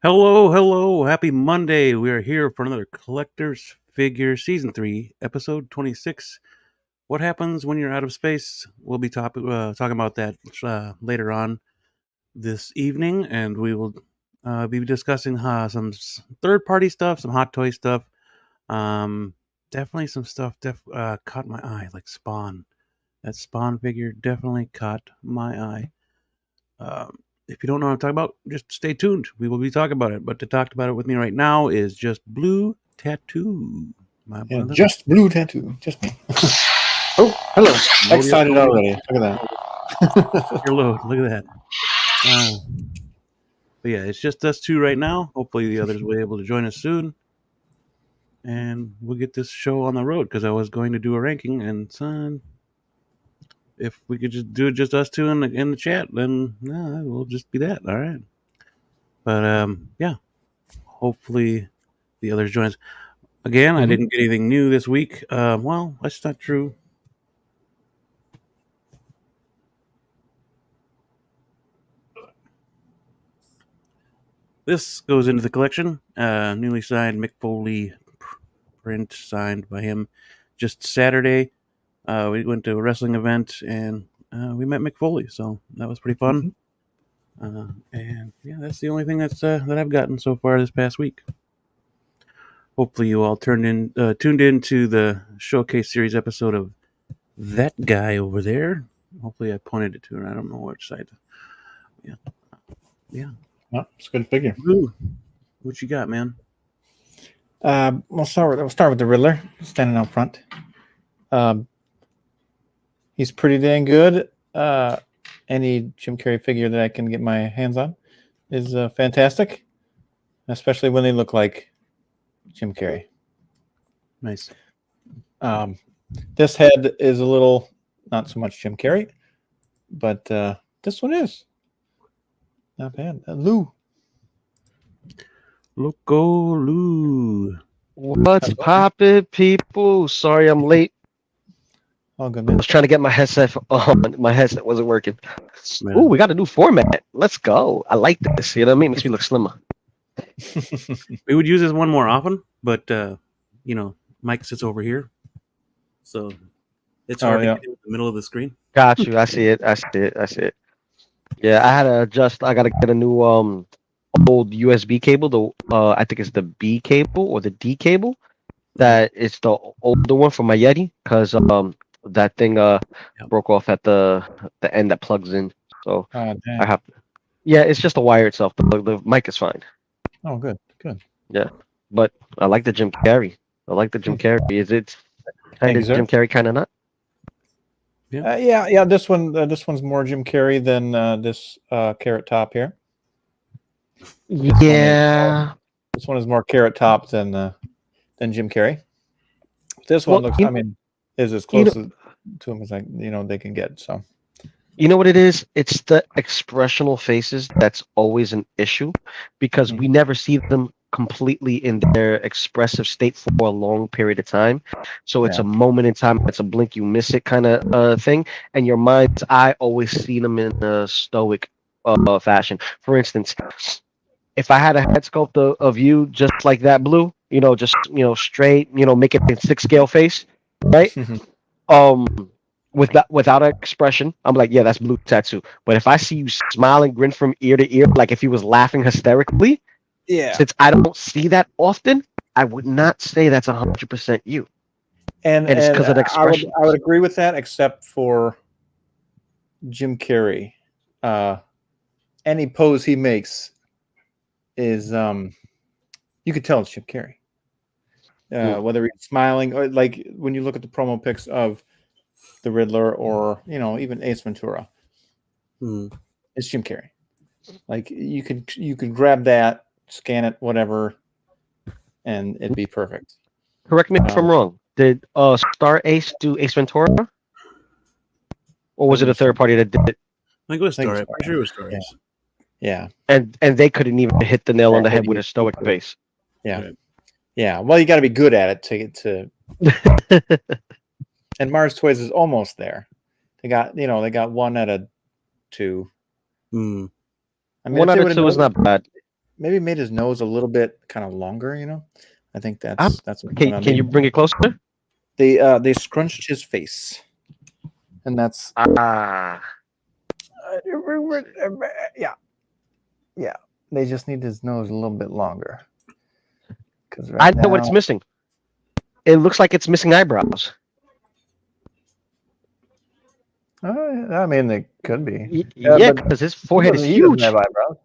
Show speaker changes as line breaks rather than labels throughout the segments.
Hello, hello, happy Monday. We are here for another Collector's Figure Season 3, Episode 26. What happens when you're out of space? We'll be talking about that later on this evening, and we will be discussing some third party stuff, some hot toy stuff. Definitely some stuff caught my eye, like Spawn. That Spawn figure definitely caught my eye. If you don't know what I'm talking about, just stay tuned. We will be talking about it. But to talk about it with me right now is just Blue Tattoo, my
Yeah,
brother.
just blue tattoo. Just me. Oh, hello. Excited already. Look at that.
Your load. Look at that. But yeah, it's just us two right now. Hopefully the others will be able to join us soon. And we'll get this show on the road because I was going to do a ranking. And son, if we could just do it just us two in the chat, then we'll just be that. All right. But yeah, hopefully the others join us. Again, I didn't get anything new this week. Well, that's not true. This goes into the collection. Newly signed Mick Foley print signed by him just Saturday. We went to a wrestling event and we met Mick Foley, so that was pretty fun. And yeah, that's the only thing that I've gotten so far this past week. Hopefully, you all tuned in to the showcase series episode of that guy over there. Hopefully, I pointed it to her. I don't know which side. Yeah.
Oh, it's a good figure.
Ooh, what you got, man?
We'll start with the Riddler standing out front. He's pretty dang good. Any Jim Carrey figure that I can get my hands on is fantastic, especially when they look like Jim Carrey.
Nice.
This head is a little not so much Jim Carrey, but this one is not bad. Lou.
Loco Lou.
What's poppin', people? Sorry I'm late.
Oh, good
I
man.
was trying to get my headset on. My headset wasn't working.
Man.
Ooh, we got a new format. Let's go. I like this. You know what I mean? Makes me look slimmer.
We would use this one more often, but Mike sits over here, so it's hard to get in the middle of the screen.
Got you. I see it. I see it. I see it. Yeah, I had to adjust. I gotta get a new old USB cable. The I think it's the B cable or the D cable. That it's the older one for my Yeti because that thing broke off at the end that plugs in. So I have. Yeah, it's just the wire itself. The mic is fine.
Oh, good.
Yeah, but I like the Jim Carrey. I like the Jim Carrey. Is it kind of Jim Carrey, kind of not?
Yeah. This one's more Jim Carrey than this Carrot Top here. This one is more Carrot Top than Jim Carrey. This one looks. Is as close to him as they can get. So.
You know what it is? It's the expressional faces that's always an issue because we never see them completely in their expressive state for a long period of time. So it's a moment in time. It's a blink, you miss it kind of thing. And your mind's eye always see them in a stoic fashion. For instance, if I had a head sculpt of you just like that, Blue, just straight, make it a 6-scale face, right? Without an expression, I'm like, yeah, that's Blue Tattoo. But if I see you smile and grin from ear to ear, like if he was laughing hysterically, since I don't see that often, I would not say that's 100% you.
And
it's because of the expression.
I would agree with that, except for Jim Carrey. Any pose he makes is you could tell it's Jim Carrey. Whether he's smiling or like when you look at the promo pics of the Riddler or even Ace Ventura, it's Jim Carrey. Like you could grab that, scan it, whatever, and it'd be perfect.
Correct me if I'm wrong. Did Star Ace do Ace Ventura, or was it a third party that did it?
I think it was Star. I'm pretty sure it was Star Ace.
Yeah.
And they couldn't even hit the nail on the head with a stoic face.
Yeah. Right. Yeah. Well, you got to be good at it to get to. And Mars Toys is almost there. They got 1 out of 2.
I mean, 1 out of 2 is not bad.
maybe made his nose a little bit kind of longer. I think that's what's going on.
Can you bring it closer?
They scrunched his face, and that's yeah. They just need his nose a little bit longer. Because
I know what it's missing. It looks like it's missing eyebrows.
I mean, they could be.
Yeah, because his forehead is huge.
Have eyebrows.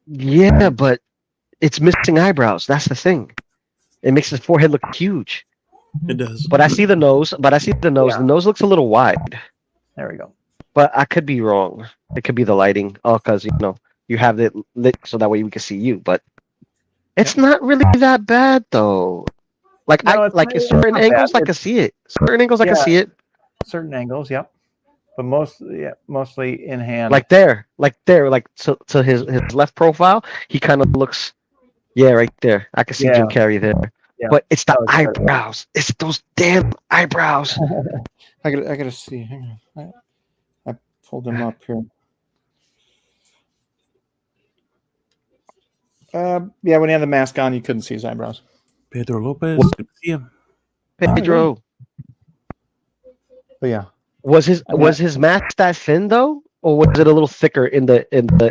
Yeah, but it's missing eyebrows. That's the thing. It makes his forehead look huge.
It does.
But I see the nose.
Yeah.
The nose looks a little wide.
There we go.
But I could be wrong. It could be the lighting. Oh, because you have it lit so that way we can see you. But it's not really that bad though. Like in certain angles, I can see it. Certain angles, I can see it.
Certain angles, yep. But mostly in hand.
Like to his left profile, he kind of looks. Yeah, right there. I can see Jim Carrey there. Yeah. But it's the eyebrows. It's those damn eyebrows.
I gotta see. Hang on. I pulled them up here. When he had the mask on, you couldn't see his eyebrows.
Pedro Lopez. Good to see him.
Pedro.
But yeah.
Was his mask that thin though? Or was it a little thicker in the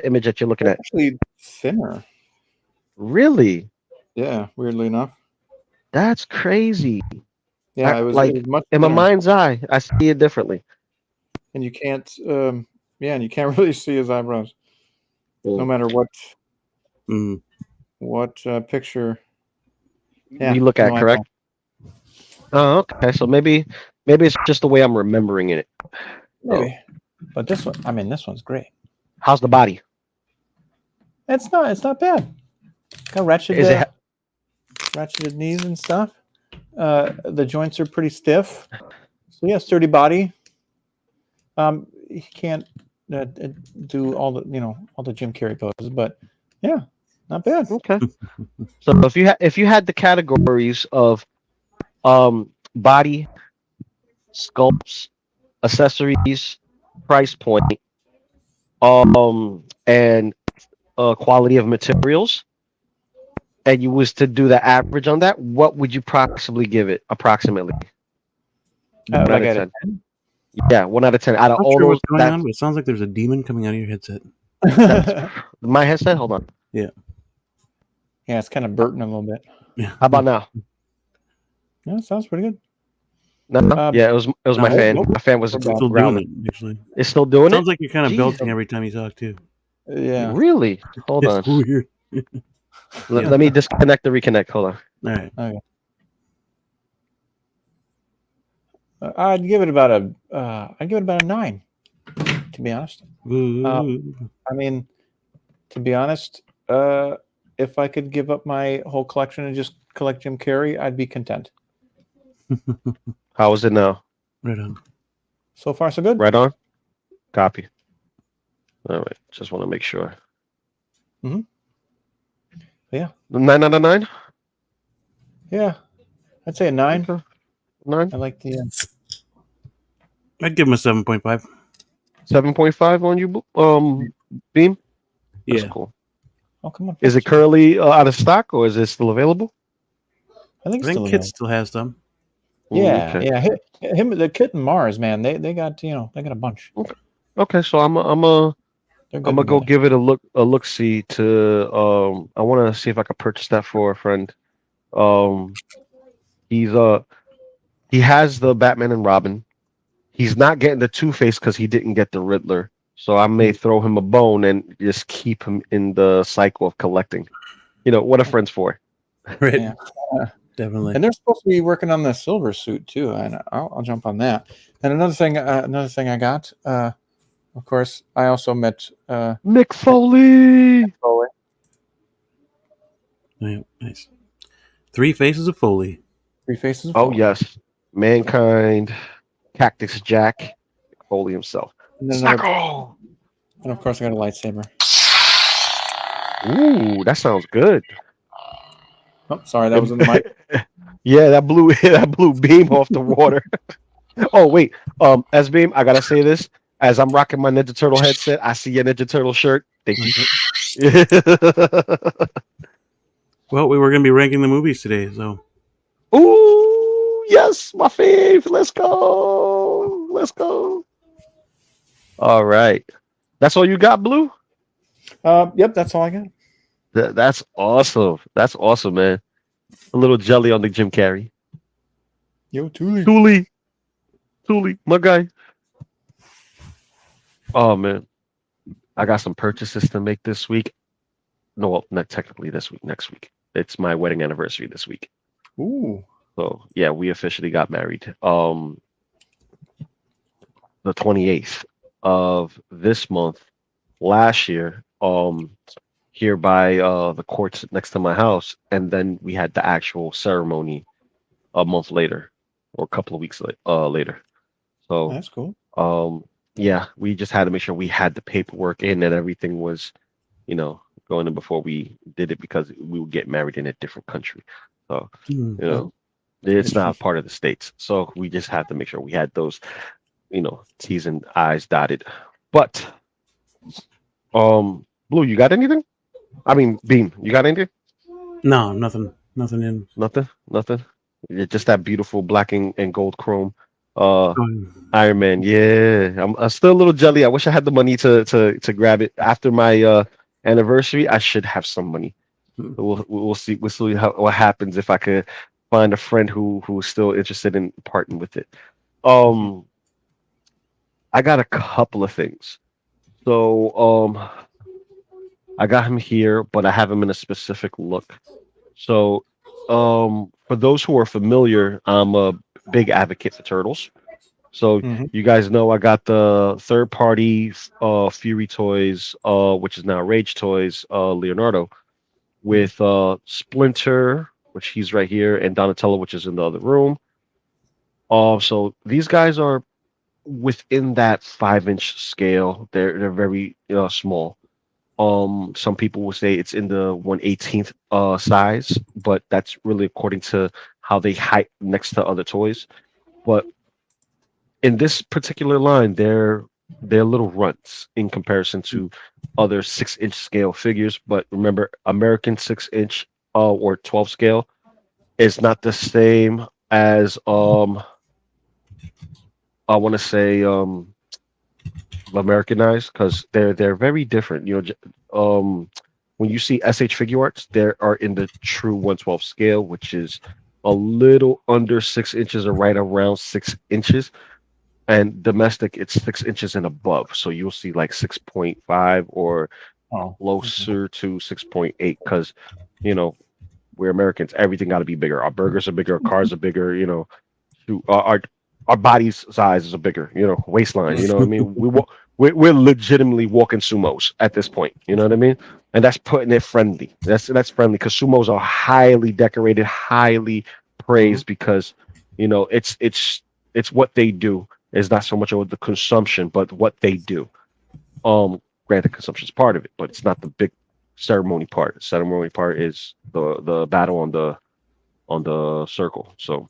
image that you're looking at?
Actually thinner.
Really?
Yeah, weirdly enough.
That's crazy.
Yeah, it was much
in my mind's eye, I see it differently.
And you can't and you can't really see his eyebrows. No matter what picture
you look at, correct? Oh, okay. So maybe it's just the way I'm remembering it.
Maybe. But this one's great.
How's the body?
It's not bad. Got ratcheted knees and stuff. The joints are pretty stiff. So yeah, sturdy body. He can't do all the Jim Carrey poses, but yeah, not bad.
Okay. So if you had the categories of body, sculpts, accessories, price point, and quality of materials, and you was to do the average on that, what would you possibly give it approximately? 1 out of 10. Yeah, 1 out of 10. Out of all those,
what's going on, but it sounds like there's a demon coming out of your headset.
My headset. Hold on.
Yeah.
Yeah, it's kind of burning a little bit.
Yeah.
How about now?
Yeah, it sounds pretty good.
No. Yeah, it was my fan. My fan was
still doing it. Actually,
it's still doing
Sounds
it.
like you're kind of belting every time you talk too.
Yeah.
Really? Hold on.
Weird.
Let me disconnect the reconnect. Hold on.
All right.
Okay. I'd give it about a 9, to be honest. I mean, to be honest, if I could give up my whole collection and just collect Jim Carrey, I'd be content.
How is it now?
Right on.
So far, so good.
Right on. Copy. All right. Just want to make sure.
Mm-hmm. Yeah.
9 out of 9.
Yeah, I'd say a 9.
9.
I like the.
I'd give him a 7.5.
7.5 on you, Beam. That's cool.
Oh, come on.
Is it currently out of stock or is it still available?
I think
Kit still has some.
Yeah,
okay.
yeah. Him, the Kit and Mars, man. They got they got a bunch.
Okay, so I'm gonna go give it a look see to I want to see if I could purchase that for a friend. He has the Batman and Robin. He's not getting the Two-Face because he didn't get the Riddler. So I may throw him a bone and just keep him in the cycle of collecting. What a friend's for.
Right.
Yeah.
Definitely.
And they're supposed to be working on the Silver Suit too, and I'll jump on that. And another thing I got, of course, I also met
Mick Foley.
Oh, yeah, nice. 3 Faces of Foley.
3 Faces of
Oh
Foley.
yes, Mankind, Cactus Jack, Mick Foley himself.
And of course, I got a lightsaber.
Ooh, that sounds good.
Oh, sorry, that was in the mic.
Yeah, that blew Beam off the water. Oh wait, as Beam, I gotta say this. As I'm rocking my Ninja Turtle headset, I see your Ninja Turtle shirt. Thank you.
Well, we were going to be ranking the movies today, so
Ooh, yes, my fave. Let's go. Let's go. All right. That's all you got, Blue?
Yep, that's all I got.
That's awesome. That's awesome, man. A little jelly on the Jim Carrey.
Yo, Thule.
Thule, my guy. Oh man, I got some purchases to make this week. No, well, not technically this week. Next week. It's my wedding anniversary this week.
Ooh.
So yeah, we officially got married. The 28th of this month. Last year, here by the courts next to my house, and then we had the actual ceremony a month later, or a couple of weeks later. So
That's cool.
yeah, we just had to make sure we had the paperwork in and everything was, going in before we did it because we would get married in a different country. So,
hmm.
it's not part of the States. So we just had to make sure we had those, T's and I's dotted. But Blue, you got anything? I mean, Beam, you got anything?
No, nothing in.
Nothing. Yeah, just that beautiful black and gold chrome. Uh,
Um,
Iron Man, yeah. I'm still a little jelly. I wish I had the money to grab it after my anniversary. I should have some money.
hmm.
We'll see. We'll see what happens if I could find a friend who's still interested in parting with it. Um, I got a couple of things. So I got him here, but I have him in a specific look. So for those who are familiar, I'm a big advocate for turtles. So
Mm-hmm.
you guys know I got the third party Fury Toys, which is now Rage Toys, Leonardo, with Splinter, which he's right here, and Donatello, which is in the other room. So these guys are within that 5-inch scale. They're very small. Some people will say it's in the 1/18th size, but that's really according to how they height next to other toys. But in this particular line, they're little runts in comparison to other 6-inch scale figures. But remember, American 6-inch or 12 scale is not the same as I want to say Americanized because they're very different. When you see SH Figure Arts, they are in the true 1/12 scale, which is a little under 6 inches or right around 6 inches. And domestic, it's 6 inches and above. So you'll see like 6.5 or
Oh, okay.
closer to 6.8 because, we're Americans. Everything got to be bigger. Our burgers are bigger. Our cars are bigger. Our body's size is a bigger. Waistline. You know what I mean? We're legitimately walking sumos at this point. You know what I mean? And that's putting it friendly. That's friendly because sumos are highly decorated, highly praised because it's what they do. It's not so much of the consumption, but what they do. Granted, consumption is part of it, but it's not the big ceremony part. The ceremony part is the battle on the circle. So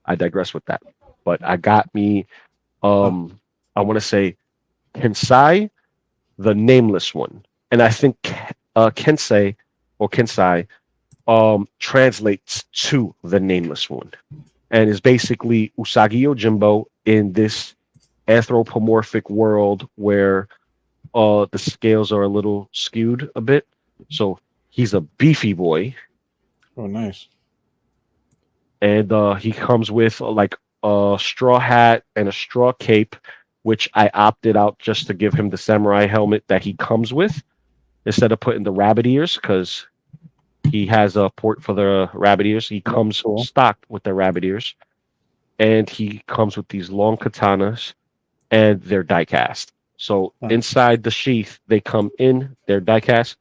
I digress with that. But I got me. I want to say Kensai, the nameless one, and I think Kensei or Kensai translates to the nameless one, and is basically Usagi Yojimbo in this anthropomorphic world where the scales are a little skewed a bit. So he's a beefy boy,
Oh, nice.
and he comes with like a straw hat and a straw cape, which I opted out just to give him the samurai helmet that he comes with instead of putting the rabbit ears because he has a port for the rabbit ears. He comes
Cool.
stocked with the rabbit ears, and he comes with these long katanas, and they're die cast. So
Huh.
inside the sheath, they come in, they're die cast.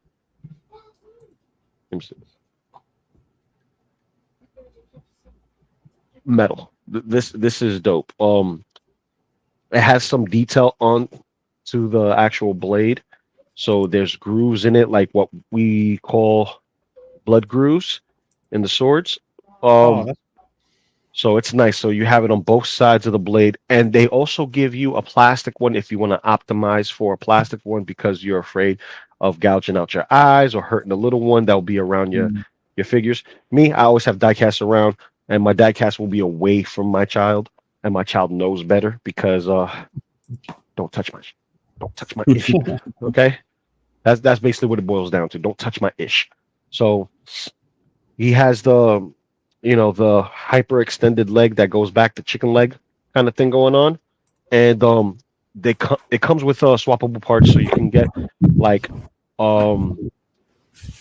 Let me see. Metal. This is dope. It has some detail on to the actual blade. So there's grooves in it, like what we call blood grooves in the swords.
Oh, that's
So it's nice. So you have it on both sides of the blade, and they also give you a plastic one if you want to optimize for a plastic one because you're afraid of gouging out your eyes or hurting the little one that will be around your figures. Me, I always have diecast around, and my diecast will be away from my child, and my child knows better because don't touch my ish. Okay, that's basically what it boils down to. Don't touch my ish. So he has the hyper extended leg that goes back, the chicken leg kind of thing going on, and it comes with swappable parts, so you can get like um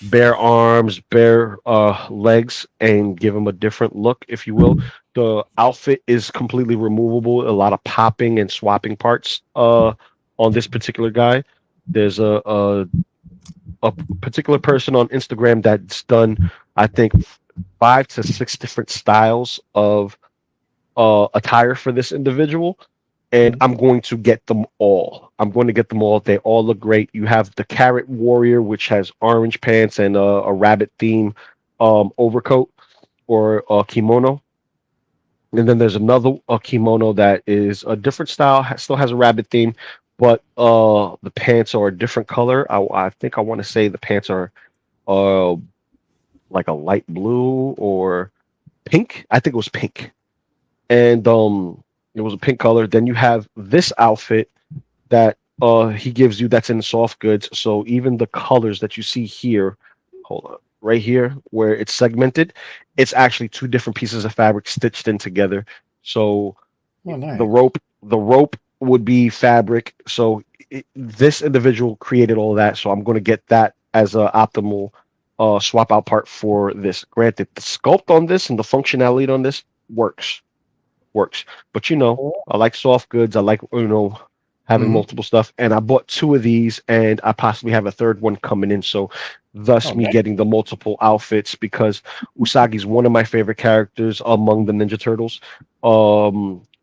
bare arms, bare legs, and give him a different look, if you will. The outfit is completely removable. A lot of popping and swapping parts on this particular guy. There's a particular person on Instagram that's done, I think, 5 to 6 different styles of attire for this individual, and I'm going to get them all. I'm going to get them all. They all look great. You have the Carrot Warrior, which has orange pants and a rabbit theme overcoat or kimono. And then there's another kimono that is a different style, still has a rabbit theme, but the pants are a different color. I think I want to say the pants are uh, like a light blue or pink. I think it was pink, and it was a pink color. Then you have this outfit that he gives you that's in soft goods. So even the colors that you see here, hold on, right here where it's segmented, it's actually two different pieces of fabric stitched in together. So
Oh, nice.
the rope would be fabric. So this individual created all that. So I'm going to get that as a optimal swap out part for this. Granted, the sculpt on this and the functionality on this works. But I like soft goods. I like having
Mhm.
multiple stuff, and I bought 2 of these, and I possibly have a third one coming in. So, thus me
Okay.
getting the multiple outfits because Usagi's one of my favorite characters among the Ninja Turtles.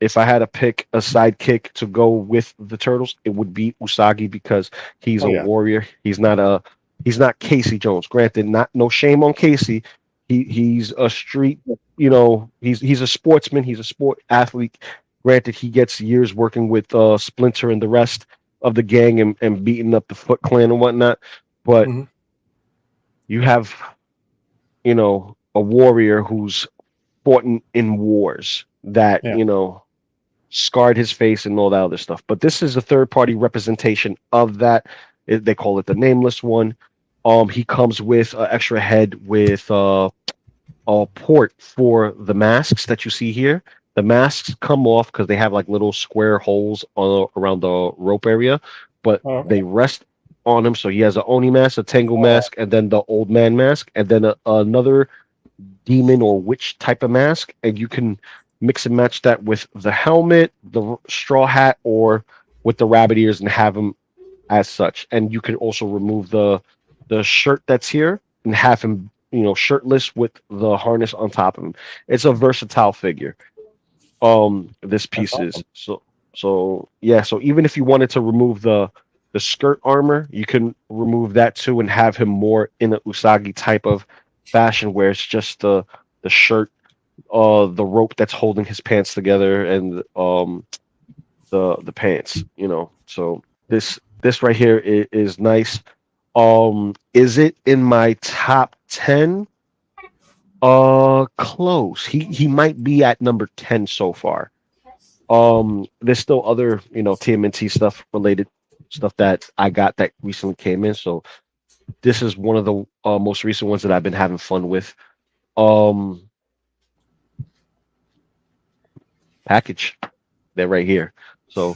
If I had to pick a sidekick to go with the Turtles, it would be Usagi because he's
Oh,
a
yeah.
warrior. He's not Casey Jones. Granted, not no shame on Casey. He's a street, he's a sportsman, he's a sport athlete. Granted, he gets years working with Splinter and the rest of the gang and beating up the Foot Clan and whatnot. But
Mhm.
you have, a warrior who's fought in wars that,
Yeah.
scarred his face and all that other stuff. But this is a third party representation of that. They call it the nameless one. He comes with an extra head with a port for the masks that you see here. The masks come off because they have like little square holes around the rope area, but
Oh, okay.
they rest on him. So he has an Oni mask, a Tengu
Oh,
mask, and then the old man mask, and then another demon or witch type of mask. And you can mix and match that with the helmet, the straw hat, or with the rabbit ears and have him as such. And you can also remove the shirt that's here and have him, shirtless with the harness on top of him. It's a versatile figure. This
That's
piece is
awesome.
so yeah. So even if you wanted to remove the skirt armor, you can remove that too and have him more in a Usagi type of fashion where it's just the shirt, the rope that's holding his pants together, and the pants. So this right here is nice. Is it in my top 10? Close. He might be at number 10 so far. There's still other, TMNT stuff related stuff that I got that recently came in. So this is one of the most recent ones that I've been having fun with. Um, Package. They're right here. So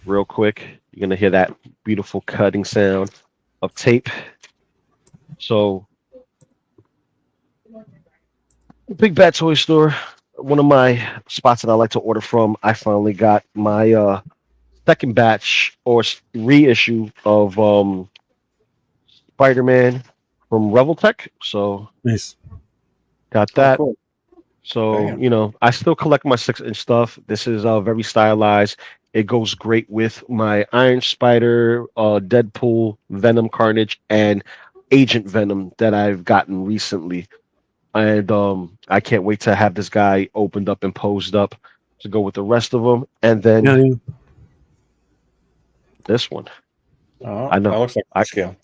real quick, you're gonna hear that beautiful cutting sound of tape. So Big Bad Toy Store, one of my spots that I like to order from. I finally got my second batch or reissue of Spider-Man from Reveltech. So
Nice.
got
Oh,
that.
cool.
So,
Damn.
I still collect my 6-inch stuff. This is very stylized. It goes great with my Iron Spider, Deadpool, Venom Carnage, and Agent Venom that I've gotten recently. And I can't wait to have this guy opened up and posed up to go with the rest of them. And
Yeah,
then
yeah.
this one.
Oh,
I know.
that looks like
I
a scale.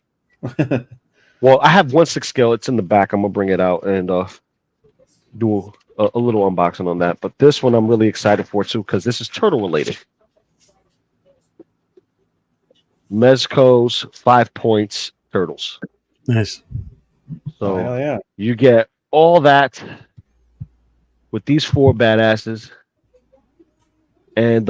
Well, I have 1/6 scale. It's in the back. I'm gonna bring it out and do a little unboxing on that. But this one I'm really excited for too because this is turtle related. Mezco's 5 points turtles.
Nice.
So
Hell yeah.
you get all that with these 4 badasses. And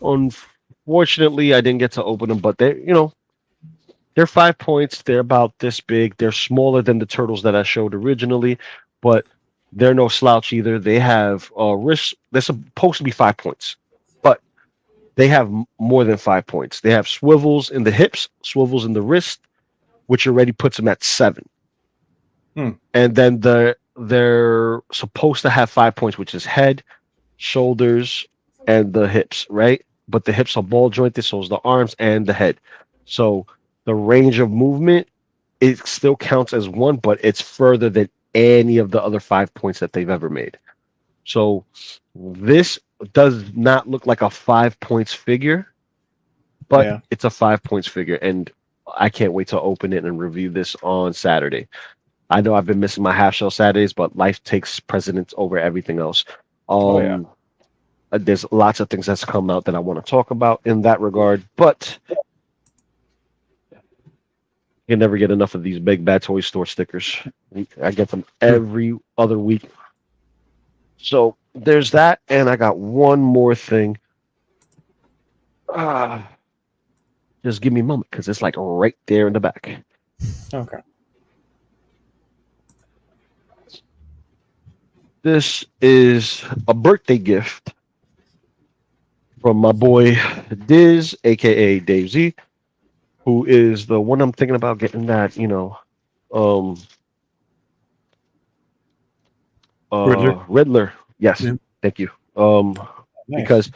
unfortunately I didn't get to open them, but they're 5 points. They're about this big. They're smaller than the turtles that I showed originally, but they're no slouch either. They have wrists. They're supposed to be 5 points, but they have more than 5 points. They have swivels in the hips, swivels in the wrist, which already puts them at 7. And then they're supposed to have 5 points, which is head, shoulders, and the hips, right? But the hips are ball jointed, so is the arms and the head. So the range of movement, it still counts as 1, but it's further than any of the other 5 points that they've ever made. So this does not look like a 5 points figure, but it's a 5 points figure, and I can't wait to open it and review this on Saturday. I know I've been missing my half shell Saturdays, but life takes precedence over everything else. There's lots of things that's come out that I want to talk about in that regard, but you can never get enough of these Big Bad Toy Store stickers. I get them every other week. So there's that, and I got one more thing. Just give me a moment, because it's like right there in the back.
Okay.
This is a birthday gift from my boy Diz, aka Dave Z, who is the one I'm thinking about getting that, Riddler. Yes, thank you.
Nice.
Because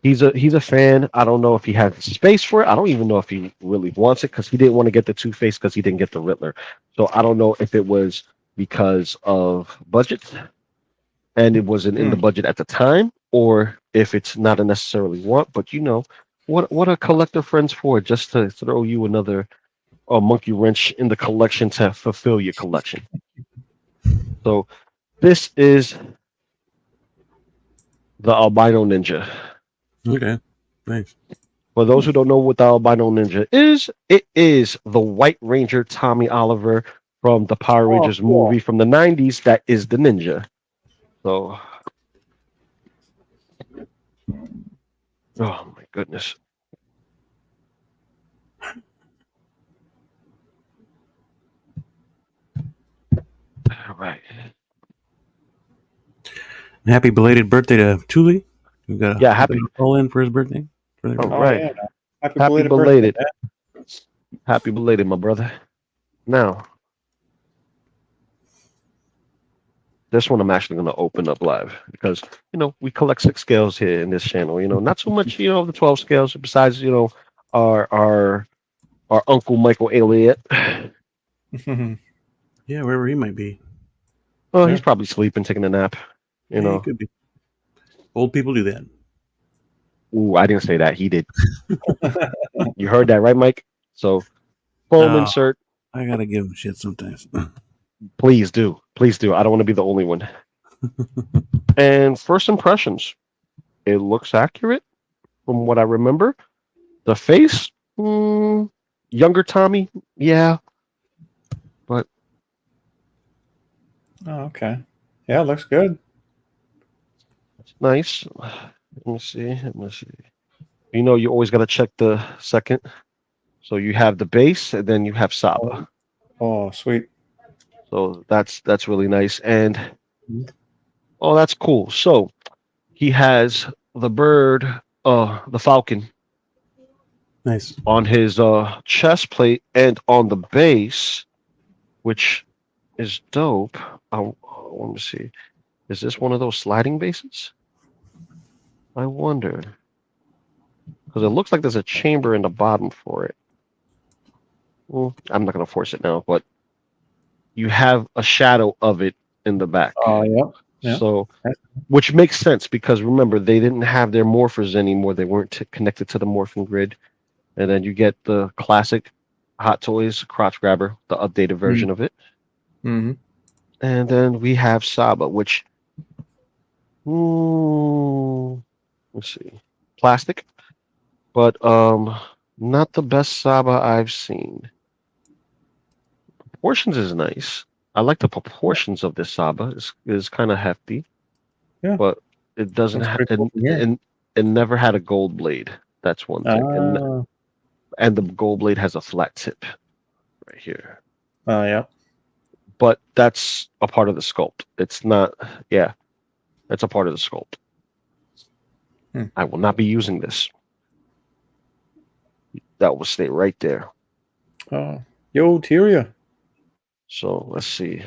he's a fan. I don't know if he has space for it. I don't even know if he really wants it because he didn't want to get the Two-Face because he didn't get the Riddler. So I don't know if it was because of budget and it wasn't in the budget at the time, or if it's not a necessarily want. But what are collector friends for? Just to throw you another monkey wrench in the collection to fulfill your collection. So this is the albino ninja.
Okay, thanks.
For those who don't know what the albino ninja is, it is the White Ranger Tommy Oliver from the Power Rangers movie from the 90s that is the ninja. So, oh my goodness. All right.
Happy belated birthday to Thule. We got
happy
call in for his birthday.
All right.
Yeah.
Happy belated. Happy belated, my brother. Now, this one I'm actually going to open up live because, we collect 6 scales here in this channel. Not so much, the 12 scales. Besides, our Uncle Michael Elliott.
Yeah, wherever he might be.
Oh, he's probably sleeping, taking a nap.
He could be. Old people do that.
Ooh, I didn't say that. He did. You heard that, right, Mike? So, foam insert.
I gotta give him shit sometimes.
Please do. Please do. I don't want to be the only one. And first impressions. It looks accurate from what I remember. The face, younger Tommy, yeah. But.
Oh, okay. Yeah, it looks good.
It's nice. Let me see. You always got to check the second. So you have the base, and then you have Saba.
Oh, sweet.
So that's really nice. And that's cool. So he has the bird, the falcon.
Nice.
On his chest plate and on the base, which is dope. Let me see. Is this one of those sliding bases? I wonder. Because it looks like there's a chamber in the bottom for it. Well, I'm not going to force it now, but you have a shadow of it in the back.
Oh, yeah.
So, which makes sense because remember, they didn't have their morphers anymore. They weren't connected to the morphing grid. And then you get the classic Hot Toys crotch grabber, the updated version of it.
Mm-hmm.
And then we have Saba, which, let's see, plastic, but not the best Saba I've seen. Proportions is nice. I like the proportions of this Saba. Is kind of hefty,
Yeah,
but it doesn't
looks
have
pretty cool from here.
it never had a gold blade. That's one thing,
Oh,
and the gold blade has a flat tip right here.
yeah.
But that's a part of the sculpt. It's not. Yeah, that's a part of the sculpt.
Hmm.
I will not be using this. That will stay right there.
Oh, yo, Tyria.
So let's see.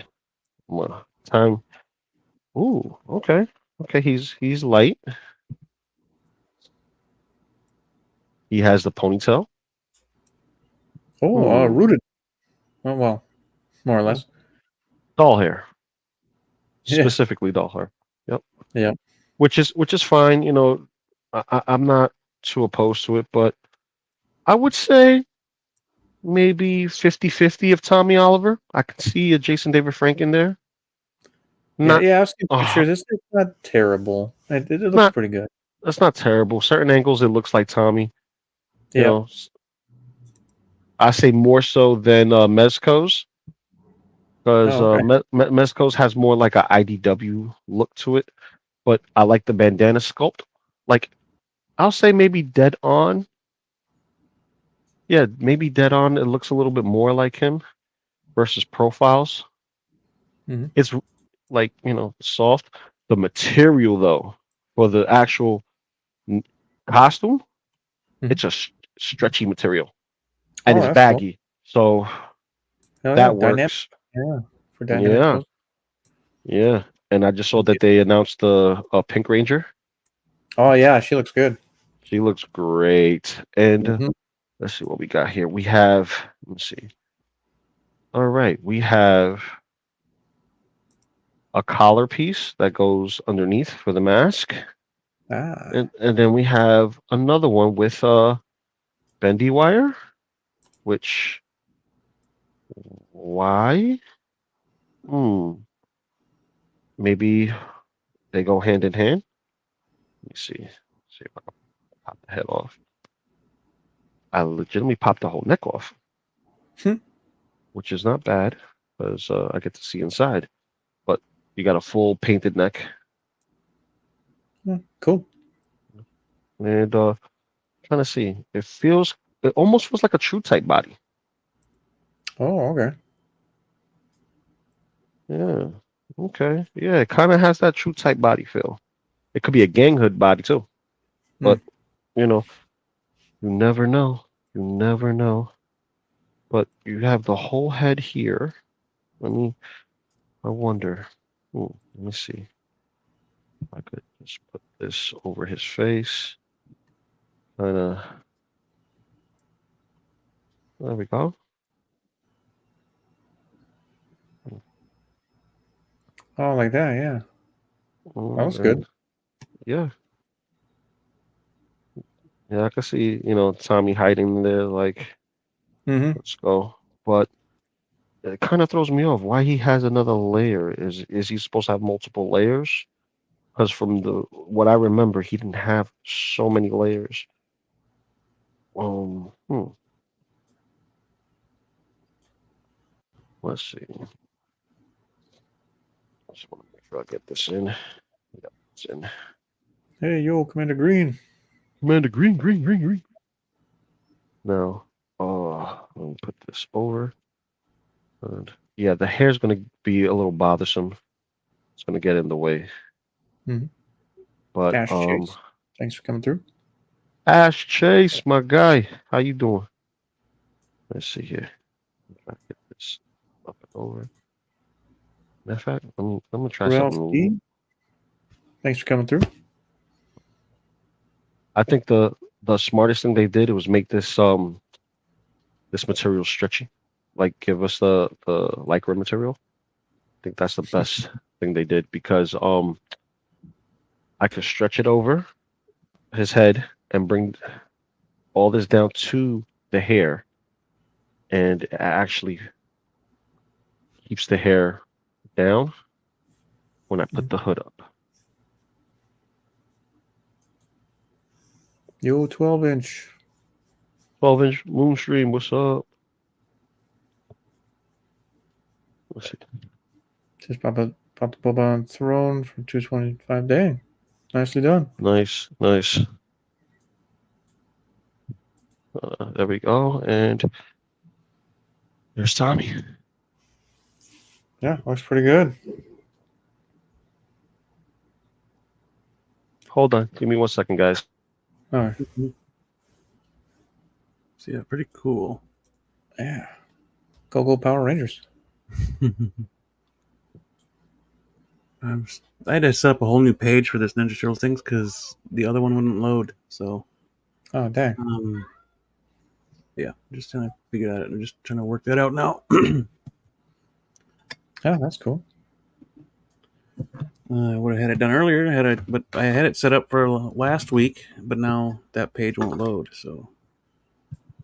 Time. Ooh, okay. Okay, he's light. He has the ponytail.
Oh,
Hmm.
rooted. Oh, well, more or less.
Doll hair.
Yeah,
Specifically doll hair. Yep.
yeah.
Which is fine. You know, I'm not too opposed to it, but I would say maybe 50-50 of Tommy Oliver. I could see a Jason David Frank in there.
Yeah,
Not,
yeah, I've seen
uh,
pictures. It's not terrible. It looks
not
pretty good.
that's not terrible. Certain angles it looks like Tommy. You
Yep.
know, I say more so than Mezco's because
Oh, okay.
Mezco's has more like a IDW look to it, but I like the bandana sculpt. Like I'll say maybe dead on. Yeah, maybe dead on. It looks a little bit more like him versus profiles.
Mhm.
It's like soft. The material though for the actual n- costume,
Mhm.
it's a stretchy material and
Oh,
it's
that's cool.
baggy, so
Oh, yeah,
that
dynamic.
works.
Yeah, for dynamic
Yeah,
pose.
yeah. And I just saw that they announced the Pink Ranger.
Oh, yeah, she looks good.
She looks great. And
Mhm.
let's see what we got here. We have. Let's see. All right, we have a collar piece that goes underneath for the mask.
Ah,
And then we have another one with bendy wire, which why? Hmm. Maybe they go hand in hand. Let me see. See if I can pop the head off. I legitimately popped the whole neck off,
Hmm.
which is not bad because I get to see inside. But you got a full painted neck,
cool.
and trying to see. It almost feels like a true type body.
Oh, okay.
Yeah. Okay. Yeah, it kind of has that true type body feel. It could be a gang hood body too,
Hmm.
but you know, you never know. You never know. But you have the whole head here. Let me. I wonder. Let me see. If I could just put this over his face. Kind of. There we go.
Oh, like that. Yeah, that was good.
And yeah, yeah, I can see Tommy hiding there. Like,
Mm-hmm.
let's go. But it kind of throws me off. Why he has another layer? Is he supposed to have multiple layers? Because from the what I remember, he didn't have so many layers. Um, hmm, let's see. Just want to make sure I get this in. Yep, it's in.
Hey, yo, Commander Green.
Commander Green, green, green, green. Now, let me put this over. And yeah, the hair's gonna be a little bothersome. It's gonna get in the way.
Mhm.
But
Ash Chase. Thanks for coming through.
Ash Chase, my guy, how you doing? Let's see here. If I get this up and over. Matter of fact, I'm gonna try
Ralph
something.
D. Thanks for coming through.
I think the smartest thing they did was make this material stretchy, like give us the lycra material. I think that's the best thing they did because I could stretch it over his head and bring all this down to the hair, and it actually keeps the hair down when I put the hood up.
Yo, 12-inch.
12-inch Moonstream, what's up? Let's see.
Just pop the bubba on throne for 225. Dang. Nicely done.
Nice. There we go. And there's Tommy.
Yeah, looks pretty good.
Hold on. Give me 1 second, guys.
All right.
So yeah, pretty cool.
Yeah. Go Power Rangers.
I had to set up a whole new page for this Ninja Turtle things because the other one wouldn't load. So,
Oh, dang.
yeah, just trying to figure that out. I'm just trying to work that out now.
Yeah, that's cool.
I would have had it done earlier. But I had it set up for last week, but now that page won't load. So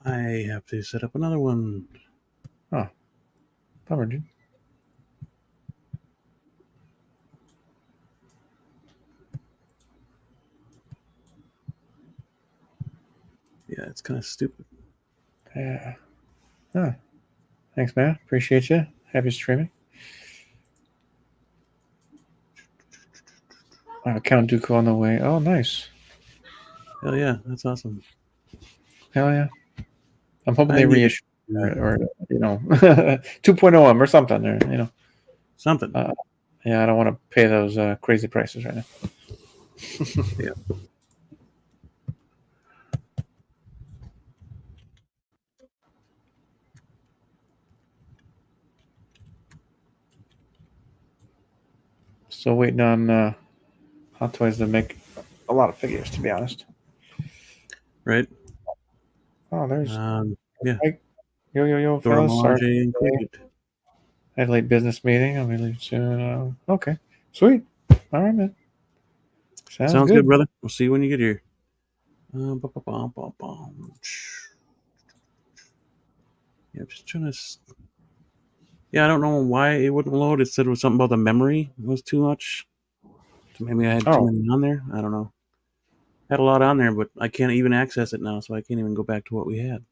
I have to set up another one.
Oh, bummer, dude.
Yeah, it's kind of stupid.
Yeah. Huh. Thanks, man. Appreciate you. Happy streaming. Count Dooku on the way. Oh, nice.
Hell yeah, that's awesome.
Hell yeah. I'm hoping
I
they
need
reissue or 2.0 them or something. Or,
something.
yeah, I don't want to pay those crazy prices right now.
Yeah.
Still waiting on Hot Toys to make a lot of figures, to be honest.
Right.
Oh, there's
Yeah.
yo, fellas. Sorry,
included.
I had a late business meeting. I'll be leaving soon. Okay, sweet. All right, man.
Sounds good, brother. We'll see you when you get here. Yeah, just trying to. Yeah, I don't know why it wouldn't load. It said it was something about the memory was too much. So maybe I had too many on there. I don't know. Had a lot on there, but I can't even access it now, so I can't even go back to what we had.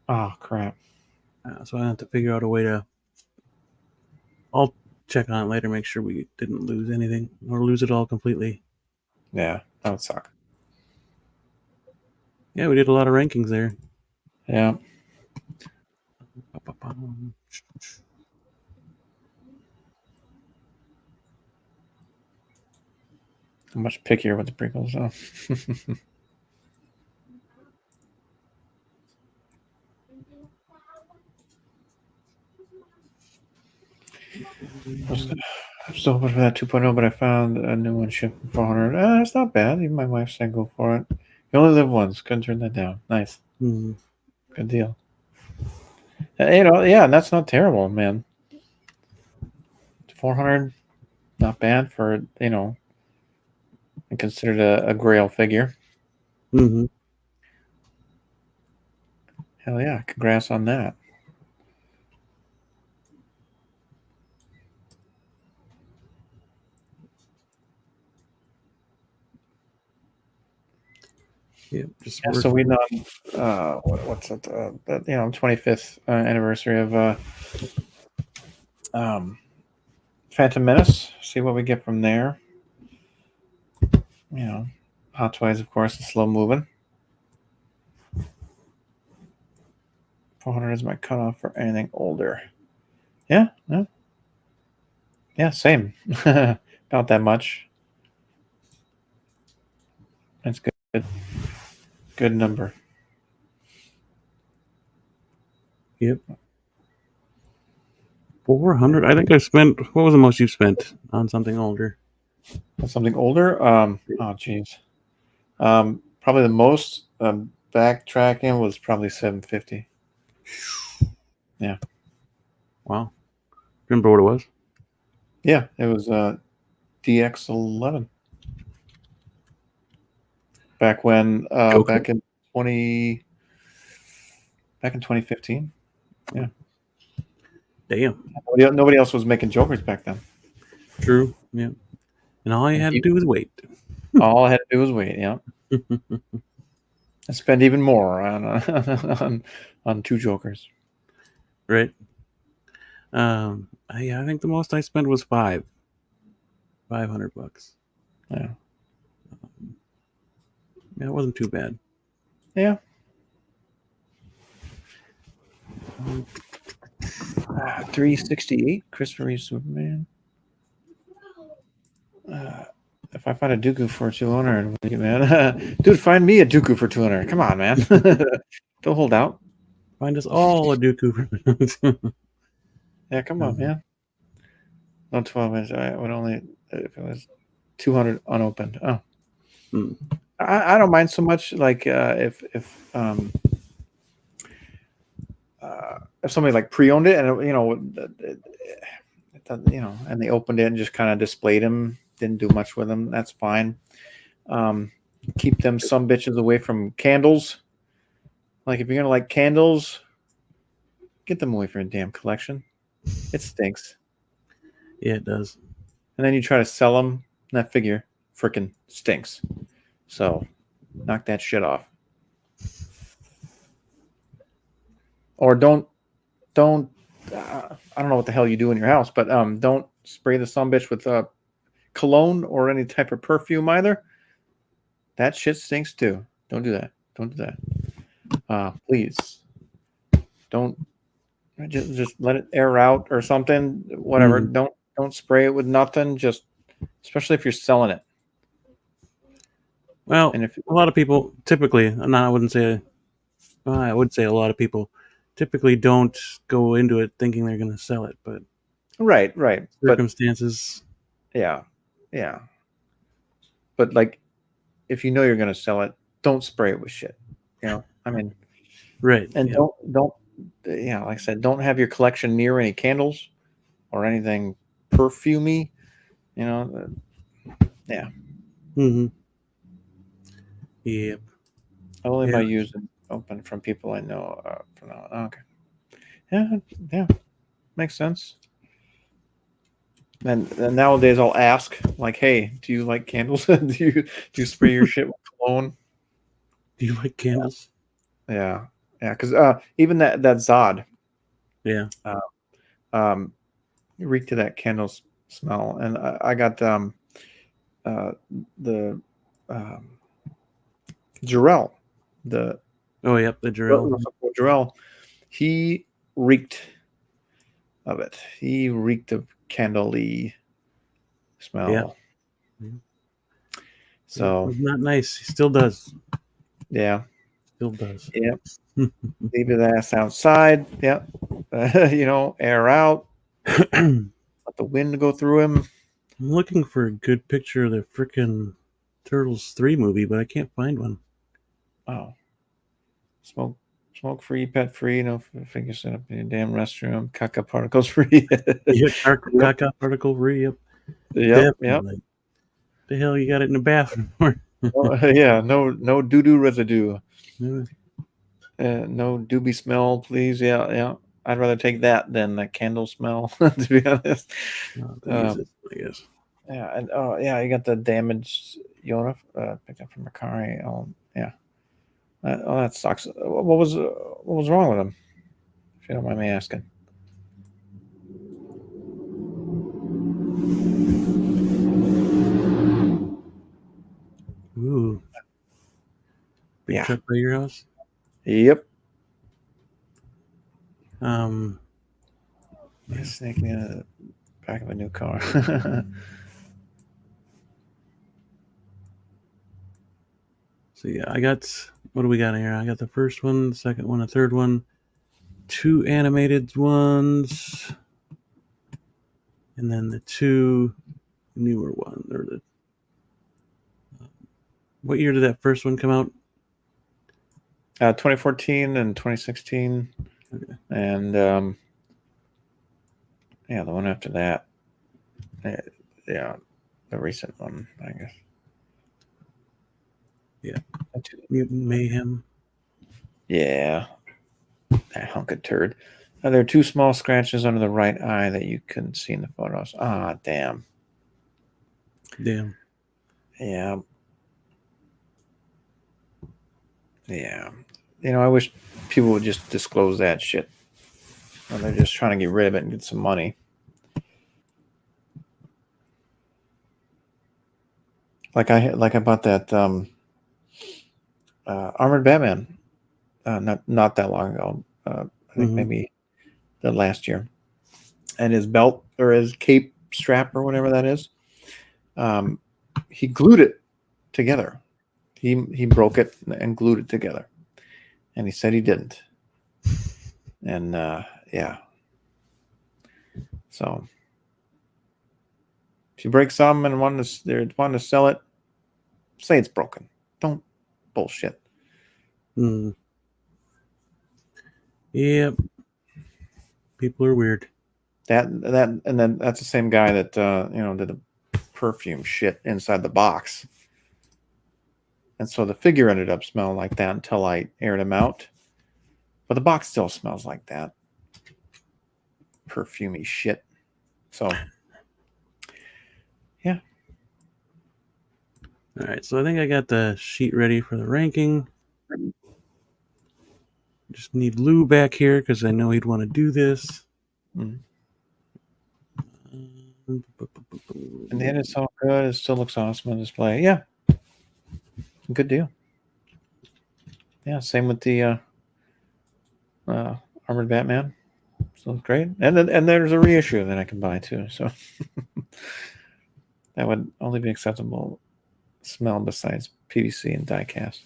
Oh, crap.
So I have to figure out a way to. I'll check on it later, make sure we didn't lose anything or lose it all completely.
Yeah, that would suck.
Yeah, we did a lot of rankings there.
Yeah. I'm much pickier with the prequels, though. I'm still hoping for that 2.0, but I found a new one shipped for 400. It's not bad. Even my wife said go for it. You only live once. Couldn't turn that down. Nice.
Mm-hmm.
Good deal. Yeah, and that's not terrible, man. 400, not bad for, and considered a Grail figure.
Mm-hmm.
Hell yeah. Congrats on that.
Yeah,
So we know what's it? 25th anniversary of Phantom Menace. See what we get from there. Hot Toys, of course, is slow moving. 400 is my cutoff for anything older. Yeah, same. About that much. That's good. Good number.
Yep. 400. I think I spent. What was the most you spent on something older?
Something older? Oh, geez. Probably the most backtracking was probably 750. Yeah.
Wow. Remember what it was?
Yeah, it was DX11. Back when,
Goku?
back in back in 2015. Yeah.
Damn.
Nobody else was making Jokers back then.
True. Yeah. And all you had to do was wait.
All I had to do was wait. Yeah. And spend even more on two Jokers.
Right. I think the most I spent was $500.
Yeah.
Yeah, it wasn't too bad.
Yeah. 368 Christopher Reeve Superman. If I find a Dooku for 200, man, dude, find me a Dooku for 200. Come on, man. Don't hold out.
Find us all a Dooku.
Yeah, come on, man. No 12 minutes. I would only if it was 200 unopened. Oh, I don't mind so much. Like if somebody like pre-owned it and and they opened it and just kind of displayed them, didn't do much with them. That's fine. Keep them some bitches away from candles. Like if you're gonna like candles, get them away from your damn collection. It stinks.
Yeah, it does.
And then you try to sell them, and that figure freaking stinks. So knock that shit off. Or don't I don't know what the hell you do in your house, but don't spray the sumbitch with cologne or any type of perfume either. That shit stinks too. Don't do that. Don't do that. Please. Don't just let it air out or something. Whatever. Don't spray it with nothing. Just especially if you're selling it.
Well,
And if
a lot of people typically, I would say a lot of people typically don't go into it thinking they're going to sell it, but
right.
Circumstances.
But, yeah. But like, if you know you're going to sell it, don't spray it with shit. I mean,
right.
and don't like I said, don't have your collection near any candles or anything perfumey. Yeah.
Mm-hmm. Yep.
Only by using open from people I know. For now. Okay. Yeah. Makes sense. And nowadays I'll ask, like, hey, do you like candles? do you spray your shit with cologne?
Do you like candles?
Yeah. Because even that Zod,
Yeah.
reeked to that candle smell, and I got the Jarrell, the
The
Jarrell, he reeked of it. He reeked of candle-y smell.
Yeah.
So
it was not nice. He still does.
Yeah.
Still does.
Yep. Leave his ass outside. Yep. Air out. Let the wind go through him.
I'm looking for a good picture of the frickin' Turtles 3 movie, but I can't find one.
Oh. Smoke free, pet free, no finger set up in your damn restroom, caca particles free.
Caca particle free, yep. Definitely. The hell you got it in the bathroom for?
Yeah, no doo-doo residue. No doobie smell, please. Yeah. I'd rather take that than the candle smell, to be honest.
Jesus, I guess.
Yeah, and you got the damaged Yona picked up from Macari. Yeah. That sucks. What was wrong with him? If you don't mind me asking.
Ooh. Big truck by your house?
Yep. Sneaking in the back of a new car.
So yeah, I got, what do we got here? I got the first one, the second one, the third one, 2 animated ones, and then the 2 newer ones. What year did that first one come out?
2014 and 2016.
Okay.
And the one after that. The recent one, I guess.
Yeah. Mutant Mayhem.
Yeah, that hunk of turd. There are 2 small scratches under the right eye that you couldn't see in the photos. Ah, damn.
Damn.
Yeah. Yeah. I wish people would just disclose that shit. Or they're just trying to get rid of it and get some money. Like I bought that Armored Batman not that long ago. I think maybe the last year. And his belt or his cape strap or whatever that is, he glued it together. He broke it and glued it together, and he said he didn't. And yeah, so if you break something and want to sell it, say it's broken. Don't bullshit.
Yep. People are weird.
And then that's the same guy that did the perfume shit inside the box. And so the figure ended up smelling like that until I aired him out. But the box still smells like that. Perfumey shit. So, yeah.
All right, so I think I got the sheet ready for the ranking. Just need Lou back here because I know he'd want to do this.
And the end is all good. It still looks awesome on display. Yeah. Good deal. Yeah, same with the Armored Batman. So great. And there's a reissue that I can buy too. So that would only be acceptable smell besides PVC and die-cast.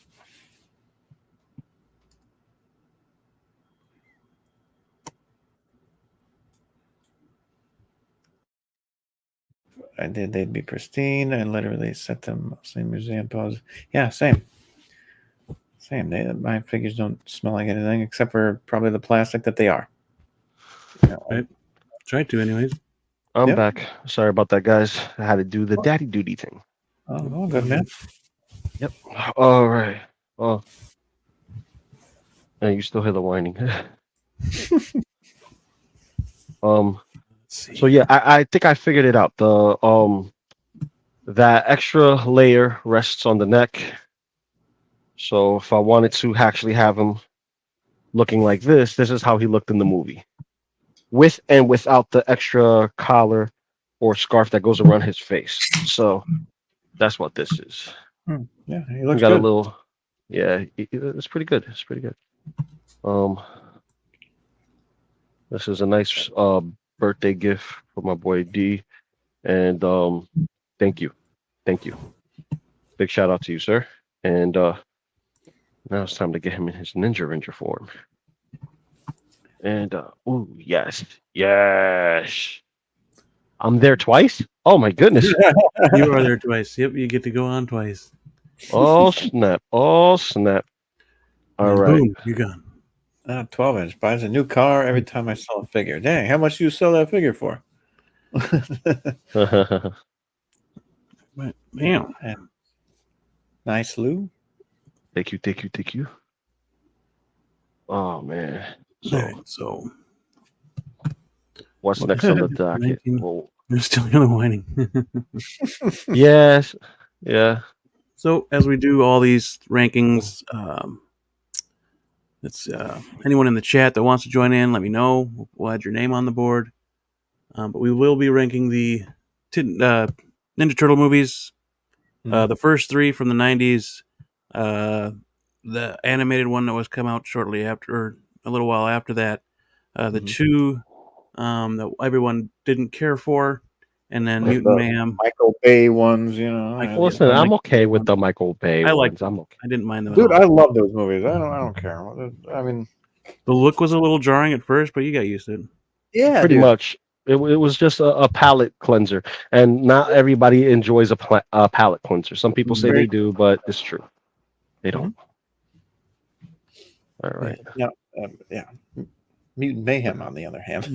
I did. They'd be pristine. I literally set them same museum pose. Yeah, same. My figures don't smell like anything except for probably the plastic that they are.
Right. Try to, anyways.
I'm back. Sorry about that, guys. I had to do the daddy duty thing.
Oh, good, man.
Yep. All right. Oh. And you still hear the whining. So yeah, I think I figured it out. That extra layer rests on the neck. So if I wanted to actually have him looking like this is how he looked in the movie. With and without the extra collar or scarf that goes around his face. So that's what this is.
Yeah, he looks
got
good.
a little. Yeah, it's pretty good. It's pretty good. This is a nice birthday gift for my boy D, and thank you. Big shout out to you, sir. And now it's time to get him in his Ninja Ranger form. And oh yes, I'm there twice. Oh my goodness,
you are there twice. Yep, you get to go on twice.
Oh snap! All right,
boom, you're gone.
12-inch buys a new car every time I sell a figure. Dang, how much do you sell that figure for?
Damn.
Nice, Lou.
Thank you. Oh man.
So
what's next on the docket?
You're still gonna whining.
Yes. Yeah.
So as we do all these rankings, it's anyone in the chat that wants to join in, let me know. We'll add your name on the board. But we will be ranking the Ninja Turtle movies. The first 3 from the 90s, the animated one that was come out shortly after, or a little while after that, the 2 that everyone didn't care for, and then
Like
Mutant Mayhem.
Michael Bay ones,
Listen, I'm okay with the Michael Bay ones. I'm okay.
I didn't mind them.
Dude, I love those movies. I don't care. I mean,
the look was a little jarring at first, but you got used to it.
Yeah,
pretty much. It was just a palate cleanser, and not everybody enjoys a palate cleanser. Some people say they do, but it's true, they don't. All right.
Yeah, yeah. Mutant Mayhem, on the other hand.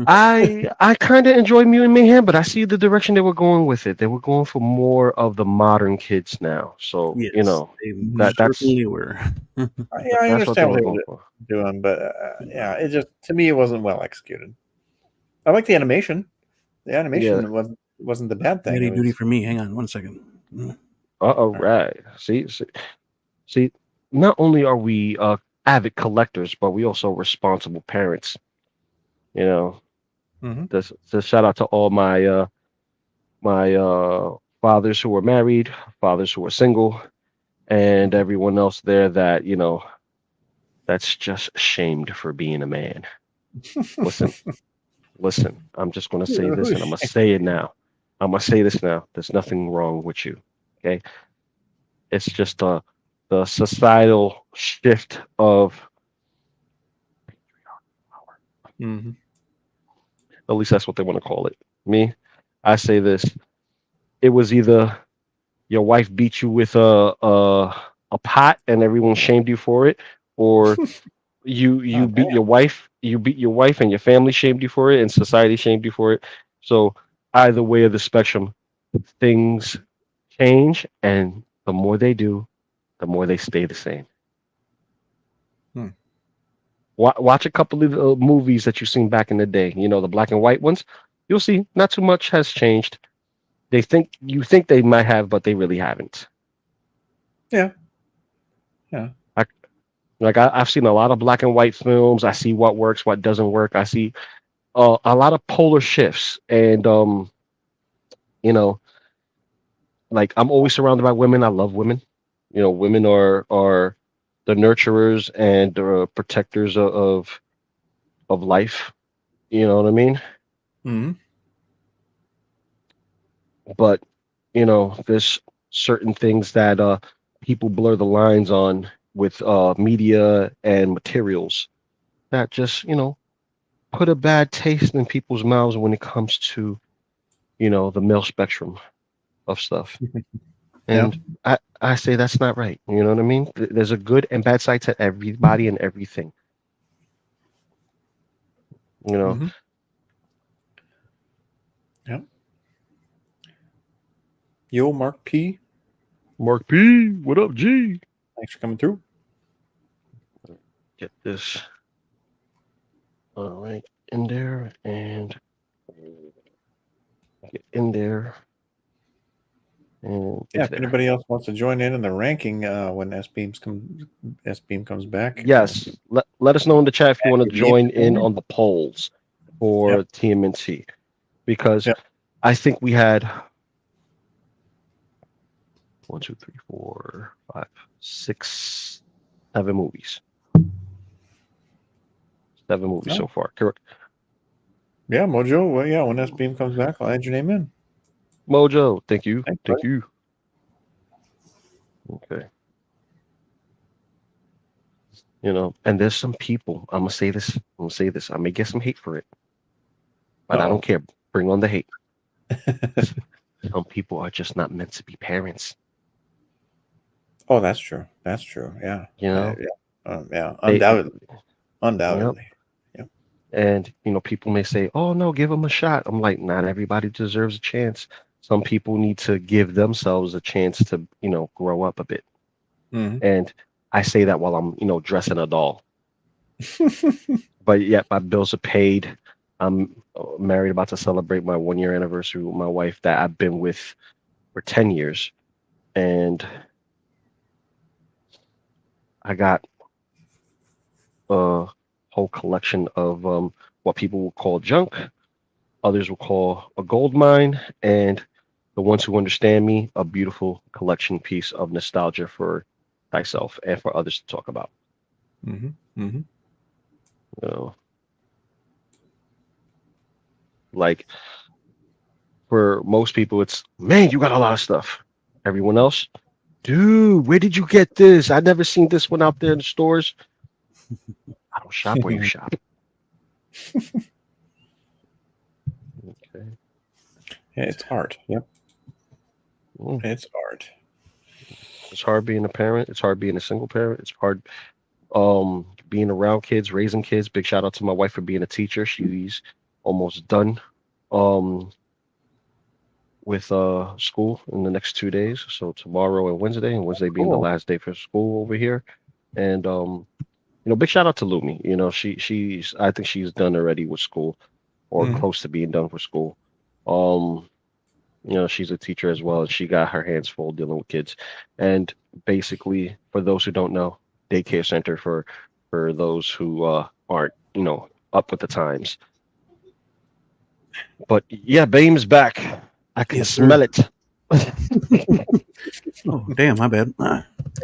I kind of enjoy Mutant Mayhem, but I see the direction they were going with it. They were going for more of the modern kids now. So
Yes, they
that's
certainly were.
Yeah, I
that's what they
understand
were
what they
going
were
for.
doing, but yeah, it just, to me, it wasn't well executed. I like the animation. The animation
Yeah.
wasn't the bad thing.
Heavy
It
duty
was
for me. Hang on one second.
Oh, right. See. Not only are we avid collectors, but we also responsible parents. You know,
Mhm.
to shout out to all my fathers who are married, fathers who are single, and everyone else there that that's just shamed for being a man. Listen. I'm just gonna say this, and I'm gonna say it now. I'm gonna say this now. There's nothing wrong with you. Okay, it's just the societal shift of,
Mhm.
at least that's what they want to call it. Me, I say this. It was either your wife beat you with a pot and everyone shamed you for it, or you
Oh,
beat your wife, and your family shamed you for it, and society shamed you for it. So either way of the spectrum, things change, and the more they do, the more they stay the same.
Hmm.
Watch a couple of the movies that you've seen back in the day. The black and white ones. You'll see not too much has changed. You think they might have, but they really haven't.
yeah, yeah.
I, I've seen a lot of black and white films. I see what works, what doesn't work. I see a lot of polar shifts, and you know, like I'm always surrounded by women. I love women. Women are the nurturers and protectors of life. You know what I mean?
Mhm.
But there's certain things that people blur the lines on with media and materials that just put a bad taste in people's mouths when it comes to the male spectrum of stuff.
Yeah.
And I say that's not right. You know what I mean? There's a good and bad side to everybody and everything. You know,
Mhm. Yeah. Yo, Mark P.
Mark P, what up, G?
Thanks for coming through.
Get this right in there and get in there and
Yeah,
into
if
there.
anybody else wants to join in the ranking when S Beam comes back.
Yes, let us know in the chat if you
Add
want to
your name
join
in
in
there.
on the polls for
Yep.
TMNT, because
Yep.
I think we had 1, 2, 3, 4, 5, 6, 7 movies. 7 movies
Oh.
so far, correct?
Yeah, Mojo. Well, yeah, when S Beam comes back, I'll add your name in.
Mojo, thank you.
Thanks,
Thank
buddy.
you. Okay. And there's some people, I'm gonna say this. I may get some hate for it, but I
Uh-oh.
don't care. Bring on the hate. Some people are just not meant to be parents.
Oh, that's true. That's true. Yeah.
Yeah.
Yeah.
They,
Undoubtedly.
yep.
Undoubtedly. Yep.
And people may say, "Oh no, give them a shot." I'm like, not everybody deserves a chance. Some people need to give themselves a chance to, grow up a bit.
Mm-hmm.
And I say that while I'm, dressing a doll. But yet my bills are paid. I'm married, about to celebrate my 1-year anniversary with my wife that I've been with for 10 years. And I got a whole collection of what people will call junk, others will call a gold mine, and the ones who understand me, a beautiful collection piece of nostalgia for thyself and for others to talk about.
Mm-hmm. Mm-hmm.
You know, like for most people, it's, man, you got a lot of stuff. Everyone else, dude, where did you get this? I never seen this one out there in the stores. I don't shop where you shop. Okay.
Yeah, it's art. Yep.
Mm.
It's art.
It's hard being a parent. It's hard being a single parent. It's hard being around kids, raising kids. Big shout out to my wife for being a teacher. She's almost done with school in the next 2 days. So tomorrow and Wednesday being the
Cool.
last day for school over here. And big shout out to Lumi. She's I think she's done already with school or
Mhm.
close to being done with school. She's a teacher as well, and she got her hands full dealing with kids. And basically, for those who don't know, daycare center for those who aren't, up with the times. But yeah, Bame's back. I can
Yes,
smell
sir.
it.
Oh, damn, my bad.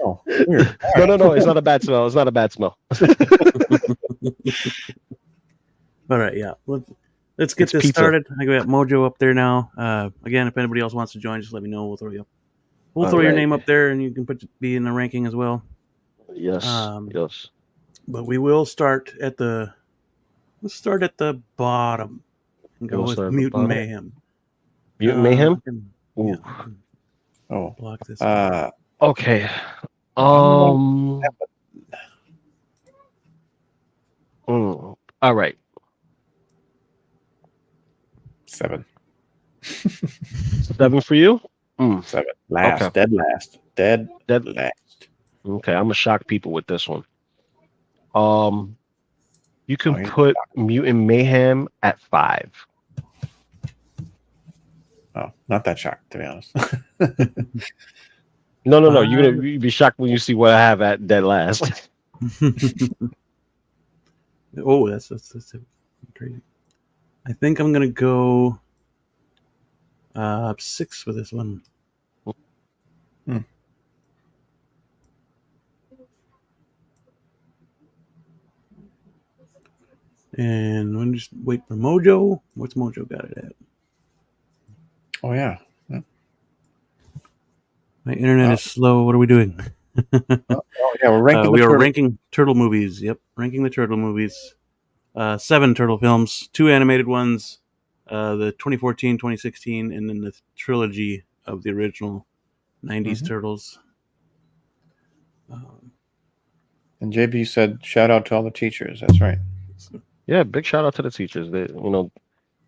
Oh, weird.
No, it's not a bad smell. It's not a bad smell.
All right, yeah. Let's get
It's
this
pizza.
started. I got Mojo up there now. Again, if anybody else wants to join, just let me know. We'll throw you up. We'll throw your
Alright.
name up there, and you can be in the ranking as well.
Yes. Yes.
But we will start at the. Let's start at the bottom and go
We'll
with
start at the
Mutant
bottom.
Mayhem.
Mutant Mayhem?
Yeah,
Ooh.
I can
Oh,
block this.
Okay.
I'm
All right.
7.
7 for you?
7. Last.
Okay.
Dead last. Dead last.
Okay, I'm gonna shock people with this one. You can
Oh,
put Mutant Mayhem at 5.
Oh, not that shocked, to be honest.
No. You'd be shocked when you see what I have at dead last.
Oh, that's crazy. I think I'm gonna go 6 for this one. And we'll just wait for Mojo. What's Mojo got it at?
Oh, yeah.
My internet is slow. What are we doing?
Oh, yeah, we're ranking
we
the
are
turtle.
ranking turtle movies. Yep, ranking the turtle movies. 7 turtle films, 2 animated ones, the 2014, 2016, and then the trilogy of the original 90s turtles.
And JB said, shout out to all the teachers. That's right.
Yeah, big shout out to the teachers.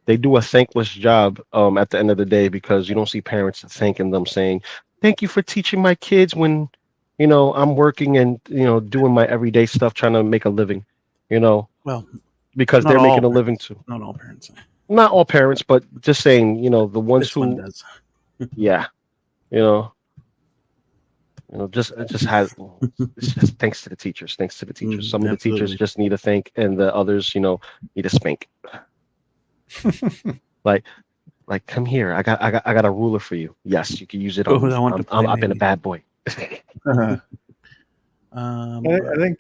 They do a thankless job at the end of the day, because you don't see parents thanking them, saying, "Thank you for teaching my kids when, I'm working and, doing my everyday stuff, trying to make a living."
Well,
because
not
they're making a
all
living too.
Not all parents.
Not all parents, but just saying, the ones
This one
who,
does.
yeah, just it just has. It's just thanks to the teachers. Thanks to the teachers. Some of the teachers
Absolutely.
just need a thank, and the others, need a spank. like, come here. I got a ruler for you. Yes, you can use it on
Oh,
me.
I want to play,
I've been a
maybe.
bad boy.
I think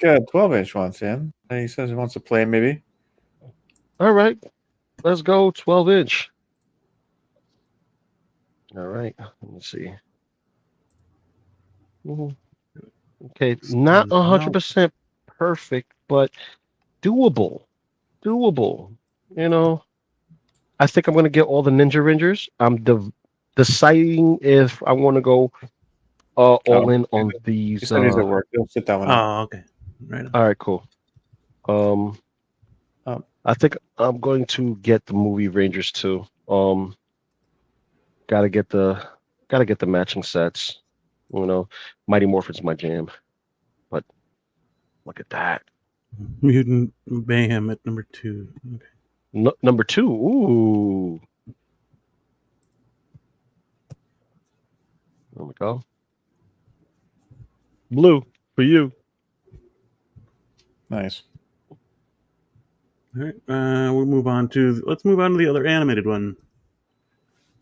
12-inch wants in. He says he wants to play, maybe.
All right, let's go 12-inch. All right, let me see. Okay, not 100% perfect, but doable. I think I'm gonna get all the Ninja Rangers. I'm deciding if I want to go all in on these.
He said he's at work. He'll sit that one out.
Oh, okay. Right on.
All right, cool. I think I'm going to get the movie Rangers too. Gotta get the matching sets. Mighty Morphin's my jam. But look at that.
Mutant Mayhem at number 2. Okay.
Number 2. Ooh. There we go. Blue for you.
Nice.
All right. Let's move on to the other animated one.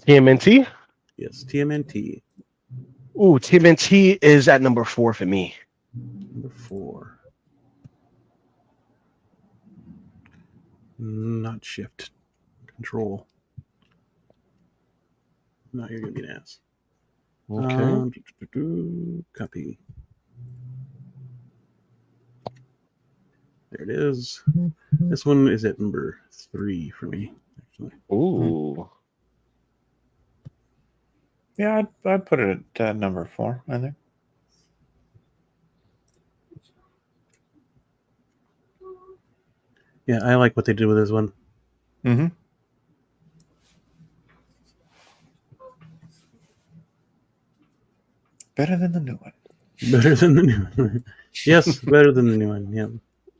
TMNT?
Yes, TMNT.
Ooh, TMNT is at number 4 for me.
Number 4. Not shift. Control. No, you're going to be an ass.
Okay.
Copy. There it is. This one is at number 3 for me, actually.
Ooh.
Yeah, I'd put it at number 4, I think.
Yeah, I like what they did with this one.
Mm-hmm. Better than the new one.
Better than the new one. Yes, better than the new one. Yeah.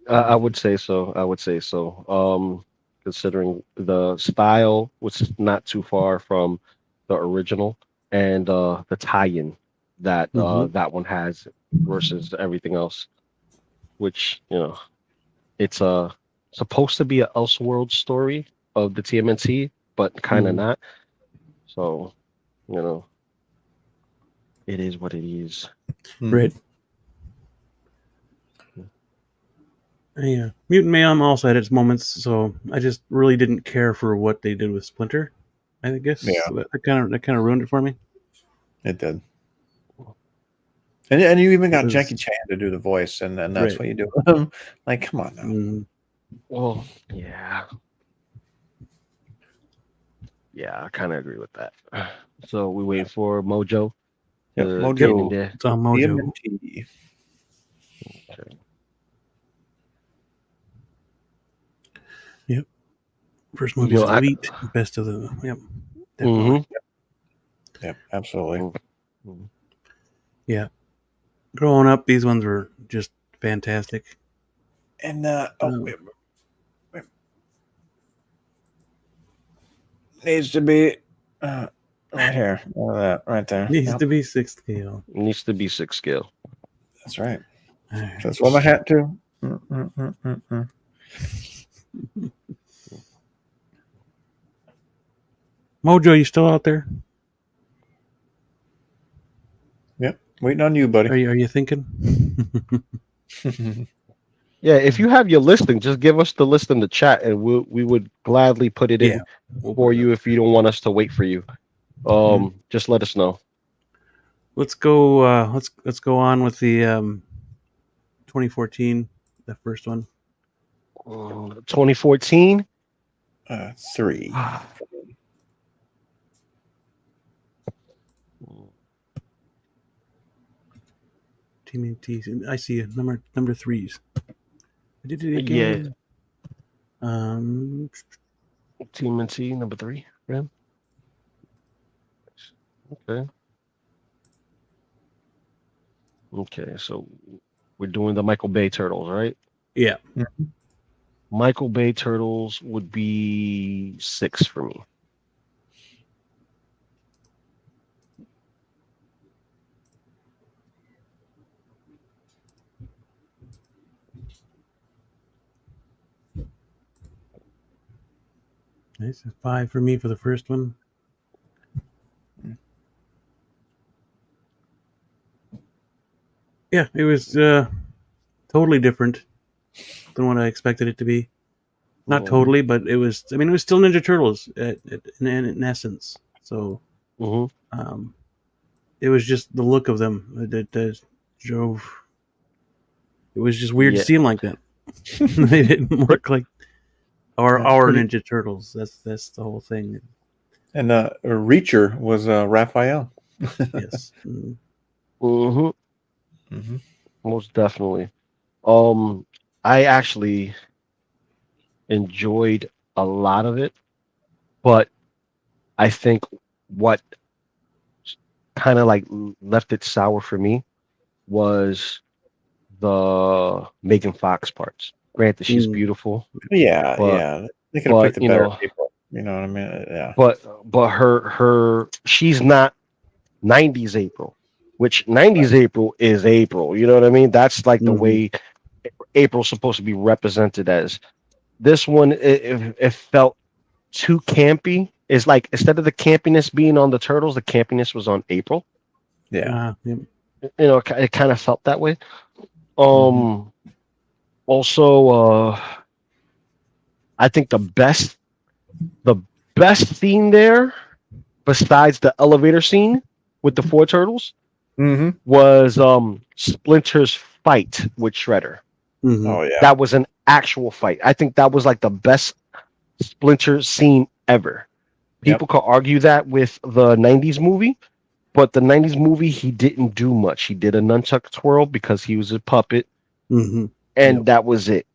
I would say so. I would say so. Considering the style was not too far from the original, and the tie-in that
Mhm.
that one has versus everything else, which it's supposed to be a Elseworld story of the TMNT, but kind of
Mhm.
not. So it is what it is.
Right. Yeah. Mutant Mayhem also had its moments, so I just really didn't care for what they did with Splinter. I guess
Yeah.
so that kind of ruined it for me.
It did. And you even got
Because-
Jackie Chan to do the voice, and that's
Right.
what you do with him. Like, come on now.
Mhm.
Well, yeah. Yeah, I kind of agree with that. So we waiting for Mojo
Yep,
to
Mojo.
get in there.
It's on Mojo.
TMNT.
Okay.
First movie's
Yo,
Elite, best of the. Yep.
Mhm.
Yep, absolutely.
Mhm.
Yeah. Growing up, these ones were just fantastic.
And wait. Needs to be right here. That right there.
Needs
Yep,
to be 6th scale.
Needs to be 6 scale.
that's right.
All right.
That's what my hat too.
Mojo, you still out there?
Yep, waiting on you, buddy.
Are you thinking?
Yeah, if you have your listing, just give us the list in the chat, and we would gladly put it in
Yeah, we'll
for
put it
you
up.
if you don't want us to wait for you. Just let us know.
Let's go. Let's go on with the 2014, the first one.
2014.
3.
TMNT. I see it. Number 3s. I did it
Yeah,
again.
TMNT number 3. Yeah. Okay. Okay, so we're doing the Michael Bay Turtles, right?
Yeah.
Michael Bay Turtles would be 6 for me.
Nice. 5 for me for the first one. Yeah, it was totally different than what I expected it to be. Not totally, but it was. I mean, it was still Ninja Turtles in essence. So
Mm-hmm.
It was just the look of them that drove. It was just weird to
Yeah.
see them like that. They didn't look like our
Pretty-
Ninja Turtles. That's the whole thing.
And Reacher was Raphael.
Yes. Mm.
Mm-hmm.
Mm-hmm.
Most definitely. I actually enjoyed a lot of it, but I think what kind of like left it sour for me was the Megan Fox parts. Granted, she's beautiful,
Yeah,
but
yeah. They could have picked the
you
better
know,
people. You know what I mean? Yeah.
but her she's not 90s April, which 90s April is April. You know what I mean? That's like the
Mhm.
way April's supposed to be represented as. This one, it felt too campy. It's like instead of the campiness being on the turtles, the campiness was on April.
Yeah.
Yep.
It kind of felt that way.
Mm-hmm.
Also, I think the best scene there, besides the elevator scene with the 4 turtles,
Mm-hmm.
was Splinter's fight with Shredder.
Mhm.
Oh yeah.
That was an actual fight. I think that was like the best Splinter scene ever. People could argue that with the 90s movie, but the 90s movie, he didn't do much. He did a nunchuck twirl because he was a puppet,
Mhm.
and that was it.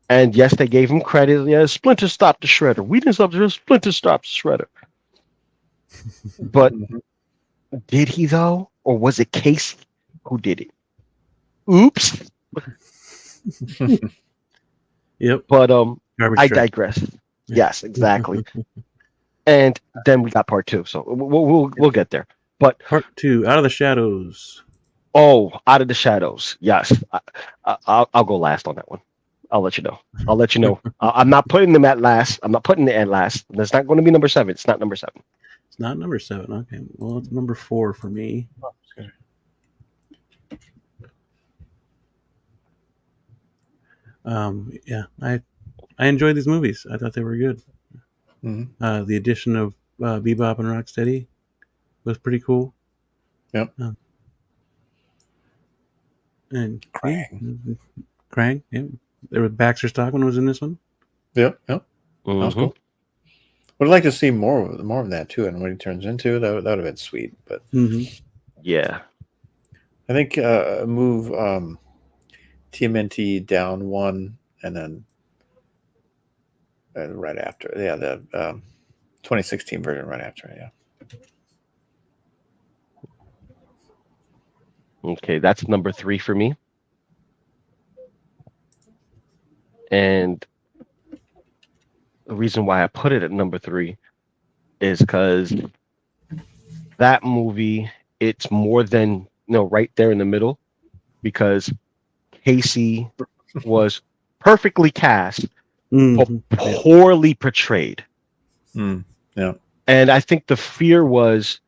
And yes, they gave him credit. Yeah, Splinter stopped the shredder. We didn't stop the shredder. Splinter stopped the shredder. But
Mhm.
did he though, or was it Casey who did it? Oops.
Yep.
But
Garbage
I
truck.
digress. Yes, exactly. And then we got part 2, so we'll get there. But
Part 2, Out of the Shadows.
Out of the Shadows. Yes, I'll go last on that one. I'll let you know. I'm not putting them at last. I'm not putting it at last. That's not going to be number 7. It's not number 7.
It's not number 7. Okay. Well, it's number 4 for me.
Oh, excuse me.
Yeah, I enjoyed these movies. I thought they were good.
Mhm.
The addition of Bebop and Rocksteady was pretty cool.
Yep.
And
Krang.
yeah, Krang. Yeah, there was Baxter Stockman was in this one.
Yep. That was
Mhm.
cool. Would like to see more of that too, and what he turns into. That would have been sweet. But
Mm-hmm.
Yeah.
I think move TMNT down 1, and then right after, the 2016 version right after. Yeah.
Okay, that's number 3 for me. And the reason why I put it at number 3 is because that movie, it's more than right there in the middle, because Casey was perfectly cast but
Mm-hmm.
poorly portrayed.
Yeah.
And I think the fear was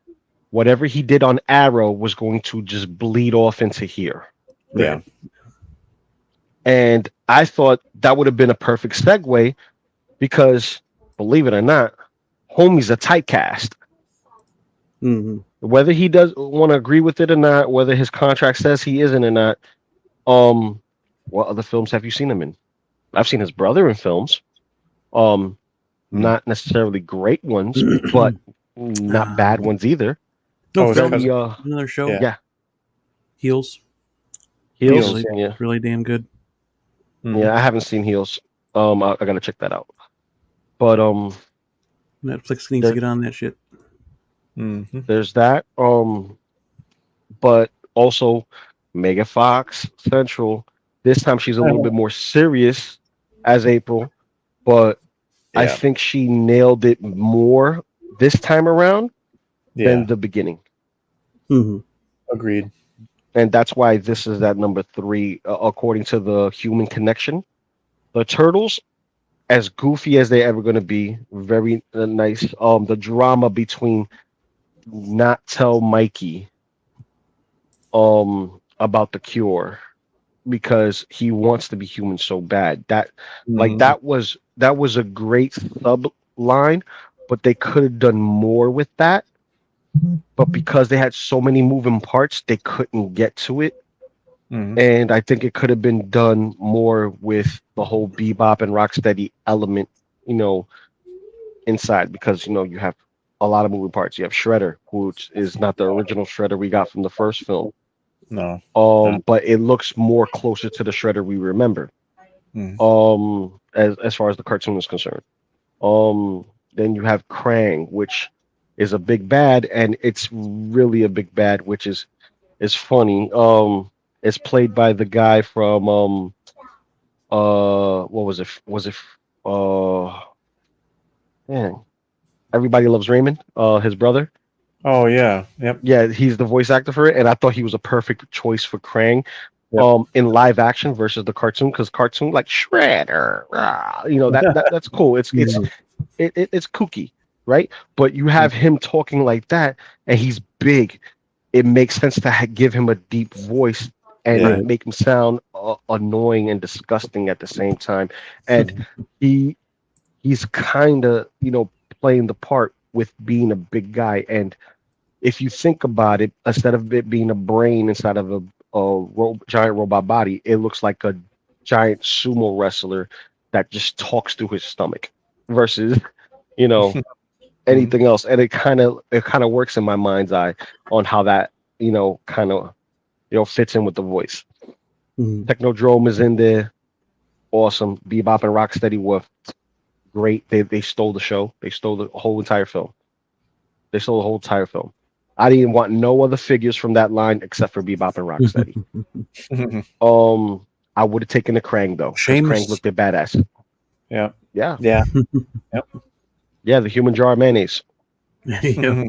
whatever he did on Arrow was going to just bleed off into here.
Yeah.
Right.
And I thought that would have been a perfect segue because, believe it or not, Homie's a typecast.
Mm-hmm.
Whether he does want to agree with it or not, whether his contract says he isn't or not, what other films have you seen him in? I've seen his brother in films. Not necessarily great ones, but not bad ones either.
No,
his
Very
cousin.
another show.
Yeah.
yeah.
Heels.
Heels.
Heels,
Yeah.
Really damn good.
Yeah, I haven't seen Heels. I gotta check that out. But
Netflix needs to get on that shit.
Mm-hmm.
there's that. But also Mega Fox Central. This time she's a little bit more serious as April, but I
Yeah.
think she nailed it more this time around than
Yeah.
the beginning.
Mm-hmm.
Agreed.
And that's why this is at number 3, according to the Human Connection. The Turtles, as goofy as they're ever going to be, very nice. The drama between not tell Mikey about the cure because he wants to be human so bad.
Mhm.
That was a great sub line, but they could have done more with that. But because they had so many moving parts, they couldn't get to it.
Mhm.
And I think it could have been done more with the whole bebop and rocksteady element, inside, because you have a lot of moving parts. You have Shredder, which is not the original Shredder we got from the first film.
No.
But it looks more closer to the Shredder we remember.
Mhm.
As far as the cartoon is concerned. Then you have Krang, which is a big bad, and it's really a big bad, which is funny. It's played by the guy from what was it? Was it man, Everybody Loves Raymond, his brother.
Oh yeah. Yep.
Yeah, he's the voice actor for it, and I thought he was a perfect choice for Krang.
Yep.
In live action versus the cartoon, because cartoon like Shredder, that's cool. It's kooky, right? But you have him talking like that, and he's big. It makes sense to give him a deep voice and
Yeah.
make him sound annoying and disgusting at the same time. And he's kind of playing the part with being a big guy. And if you think about it, instead of it being a brain inside of a giant robot body, it looks like a giant sumo wrestler that just talks through his stomach versus you know anything else. And it kind of works in my mind's eye on how that kind of fits in with the voice.
Mm-hmm.
Technodrome is in there. awesome. Bebop and Rocksteady were great. They stole the show. They stole the whole entire film. They stole the whole entire film. I didn't want no other figures from that line except for Bebop and Rocksteady. I would have taken the Krang though, because Krang
Shameless.
looked at badass.
Yeah.
Yeah,
Yeah.
yeah, the human jar of mayonnaise.
Yeah.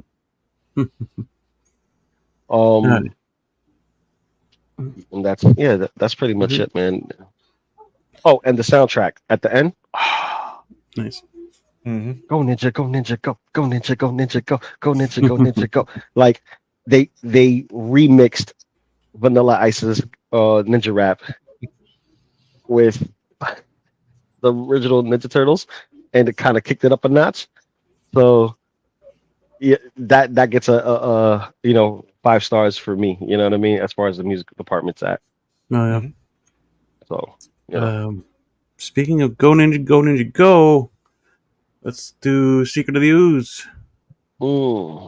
And that's that's pretty much it, man. Oh, and the soundtrack at the end.
Nice.
Go ninja, go ninja, go ninja, go ninja, go ninja, go ninja, go. Like they remixed Vanilla Ice's Ninja Rap with the original Ninja Turtles, and it kind of kicked it up a notch. So yeah, that gets a 5 stars for me. You know what I mean? As far as the music department's at.
Oh yeah.
So
Speaking of Go Ninja, Go Ninja, Go, let's do Secret of the Ooze.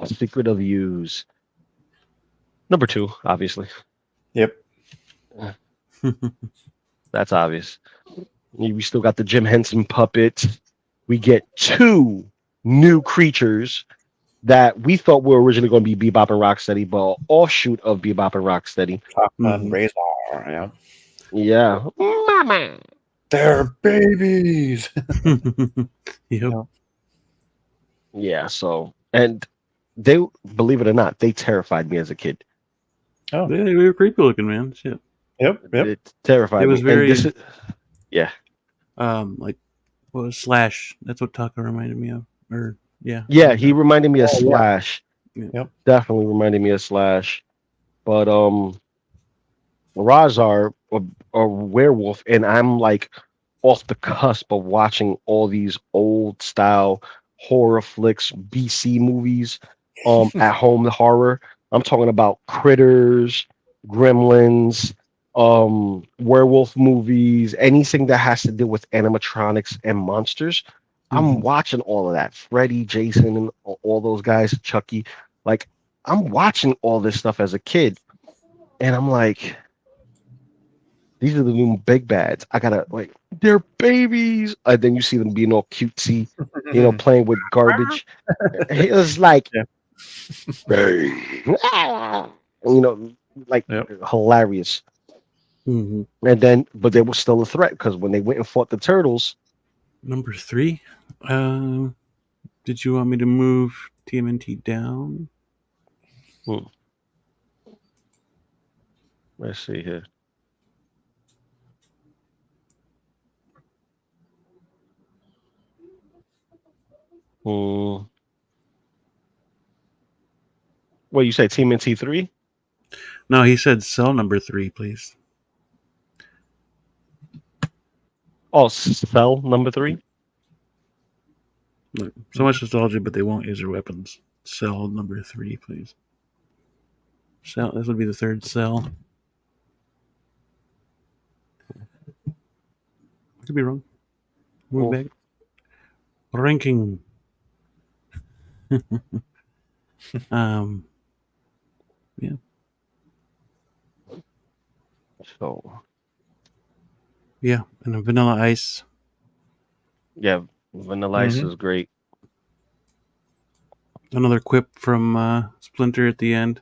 Secret of Use. Number 2, obviously.
Yep.
That's obvious. We still got the Jim Henson puppet. We get 2 new creatures that we thought were originally going to be Bebop and Rocksteady, but an offshoot of Bebop and Rocksteady.
Top Gun, Razor. Yeah.
Yeah. Mama.
They're babies.
Yep.
Yeah, so, and they, believe it or not, they terrified me as a kid.
Oh.
They were creepy looking, man. Shit.
Yep.
It terrified
It was
me.
very.
Yeah.
Like, what was Slash? That's what Taka reminded me of. Or yeah.
Yeah, he reminded me of
Oh, yeah.
Slash.
Yep.
Definitely reminded me of Slash. But Razar, a werewolf, and I'm like off the cusp of watching all these old style horror flicks, BC movies, at home horror. I'm talking about Critters, Gremlins, werewolf movies, anything that has to do with animatronics and monsters. I'm watching all of that. Freddy, Jason, and all those guys, Chucky. Like, I'm watching all this stuff as a kid, and I'm like, these are the new big bads. I gotta, like, they're babies. And then you see them being all cutesy, playing with garbage. It was like, like hilarious. And then, but they were still a threat because when they went and fought the turtles.
Number 3. Did you want me to move TMNT down?
Let's see here. What you say, TMNT 3?
No, he said cell number 3, please.
Oh, cell number 3?
Look, so much nostalgia, but they won't use their weapons. Cell number 3, please. Cell. This would be the 3rd cell. I could be wrong. Move back. Ranking. Yeah.
So.
Yeah, and a Vanilla Ice.
Yeah, Vanilla Ice is great.
Another quip from Splinter at the end.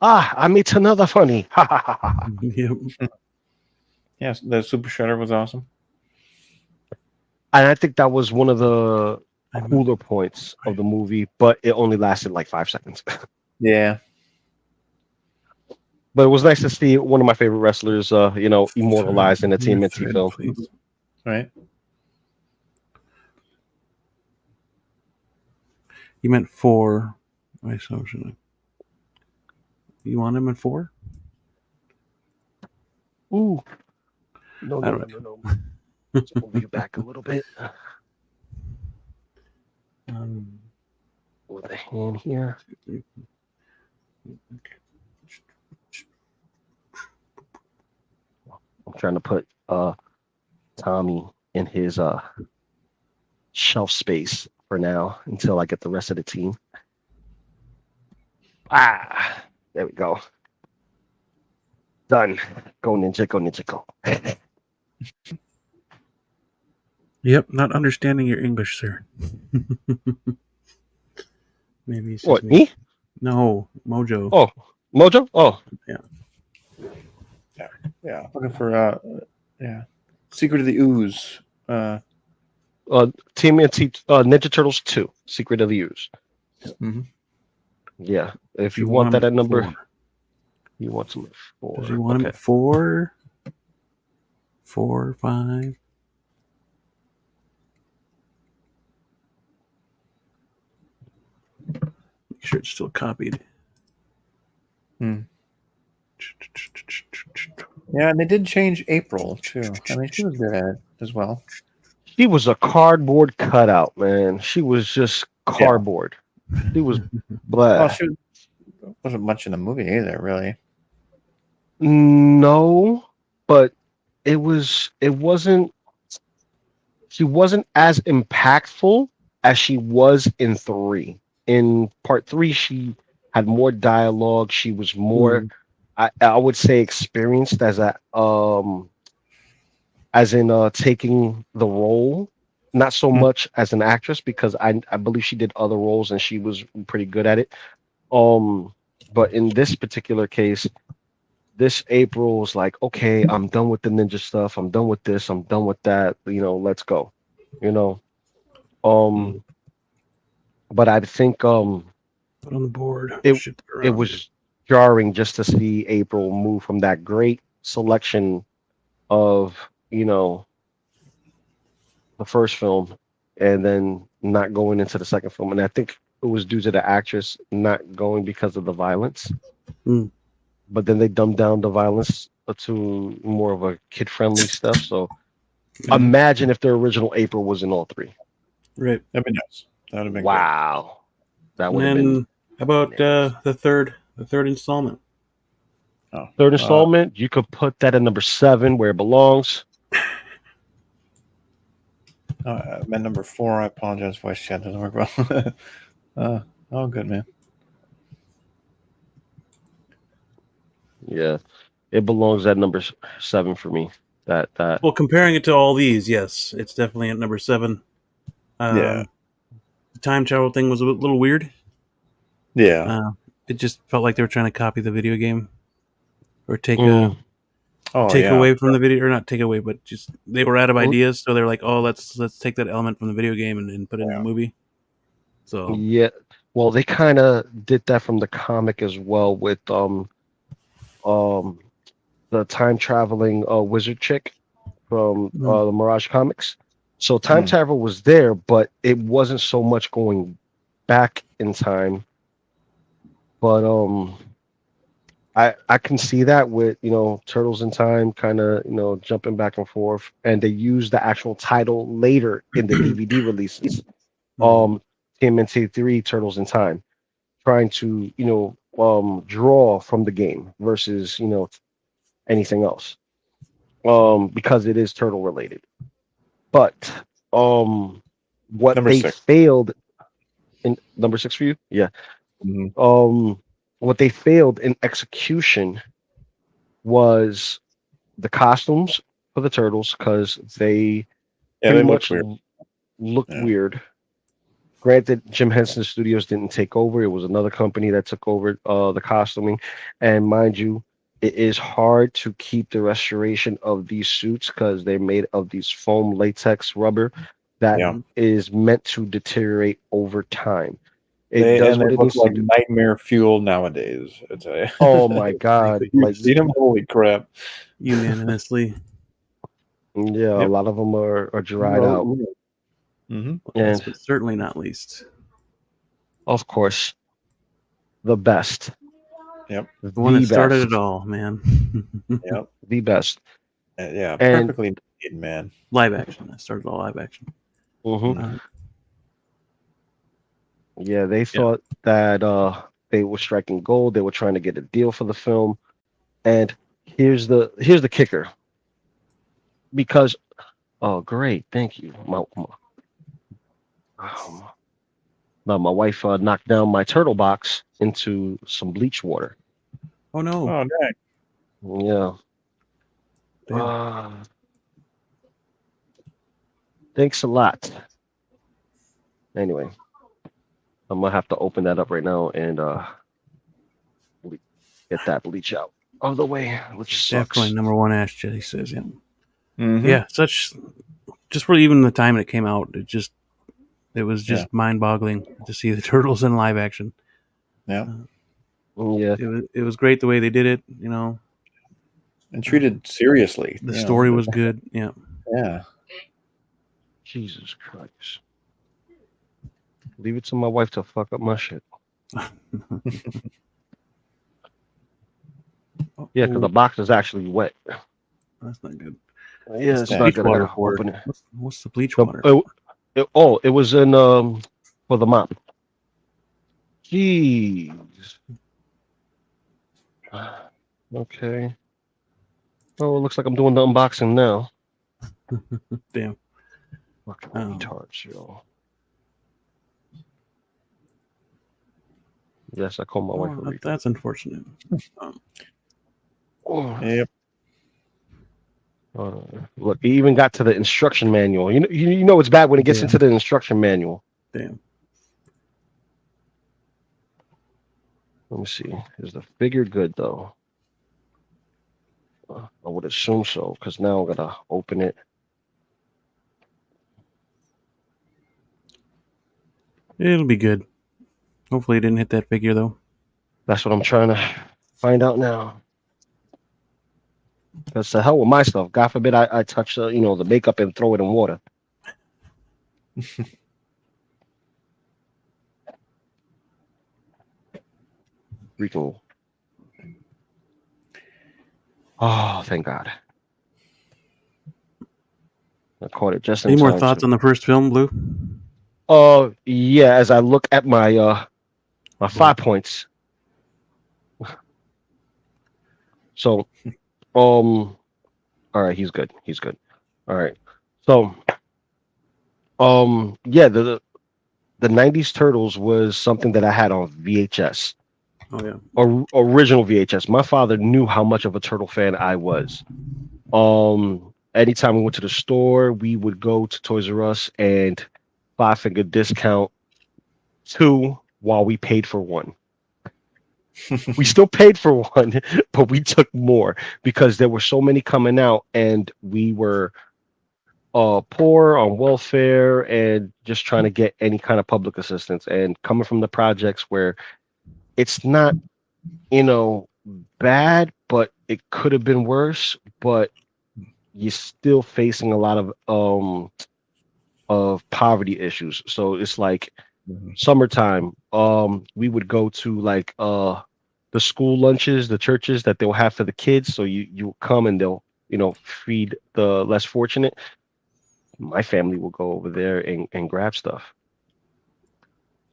I made another funny.
Yep.
Yes, the Super Shredder was awesome.
And I think that was one of the cooler points of the movie, but it only lasted like 5 seconds.
Yeah.
But it was nice to see one of my favorite wrestlers, immortalized in a TMNT film.
Please.
Right.
You meant 4. Wait, so should I? You want him at 4?
Ooh. No. Let's move you back a little bit. With a hand here. I'm trying to put Tommy in his shelf space for now until I get the rest of the team. There we go. Done. Go ninja, go ninja, go.
Yep, not understanding your English, sir. Maybe it's just
What,
me.
me?
No, Mojo.
Oh, Mojo? Oh.
Yeah. Looking for Secret of the Ooze.
TMNT Ninja Turtles 2, Secret of the Ooze.
Mhm.
Yeah. If
Does he
you want
him
that
at
at number,
4?
you want some at 4.
Does he want him
Okay.
at 4? 4, 5? Make sure it's still copied.
Hmm. Yeah, and they did change April too. I mean, she was good at it as well.
She was a cardboard cutout, man. She was just cardboard. She was blah.
Well, she wasn't much in the movie either, really.
No, but it wasn't she wasn't as impactful as she was in 3. In part 3, she had more dialogue. She was more, I would say, experienced as in taking the role, not so much as an actress, because I believe she did other roles and she was pretty good at it. But in this particular case, this April was like, okay, I'm done with the ninja stuff. I'm done with this. I'm done with that. Let's go. You know. But I think
Put on the board.
it
Shift
it
around.
was jarring just to see April move from that great selection of the first film and then not going into the second film. And I think it was due to the actress not going because of the violence.
Mm.
But then they dumbed down the violence to more of a kid-friendly stuff. So imagine if the original April was in all 3.
Right.
That'd be nice. That would have been
Wow. That
And
would have
then
been
how about
nice.
the third installment?
good. Oh,
Third installment, you could put that at number 7 where it belongs.
I meant number 4. I apologize. Voice chat doesn't work well. Oh, good man.
Yeah. It belongs at number 7 for me. That
Well, comparing it to all these, yes, it's definitely at number 7.
Yeah.
The time travel thing was a little weird.
Yeah.
It just felt like they were trying to copy the video game or take
yeah.
away from the video, or not take away, but just they were out of ideas, so they're like, oh, let's take that element from the video game and put it in the movie. So
yeah. Well, they kind of did that from the comic as well with the time traveling wizard chick from the Mirage comics. So time travel was there, but it wasn't so much going back in time. But I can see that with Turtles in Time kind of jumping back and forth, and they use the actual title later in the DVD releases. TMNT 3 Turtles in Time, trying to draw from the game versus anything else, because it is turtle related. But what
Number
they
6.
failed in number 6 for you, yeah.
Mhm.
What they failed in execution was the costumes for the turtles, because they pretty
they looked
much
weird.
looked
Yeah.
weird. Granted, Jim Henson Studios didn't take over; it was another company that took over the costuming. And mind you, it is hard to keep the restoration of these suits because they're made of these foam latex rubber that is
Yeah.
meant to deteriorate over time. It
They
does what it
look
needs to
like
do.
nightmare fuel nowadays. I tell you.
Oh my God!
You
Like,
see them? Holy crap!
unanimously.
yeah, a
Yep.
lot of them are dried out.
Mm-hmm.
And
Last but certainly not least,
of course, the best.
Yep.
the one that started
best.
it all, man.
Yep.
The best.
Yeah.
And
Perfectly made, man.
Live action. That started all live action.
yeah, they thought that they were striking gold. They were trying to get a deal for the film. And here's the kicker. Because great, thank you. My wife knocked down my turtle box into some bleach water.
Oh no!
Oh, dang.
Yeah.
Damn.
Thanks a lot. Anyway, I'm gonna have to open that up right now and get that bleach out of the way, which
Definitely
sucks.
number one Ash Jet, he says. Yeah.
Mhm.
Yeah, just for even the time it came out, it was
Yeah.
just mind-boggling to see the turtles in live action.
Yeah.
Yeah,
It was great the way they did it.
And treated seriously.
The story was good. Yeah.
Yeah.
Jesus Christ. Leave it to my wife to fuck up my shit. Yeah, because the box is actually wet.
That's not good.
Yeah, it's
that
not
bleach
good. I
water
gotta open it.
What's the bleach
The-
water?
it was in for the mop. Jeez. Okay. Oh, it looks like I'm doing the unboxing now.
Damn.
Fucking
Oh.
retards, yo. Yes, I called my wife a retard.
That's unfortunate.
Yep.
Look, he even got to the instruction manual. You know it's bad when it gets
Yeah.
into the instruction manual.
Damn.
Let me see. Is the figure good though? I would assume so, because now I'm gonna open it.
It'll be good. Hopefully, it didn't hit that figure though.
That's what I'm trying to find out now. Because to hell with my stuff. God forbid I touch the makeup and throw it in water. Freaking. Oh, thank God. I caught it just in
Any more
time.
thoughts on the first film, Blue?
Yeah, as I look at my 5 points. So, all right, he's good. He's good. All right. So, yeah, the 90s Turtles was something that I had on VHS.
Oh yeah.
Original VHS. My father knew how much of a turtle fan I was. Anytime we went to the store, we would go to Toys R Us and 5-finger discount 2 while we paid for 1. We still paid for 1, but we took more because there were so many coming out, and we were poor on welfare and just trying to get any kind of public assistance. And coming from the projects where it's not, bad, but it could have been worse. But you're still facing a lot of poverty issues. So it's like summertime. We would go to like the school lunches, the churches that they'll have for the kids. So you come and they'll feed the less fortunate. My family will go over there and grab stuff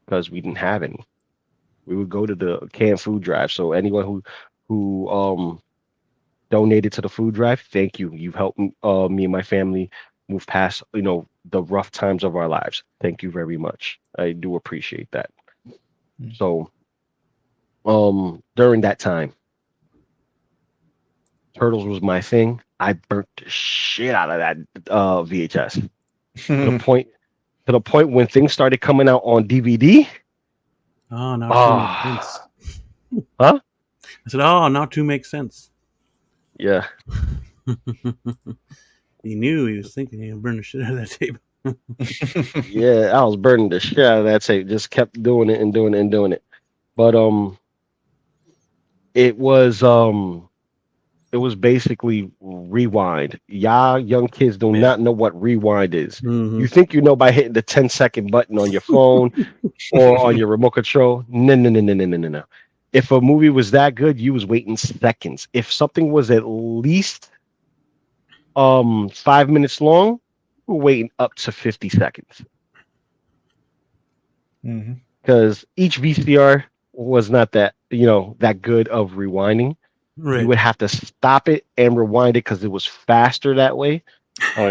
because we didn't have any. We would go to the canned food drive. So anyone who donated to the food drive, thank you. You've helped me and my family move past the rough times of our lives. Thank you very much. I do appreciate that. So during that time, Turtles was my thing. I burnt the shit out of that VHS to the point when things started coming out on DVD.
Oh, now 2 makes sense.
Huh?
I said, oh, now 2 makes sense.
Yeah.
He knew he was thinking he would burn the shit out of that tape.
Yeah, I was burning the shit out of that tape. Just kept doing it and doing it and doing it. But it was basically rewind. Y'all young kids do not know what rewind is.
Mhm.
You think you know by hitting the 10-second button on your phone or on your remote control. No. If a movie was that good, you was waiting seconds. If something was at least 5 minutes long, we're waiting up to 50 seconds. Because each VCR was not that good of rewinding.
Right.
You would have to stop it and rewind it because it was faster that way.
Oh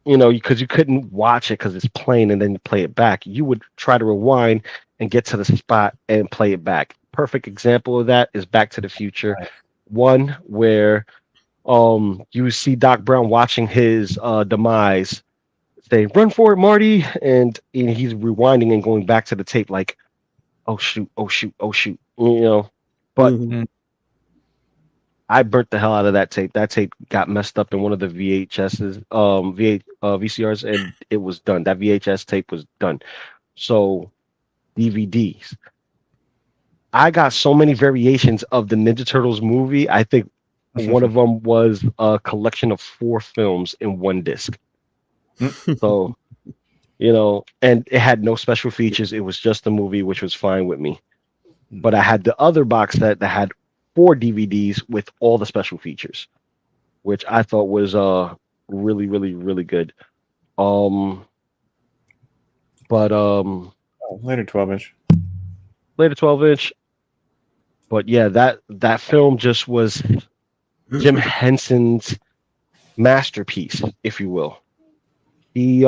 yeah.
Because you couldn't watch it because it's playing and then you play it back. You would try to rewind and get to the spot and play it back. Perfect example of that is Back to the Future 1, where you see Doc Brown watching his demise say, "Run for it, Marty," and he's rewinding and going back to the tape like, "Oh shoot, oh shoot, oh shoot," you know. But
Mhm.
I burnt the hell out of that tape. That tape got messed up in one of the VHSs, VCRs, and it was done. That VHS tape was done. So DVDs. I got so many variations of the Ninja Turtles movie. I think one of them was a collection of 4 films in one disc. So, and it had no special features. It was just a movie, which was fine with me. But I had the other box set that had 4 DVDs with all the special features, which I thought was really, really, really good. Um, but
Later 12-inch.
later 12-inch. But yeah, that film just was Jim Henson's masterpiece, if you will. He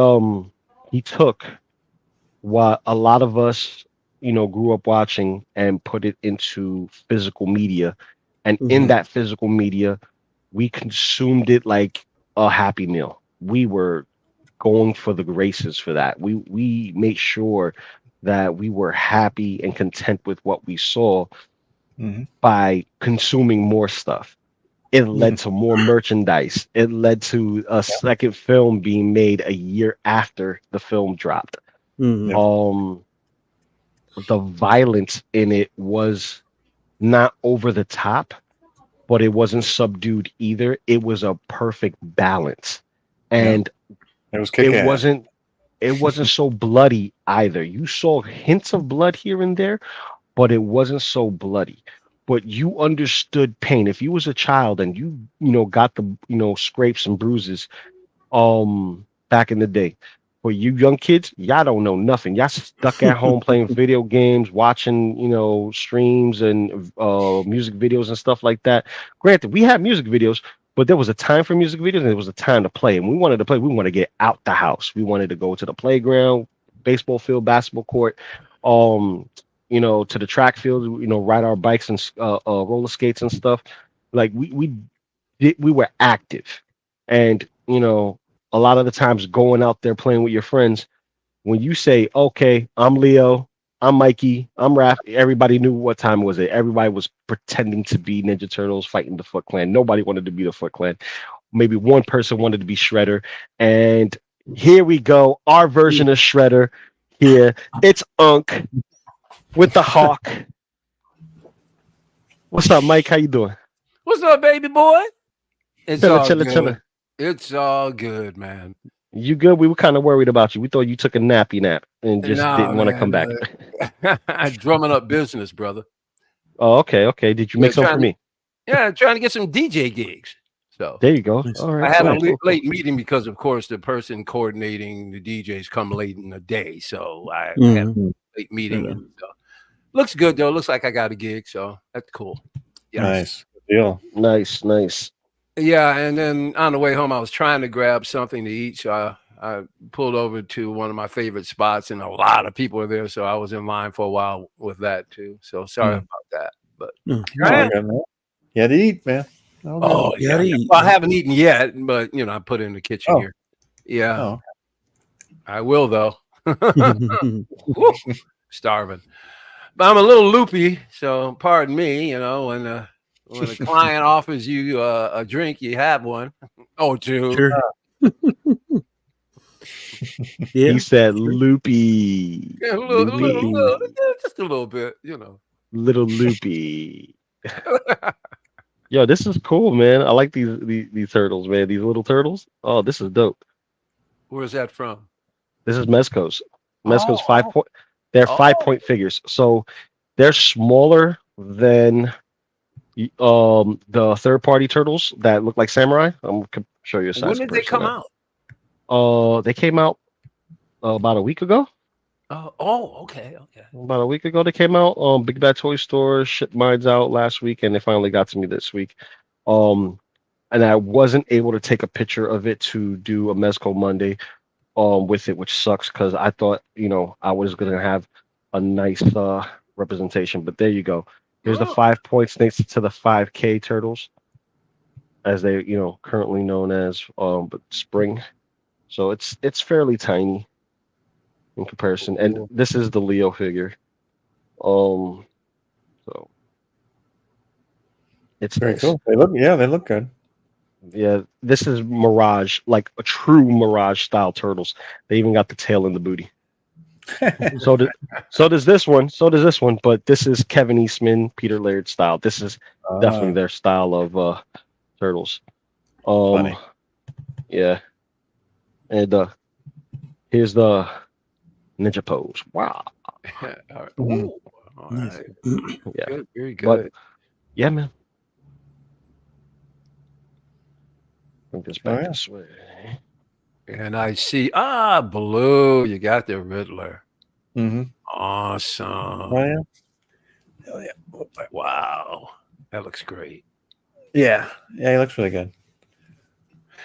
took what a lot of us, grew up watching and put it into physical media. And in that physical media, we consumed it like a happy meal. We were going for the races for that. We made sure that we were happy and content with what we saw by consuming more stuff. It led to more merchandise. It led to a second film being made a year after the film dropped.
Mhm.
The violence in it was not over the top, but it wasn't subdued either. It was a perfect balance. And
It was kick
it
ass.
wasn't so bloody either. You saw hints of blood here and there, but it wasn't so bloody. But you understood pain. If you was a child and got the scrapes and bruises back in the day. For you young kids, y'all don't know nothing. Y'all stuck at home playing video games, watching, streams and music videos and stuff like that. Granted, we had music videos, but there was a time for music videos and there was a time to play. And we wanted to play, we wanted to get out the house. We wanted to go to the playground, baseball field, basketball court, to the track field, ride our bikes and roller skates and stuff. Like we were active. And, a lot of the times going out there playing with your friends, when you say, okay, I'm Leo, I'm Mikey, I'm Raph, everybody knew what time was it. Everybody was pretending to be Ninja Turtles fighting the Foot Clan. Nobody wanted to be the Foot Clan. Maybe one person wanted to be Shredder. And here we go, our version of Shredder here. It's Unk with the Hawk. What's up, Mike? How you doing?
What's up, baby boy? It's
Chilla,
all
chilla,
good.
chilla.
It's all good, man.
You good? We were kind of worried about you. We thought you took a nappy nap and just didn't want to come back.
Drumming up business, brother.
Oh, okay. Did you make some for me?
Yeah, trying to get some DJ gigs. So
there you go.
Nice.
All right.
I had
cool,
a
cool.
late meeting because, of course, the person coordinating the DJs come late in the day. So I had a late meeting. And so. Looks good, though. Looks like I got a gig. So that's cool.
Yes. Nice. Deal.
Nice.
Yeah, and then on the way home, I was trying to grab something to eat, so I pulled over to one of my favorite spots, and a lot of people were there, so I was in line for a while with that too. So sorry about that, but
Yeah, to eat, man.
Oh yeah, well, I haven't eaten yet, but I put it in the kitchen here. Yeah, I will though. Starving, but I'm a little loopy, so pardon me. When a client offers you a drink, you have one. Oh, two.
Sure.
Yeah. He said loopy.
Yeah, just a little bit,
Little loopy. Yo, this is cool, man. I like these turtles, man. These little turtles. Oh, this is dope.
Where's that from?
This is Mezco's. Mezco's 5 point. They're 5-point figures, so they're smaller than the third-party turtles that look like samurai. I'm gonna show you a size.
When did they come out?
They came out about a week ago.
Okay.
About a week ago they came out. Big Bad Toy Store shipped mine out last week, and they finally got to me this week. And I wasn't able to take a picture of it to do a Mezco Monday with it, which sucks because I thought I was gonna have a nice representation. But there you go. Here's the 5 points next to the 5K turtles, as they currently known as but Spring. So it's fairly tiny in comparison. And
Cool.
this is the Leo figure. So it's
Very
nice.
cool. They look good.
Yeah, this is Mirage, like a true Mirage style turtles. They even got the tail in the booty. So does this one. So does this one. But this is Kevin Eastman, Peter Laird style. This is definitely their style of turtles.
Funny.
Yeah. And here's the ninja pose. Wow.
All right.
Mhm.
Ooh, all
Nice.
right.
Yeah.
Good, very
But
good.
yeah, man. Bring this back
yeah.
this way.
And I see, Blue, you got the Riddler.
Mm-hmm.
Awesome.
Oh yeah. Oh yeah.
Wow. That looks great.
Yeah. Yeah. He looks really good.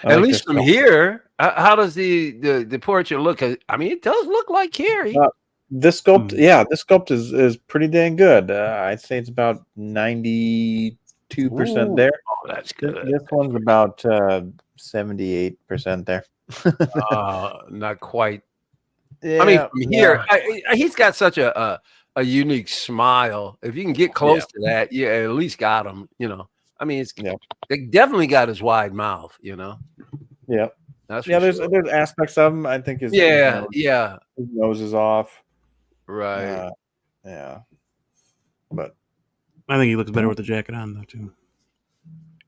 I
At
like
least
this
from
one.
here, how does the portrait look? I mean, it does look like Carrie.
This sculpt, this sculpt is pretty dang good. I'd say it's about 92%
Ooh,
there.
oh, that's good.
This one's about 78% there.
Not quite.
Yeah,
I mean, from here, he's got such a unique smile. If you can get close to that, you at least got him. You know, I mean, they definitely got his wide mouth. You know,
yeah,
that's
there's
sure.
there's aspects of him. I think his nose is off.
Right.
Yeah, but
I think he looks better with the jacket on, though, too.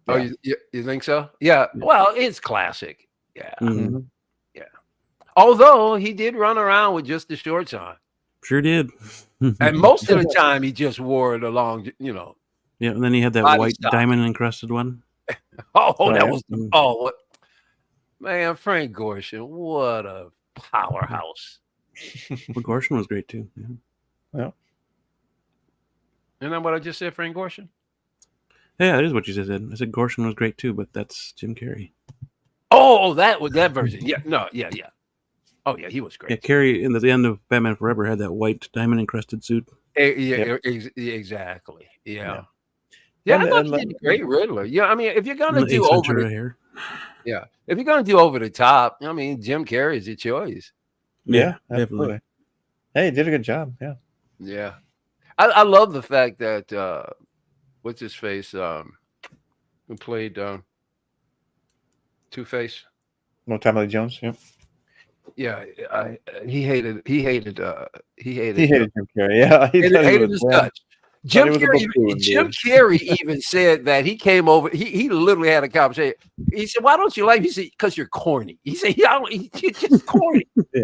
Oh, you think so? Yeah. Well, it's classic. Yeah.
Mm-hmm.
Yeah. Although he did run around with just the shorts on.
Sure did.
And most of the time he just wore it along, you know.
Yeah, and then he had that
body
white
style.
diamond encrusted one.
That was what man, Frank Gorshin, what a powerhouse.
Well, Gorshin was great too.
Yeah.
Isn't that what I just said, Frank Gorshin?
Yeah, that is what you just said. I said Gorshin was great too, but that's Jim Carrey.
Oh, that was that version. Yeah, no, yeah. Oh yeah, he was great.
Yeah, Carrey in the end of Batman Forever had that white diamond encrusted suit.
Exactly. Yeah, I thought he did a great Riddler. Yeah, I mean, if you're gonna do over the
hair.
Yeah, if you're gonna do over the top, I mean, Jim Carrey is your choice.
Yeah,
definitely.
Hey, he did a good job. Yeah.
Yeah. I love the fact that what's his face? Who played Two-Face?
No, Tommy Lee Jones. Yeah.
Yeah, he hated
Jim Carrey. Yeah,
he hated his touch. Jim Carrey even said that he came over. He literally had a conversation. He said, "Why don't you like me?" He said, "Because you're corny." He said, "You're just corny."
Yeah.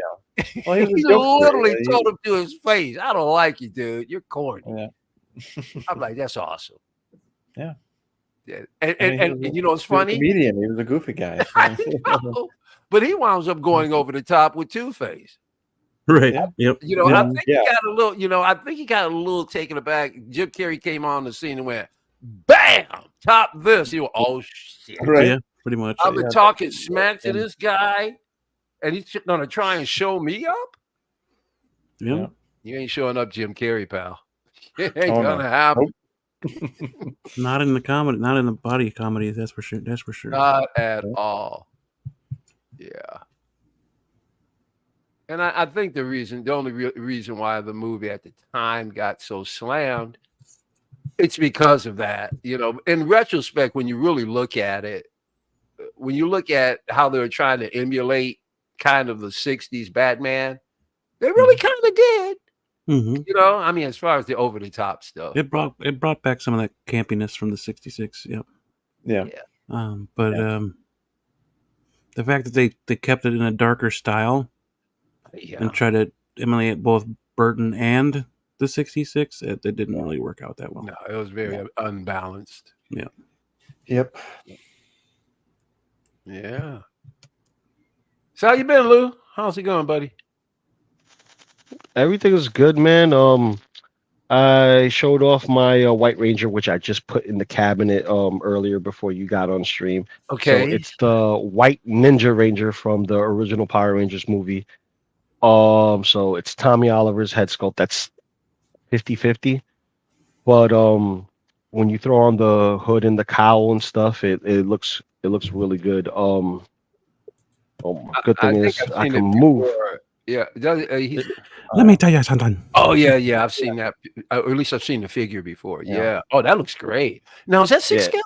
Well,
he literally told him to his face, "I don't like you, dude. You're corny."
Yeah.
I'm like, "That's awesome."
Yeah.
Yeah. And you know, it's funny.
He was a comedian. He was a goofy guy.
I know. But he winds up going over the top with Two-Face.
Right.
Yeah.
Yep.
You know, I think he got a little, I think he got a little taken aback. Jim Carrey came on the scene and went, bam, top this. He went, oh shit.
Right.
Yeah, pretty much.
I've been talking smack to this guy, and he's gonna try and show me up.
Yeah.
You ain't showing up, Jim Carrey, pal. It ain't gonna happen.
Not in the comedy, not in the body comedy, that's for sure. That's for sure.
Not at all. Yeah. And I think the only reason why the movie at the time got so slammed, it's because of that. You know, in retrospect, when you really look at it, when you look at how they were trying to emulate kind of the 60s Batman, they really kind of did.
Mm-hmm.
You know, I mean, as far as the over the top stuff.
It brought back some of that campiness from the 66. Yep.
Yeah.
But the fact that they kept it in a darker style and tried to emulate both Burton and the 66, it didn't really work out that well.
No, it was very unbalanced.
Yeah.
Yep.
Yeah. So how you been, Lou? How's it going, buddy?
Everything is good, man. I showed off my White Ranger, which I just put in the cabinet earlier before you got on stream.
Okay.
So it's the White Ninja Ranger from the original Power Rangers movie. So it's Tommy Oliver's head sculpt. That's 50-50. But when you throw on the hood and the cowl and stuff, it looks really good. Oh, my good
I
thing
think
is
I've
I
seen
can
it
move.
before. Yeah, he's.
Let me tell you something.
Oh yeah, I've seen that. Or at least I've seen the figure before.
Yeah.
Yeah. Oh, that looks great. Now is that 6
Yeah.
scale?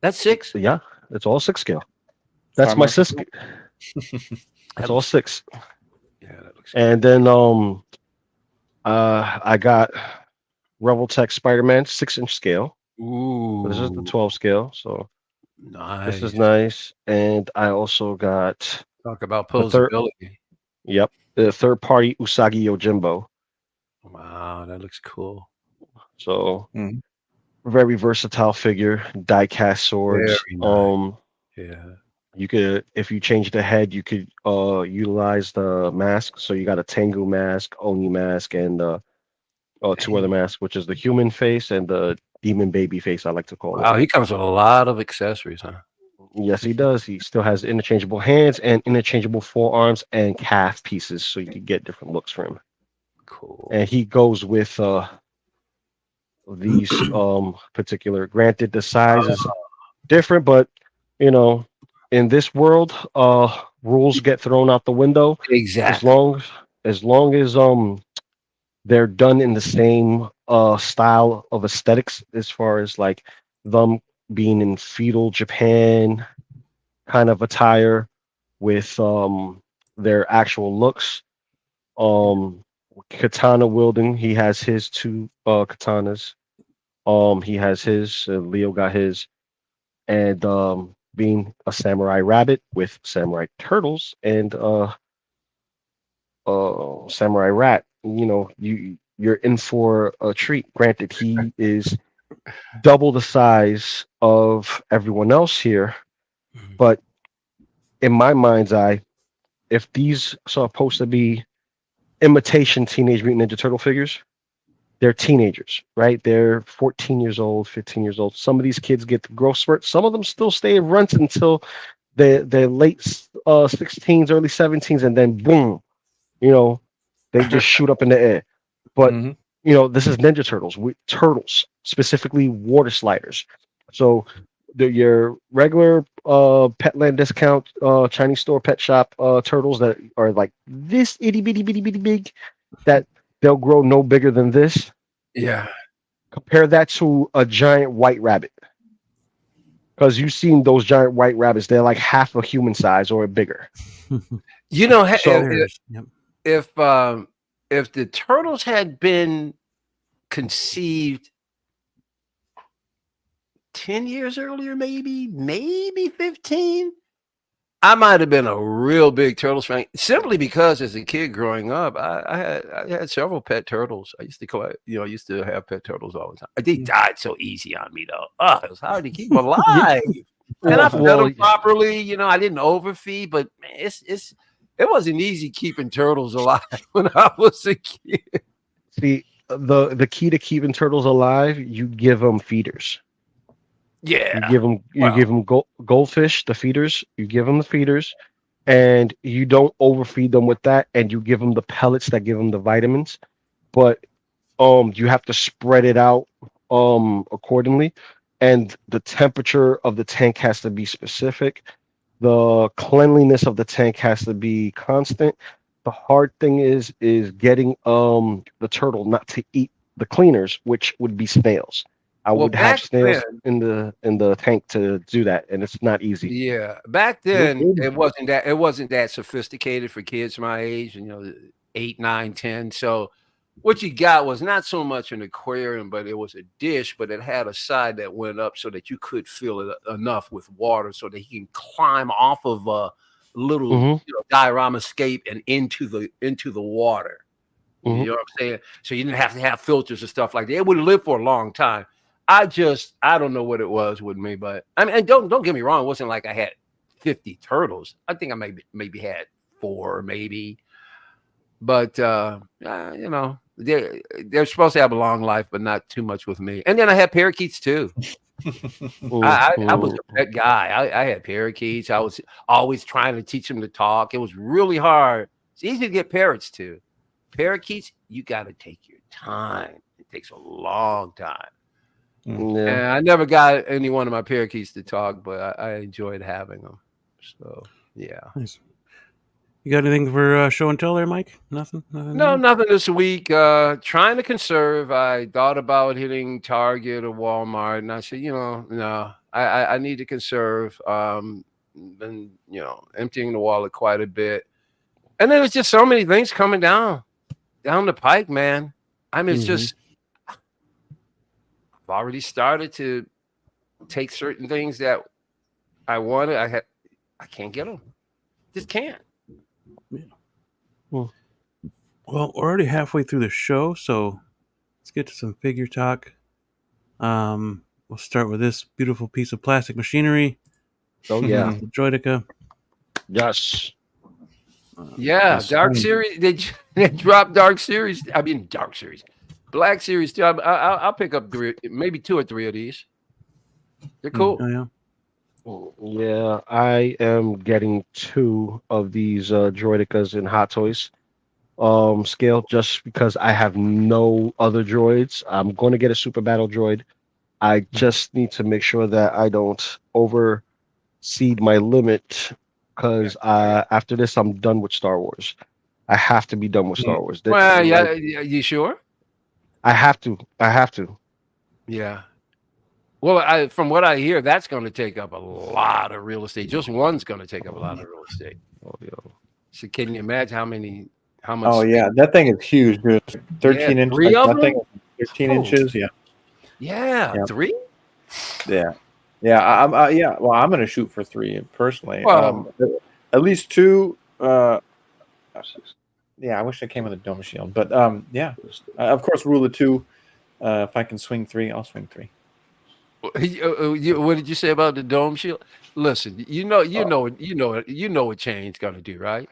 That's 6.
Yeah, it's all 6 scale. That's
Fire
my
Marshal.
sis.
That
It's all
looks.
6.
Yeah, that looks
And then I got Rebel Tech Spider-Man 6-inch scale.
great.
So this is the
Ooh,
12 scale. So this is
nice.
nice. And I also got
Talk about
the third.
posability.
Yep, the third party Usagi Yojimbo.
Wow, that looks cool.
So
Mhm.
very versatile figure, die cast
Very
swords.
nice. Yeah.
You could, if you change the head, you could utilize the mask. So you got a Tengu mask, Oni mask, and 2 other masks, which is the human face and the demon baby face, I like to call it.
Wow, he comes with a lot of accessories, huh?
Yes, he does. He still has interchangeable hands and interchangeable forearms and calf pieces, so you could get different looks for him.
Cool.
And he goes with these particular. Granted, the size is different, but you know, in this world, rules get thrown out the window
Exactly.
as long as they're done in the same style of aesthetics, as far as like them being in feudal Japan kind of attire with their actual looks. Katana wielding, he has his 2 katanas. He has his, Leo got his, and being a samurai rabbit with samurai turtles and samurai rat, you're in for a treat. Granted, he is double the size of everyone else here,
Mhm.
but in my mind's eye, if these are supposed to be imitation Teenage Mutant Ninja Turtle figures, they're teenagers, right? They're 14 years old, 15 years old. Some of these kids get the growth spurt. Some of them still stay in runs until they're late 16s, early 17s, and then boom, you know, they just shoot up in the air. But
Mhm.
this is Ninja Turtles. Turtles, specifically water sliders. So your regular Petland discount Chinese store pet shop turtles that are like this itty bitty bitty bitty big, that they'll grow no bigger than this.
Yeah.
Compare that to a giant white rabbit. Because you've seen those giant white rabbits, they're like half a human size or bigger.
You know,
So
Yep.
if the turtles had been conceived 10 years earlier, maybe 15, I might have been a real big Turtles fan, simply because as a kid growing up, I had several pet turtles. I used to collect, I used to have pet turtles all the time. They died so easy on me though. Oh, it was hard to keep them alive. And I fed
well,
them properly. I didn't overfeed, but man, it wasn't easy keeping turtles alive when I was a kid.
see, the key to keeping turtles alive, you give them feeders.
Yeah.
You give them goldfish, the feeders. You give them the feeders, and you don't overfeed them with that, and you give them the pellets that give them the vitamins. But you have to spread it out accordingly, and the temperature of the tank has to be specific. The cleanliness of the tank has to be constant. The hard thing is getting the turtle not to eat the cleaners, which would be snails. I
Well,
would have
back
snails
then,
in the tank to do that, and it's not easy.
yeah, back then it wasn't that sophisticated for kids my age, 8, 9, 10. So what you got was not so much an aquarium, but it was a dish, but it had a side that went up so that you could fill it enough with water so that he can climb off of a little
Hmm.
diorama scape and into the water.
Hmm.
You know what I'm saying? So you didn't have to have filters and stuff like that. It would have lived for a long time. I don't know what it was with me, but I mean, and don't get me wrong, it wasn't like I had 50 turtles. I think I maybe had 4, maybe. But they're supposed to have a long life, but not too much with me. And then I had parakeets too. I was a pet guy. I had parakeets. I was always trying to teach them to talk. It was really hard. It's easy to get parrots too. Parakeets, you got to take your time. It takes a long time. And
Yeah.
I never got any one of my parakeets to talk, but I enjoyed having them. So yeah.
Nice. You got anything for show and tell there, Mike? Nothing.
No, nothing this week. Trying to conserve. I thought about hitting Target or Walmart, and I said, no, I need to conserve. Been emptying the wallet quite a bit, and then it's just so many things coming down the pike, man. I mean, it's just I've already started to take certain things that I wanted. I can't get them. Just can't.
Yeah. Well, we're already halfway through the show, so let's get to some figure talk. We'll start with this beautiful piece of plastic machinery.
Oh yeah,
the Droideka.
yes.
Yeah, Dark Series. They dropped Dark Series. I mean, Dark Series, Black Series too. I'll pick up maybe 2 or 3 of these. They're cool.
Oh yeah.
Yeah, I am getting 2 of these droidekas in Hot Toys scale just because I have no other droids. I'm going to get a Super Battle droid. I just need to make sure that I don't overseed my limit because after this, I'm done with Star Wars. I have to be done with Star Wars.
Well, yeah, you sure?
I have to.
Yeah. Well, from what I hear, that's going to take up a lot of real estate. Just one's going to take up a lot of real estate.
Oh, yeah.
So can you imagine how much?
Oh yeah, that thing is huge, dude. 13 inches.
3 of them?
13 inches. Yeah.
Yeah, 3.
Yeah. Well, I'm gonna shoot for 3 personally.
Well,
at least 2. Yeah, I wish I came with a dome shield, but yeah. Of course, rule of 2. If I can swing 3, I'll swing 3.
What did you say about the dome shield? Listen, you know what Chain's gonna do, right?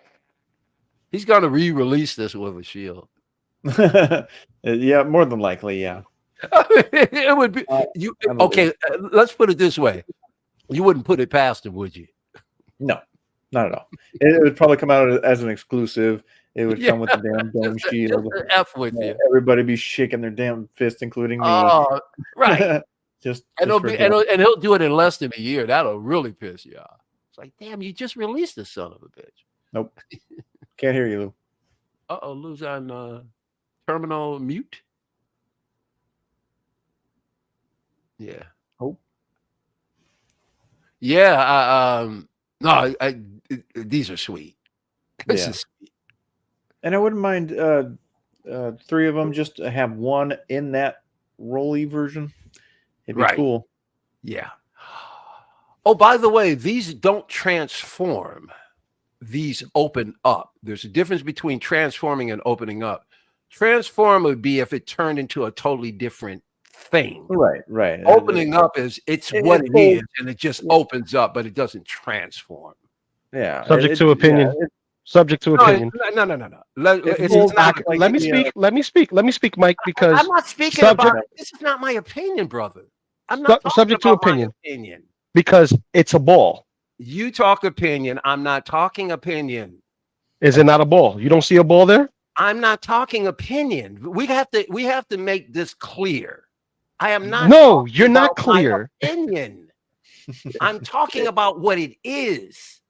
He's gonna re-release this with a shield.
Yeah, more than likely, yeah.
It would be okay. Let's put it this way: you wouldn't put it past him, would you?
No, not at all. It would probably come out as an exclusive. It would come with the damn dome shield.
Just F with you.
Everybody be shaking their damn fist, including me.
Oh, right.
and
he'll do it in less than a year. That'll really piss you off. It's like, damn, you just released this son of a bitch.
Nope. Can't hear you, Lou.
Lou's on terminal mute. Yeah.
Oh.
Yeah. No, these are sweet. This is sweet.
And I wouldn't mind 3 of them just to have one in that rolly version. It'd be cool.
Yeah. Oh, by the way, these don't transform. These open up. There's a difference between transforming and opening up. Transform would be if it turned into a totally different thing.
Right.
Opening up is what it is, and it just opens up, but it doesn't transform.
Yeah.
Subject to opinion. Subject to opinion.
No. Let
me speak, Mike, because
I'm not speaking about this is not my opinion, brother. I'm not
subject to opinion.
Opinion.
Because it's a ball.
You talk opinion. I'm not talking opinion.
Is it not a ball? You don't see a ball there?
I'm not talking opinion. We have to make this clear. I am not.
No, you're not clear.
Opinion. I'm talking about what it is.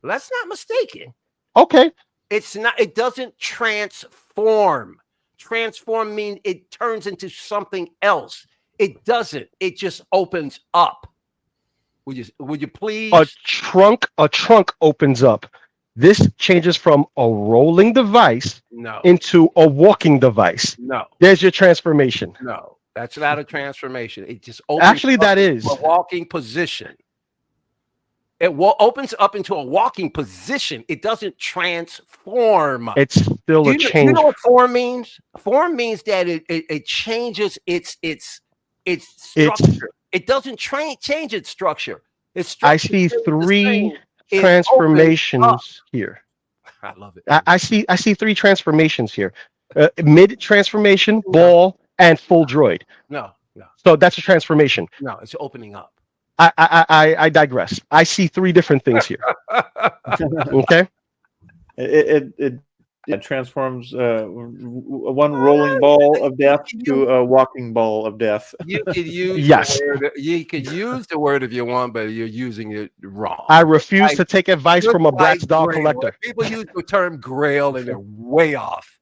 Let's not mistake it.
Okay.
It's not. It doesn't transform. Transform means it turns into something else. It doesn't. It just opens up. Would you please?
A trunk opens up. This changes from a rolling device into a walking device.
No.
There's your transformation.
No, that's not a transformation. It just opens
Actually, that is
a walking position. It opens up into a walking position. It doesn't transform.
It's still a change.
You know what form means? Form means that it changes its structure. It doesn't change its structure.
I see 3 transformations here.
I love it.
I see 3 transformations here. Mid transformation, ball, and full droid.
No.
So that's a transformation.
No, it's opening up.
I digress. I see 3 different things here. Okay.
It transforms one rolling ball of death to a walking ball of death.
You could use
Yes.
the word. You could use the word if you want, but you're using it wrong.
I refuse
Like,
to take advice from a
Look like
Bratz doll
Grail.
collector.
People use the term grail and they're way off.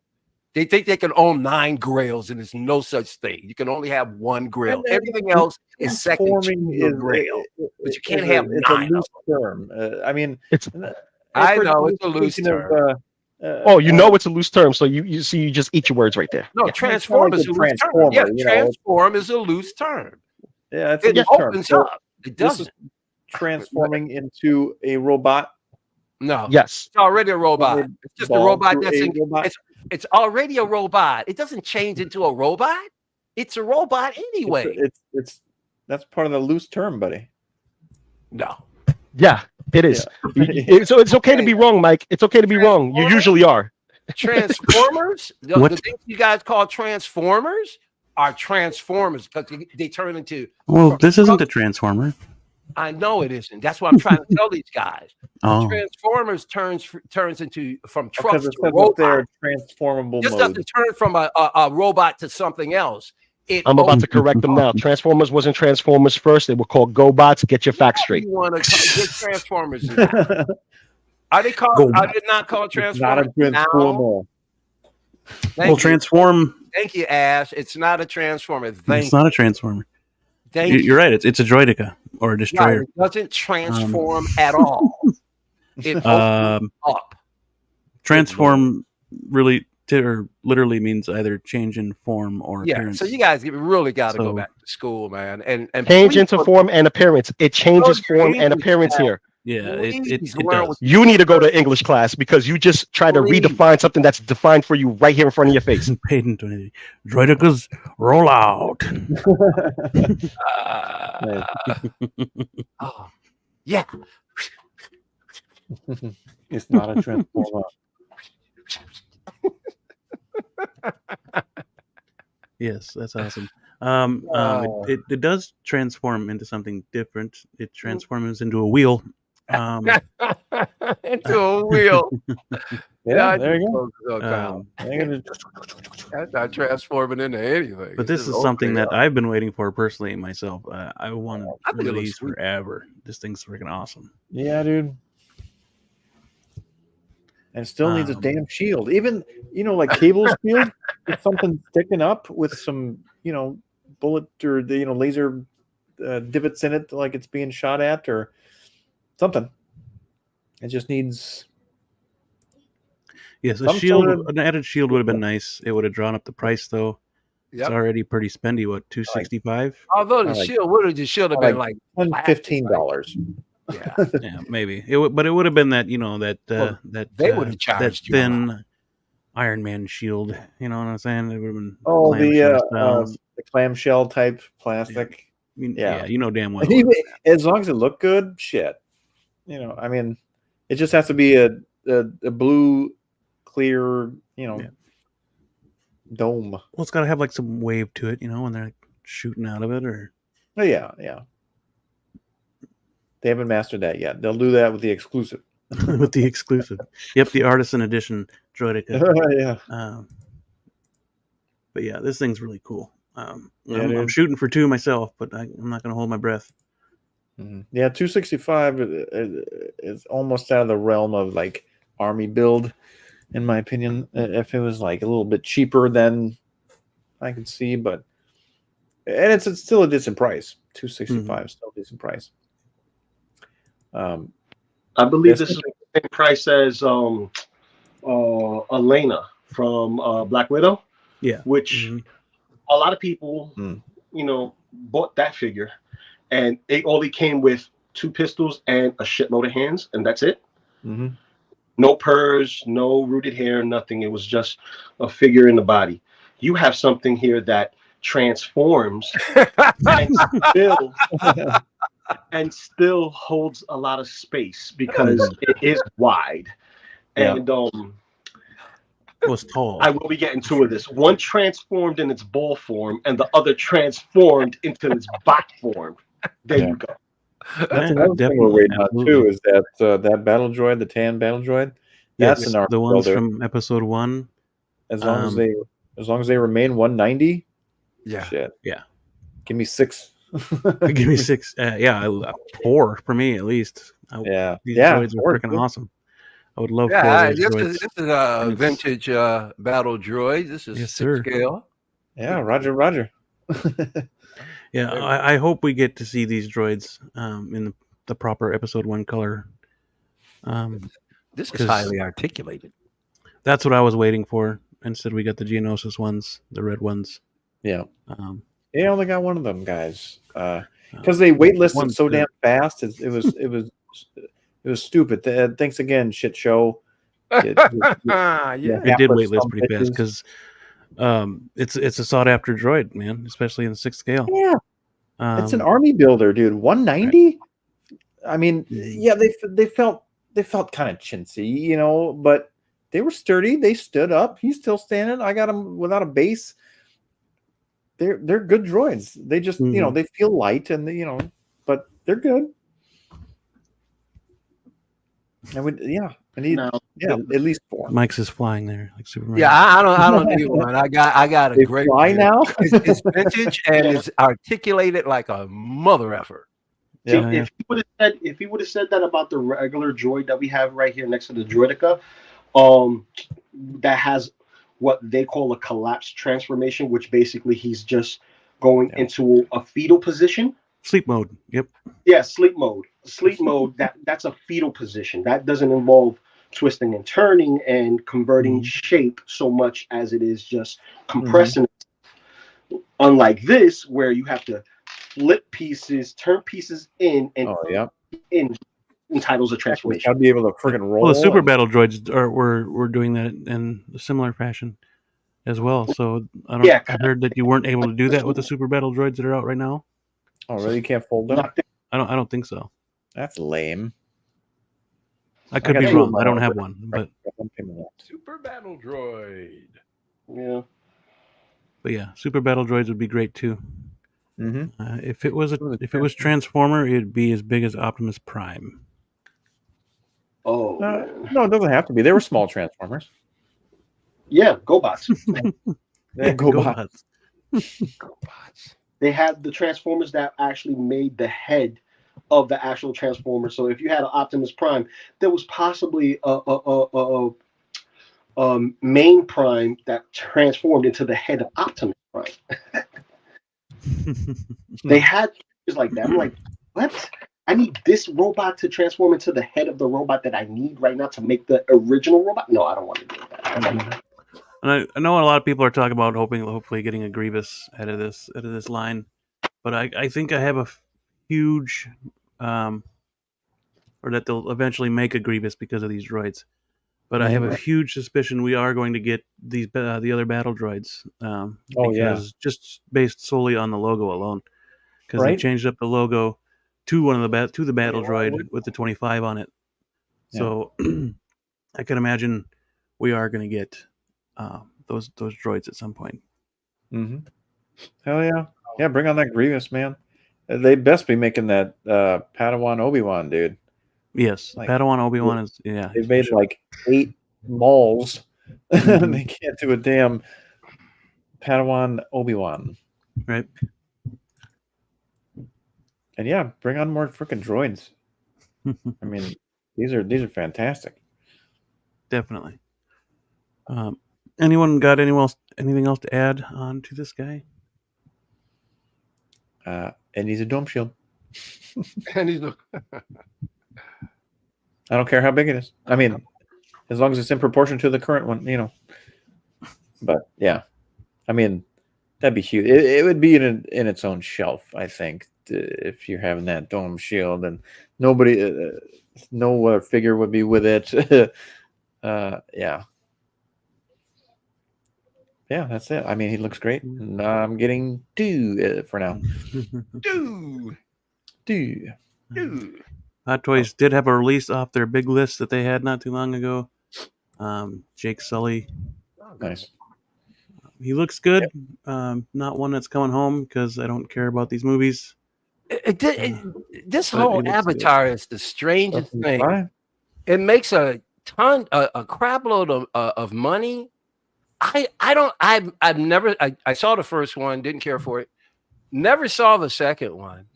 They think they can own 9 grails, and there's no such thing. You can only have 1 grail.
And then
Everything else is second to
Transforming
your
is
grail. But you can't
is
have
it's a
9 of
loose term. I mean,
It's
I
for
know it's a loose
speaking
term.
oh, you know it's a loose term, so you see you just eat your words right there.
No,
Yeah.
transform
It's
is a
like a
loose term.
transformer,
Yeah,
you know.
transform is a loose term.
Yeah, it's a
It
loose term.
opens
So
up. It
this is
doesn't.
transforming into a robot.
No.
Yes.
It's already a robot. It's just a
Ball
robot
to
that's
a
in.
robot.
It's already a robot. It doesn't change into a robot. It's a robot anyway.
It's that's part of the loose term, buddy.
No.
Yeah, it is. So it's okay to be wrong, Mike. It's okay to be wrong. You usually are.
Transformers, the
What?
things you guys call transformers are transformers because they turn into.
Well, this isn't a transformer.
I know it isn't. That's what I'm trying to tell these guys.
Oh,
Transformers turns into from
Because
trucks
it
to
says that
robots.
they're transformable
Just
mode.
doesn't turn from a robot to something else.
I'm about to correct them now. Transformers wasn't Transformers first. They were called GoBots. Get your facts straight.
You want to get Transformers? Are they called?
Go.
Are they not called
It's not a
Transformers now?
transformer.
well, transform.
Thank you, Ash. It's not a transformer.
It's not a transformer.
Thank you.
You're right. It's a droidica or a
Yeah,
destroyer.
it doesn't transform at all. It opens up.
Transform really or literally means either change in form or
Yeah.
appearance.
So you guys really got to go
So-
back to school, man, and
Change
please
into
put-
form and appearance. It changes
Go to
form and
English
appearance
class.
here.
Yeah, it
Please
it
learn
does.
what-
You need to go to English class because you just try to
Please.
redefine something that's defined for you right here in front of your face.
Patent 20. Droidicas roll out.
Oh, yeah.
It's not a transformer.
Yes, that's awesome.
Oh.
It does transform into something different. It transforms into a wheel.
Into a wheel.
Yeah, there you
go.
Um,
That's not transforming into anything.
But this
It's
is
just
something
okay.
that I've been waiting for personally myself. I wanted
I think it looks
these
sweet.
forever. This thing's freaking awesome.
Yeah, dude. And it still needs a
Um,
damn shield. Even, like Cable's shield, if something sticking up with some, bullet or the, laser divots in it, like it's being shot at or something. It just needs.
Yes, a
Some
shield,
sort of-
an added shield would have been nice. It would have drawn up the price though.
Yep.
It's already pretty spendy. What, $265?
Although the
I like-
shield would have just should have been like
$15.
yeah.
Yeah, maybe. But it would have been that
Well,
that
they would have
that
charged you a
thin Iron Man shield. You know what I'm saying? It would have been.
Oh,
clamshell styles.
the clamshell type plastic.
I mean,
yeah.
you know damn well.
Even- as long as it looked good, shit. I mean, it just has to be a blue, clear, dome.
Well, it's got to have like some wave to it, when they're like, shooting out of it, or
Oh, yeah. They haven't mastered that yet. They'll do that with the exclusive.
with the exclusive. Yep, the artisan edition droidica.
Yeah.
But yeah, this thing's really cool. I'm
dude.
shooting for 2 myself, but I'm not going to hold my breath.
Mhm. Yeah, 265 is almost out of the realm of like army build, in my opinion. If it was like a little bit cheaper, then I could see, but it's still a decent price. 265 is still a decent price.
I believe
This
this is the same price as Elena from Black Widow.
Yeah.
Which
Mhm.
a lot of people, bought that figure, and it only came with 2 pistols and a shitload of hands, and that's it.
Mm-hmm.
No purrs, no rooted hair, nothing. It was just a figure in the body. You have something here that transforms and still holds a lot of space because it is wide.
Yeah.
And
It was tall.
I will be getting 2 of this. One transformed in its ball form, and the other transformed into its bot form. There you go.
That's
Yeah,
another thing we're
definitely,
waiting on
absolutely.
too. Is that battle droid, the tan battle droid? That's
Yes,
an army
the ones
builder.
from episode 1.
As long as they remain 190.
Yeah.
Shit.
Yeah.
Give me 6.
Give me 6. 4 for me at least.
Yeah.
These
Yeah.
droids are
4
freaking
too.
awesome. I would love 4
Yeah,
of those droids.
this is a
And it's-
vintage battle droid. This is
Yes,
6
sir.
scale.
Yeah. Roger.
Yeah, I hope we get to see these droids in the proper episode 1 color.
This is
'cause-
highly articulated.
That's what I was waiting for. Instead, we got the Geonosis ones, the red ones.
Yeah.
Um,
They only got one of them guys. Because they waitlisted
one's
so
good.
damn fast. It was stupid. Thanks again, shit show.
Yeah.
They did
hapless
waitlist
some
pretty fast
bitches.
because it's a sought after droid, man, especially in the 6th scale.
Yeah. It's an
Um,
army builder, dude. 190. I mean, yeah, they felt kind of chintzy, but they were sturdy. They stood up. He's still standing. I got him without a base. They're good droids. They just they feel light and but they're good. I need at least 4.
Mike's is flying there like Superman.
Yeah, I don't need one. I got a
They
great
fly now.
It's vintage and it's articulated like a mother effer.
Yeah.
If he would have said that about the regular droid that we have right here next to the droidica, that has what they call a collapse transformation, which basically he's just going into a fetal position.
Sleep mode. Yep.
Yeah, sleep mode. Sleep mode. That's a fetal position. That doesn't involve twisting and turning and converting shape so much as it is just compressing. Unlike this, where you have to flip pieces, turn pieces in, and in entitles a transformation.
I'll be able to freaking roll.
Well, the super battle droids were doing that in a similar fashion as well. So I heard that you weren't able to do that with the super battle droids that are out right now.
Oh, really? You can't fold them?
I don't think so.
That's lame.
I could be wrong. I don't have one, but
super battle droid.
Yeah.
But yeah, super battle droids would be great too.
Mm-hmm.
If it was Transformer, it'd be as big as Optimus Prime.
Oh
no, it doesn't have to be. They were small Transformers.
Yeah, GoBots.
GoBots.
GoBots. They had the Transformers that actually made the head of the actual Transformer. So if you had an Optimus Prime, there was possibly a main Prime that transformed into the head of Optimus Prime. They had things like that. I'm like, what? I need this robot to transform into the head of the robot that I need right now to make the original robot? No, I don't want to do that.
And I know a lot of people are talking about hopefully getting a Grievous out of this line, but I think I have a huge, or that they'll eventually make a Grievous because of these droids. But I have a huge suspicion we are going to get these the other battle droids. Just based solely on the logo alone, because they changed up the logo to the battle droid with the 25 on it. So I can imagine we are going to get those droids at some point.
Mm-hmm. Hell yeah! Bring on that Grievous, man. They best be making that Padawan Obi-Wan, dude.
Yes, Padawan Obi-Wan is
They've made like 8 malls. They can't do a damn Padawan Obi-Wan,
right?
And bring on more freaking droids. I mean, these are fantastic.
Definitely. Anyone got anything else to add on to this guy?
And he's a dome shield.
And he's
I don't care how big it is. I mean, as long as it's in proportion to the current one, But yeah, I mean, that'd be huge. It would be in its own shelf, I think, if you're having that dome shield, and nobody, no figure would be with it. Yeah, that's it. I mean, he looks great. And I'm getting 2 for now.
2.
Hot Toys did have a release off their big list that they had not too long ago. Jake Sully.
Nice.
He looks good. Not one that's coming home because I don't care about these movies.
This whole Avatar is the strangest thing. It makes a a crap load of money. I've never I saw the first one, didn't care for it. Never saw the second one.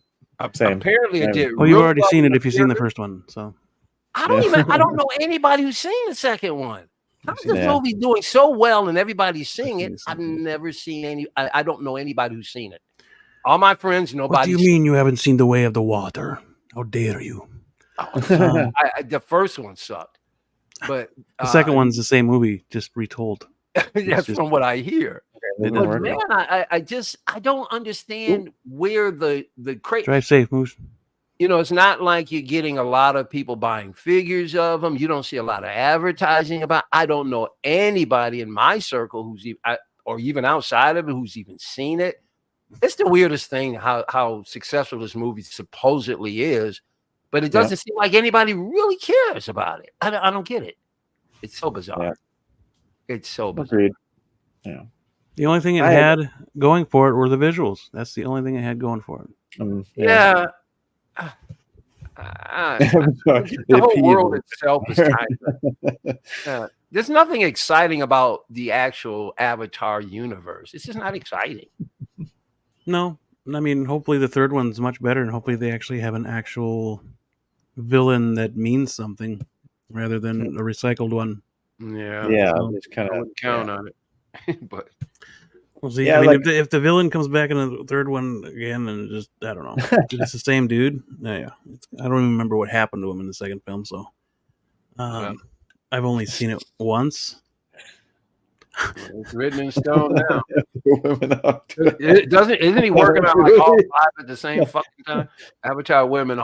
Same.
Apparently it did.
Well, you've
real
already
well
seen
in
it if you've seen the
theater.
first one. So
I don't know anybody who's seen the second one. How's this
Yeah.
movie doing so well and everybody's seeing
seen
it?
the
I've
second one.
never seen any. I don't know anybody who's seen it. All my friends,
what
nobody.
do you mean you haven't seen The Way of the Water? How dare you?
The first one sucked, but
The second one's the same movie, just retold.
that's
just-
from what I hear.
It didn't
But
work
man,
out.
I don't understand where the crate.
Drive safe, Moose.
You know, it's not like you're getting a lot of people buying figures of them. You don't see a lot of advertising about. I don't know anybody in my circle who's or even outside of it who's even seen it. It's the weirdest thing how successful this movie supposedly is, but it doesn't seem like anybody really cares about it. I don't get it. It's so bizarre.
Yeah.
It's so bizarre.
Agreed. Yeah.
The only thing it had going for it were the visuals. That's the only thing it had going for it.
Yeah. The whole world itself is kind of. There's nothing exciting about the actual Avatar universe. It's just not exciting.
No, I mean, hopefully the third one's much better, and hopefully they actually have an actual villain that means something rather than a recycled one.
Yeah,
it's kind of
count on it, but.
We'll see.
Yeah,
I mean,
like-
if the villain comes back in the third one again, then just I don't know. It's the same dude. Yeah, I don't even remember what happened to him in the second film. So, I've only seen it once.
It's written in stone now.
Women out.
It doesn't. Isn't he working on like all five at the same fucking time? Avatar women.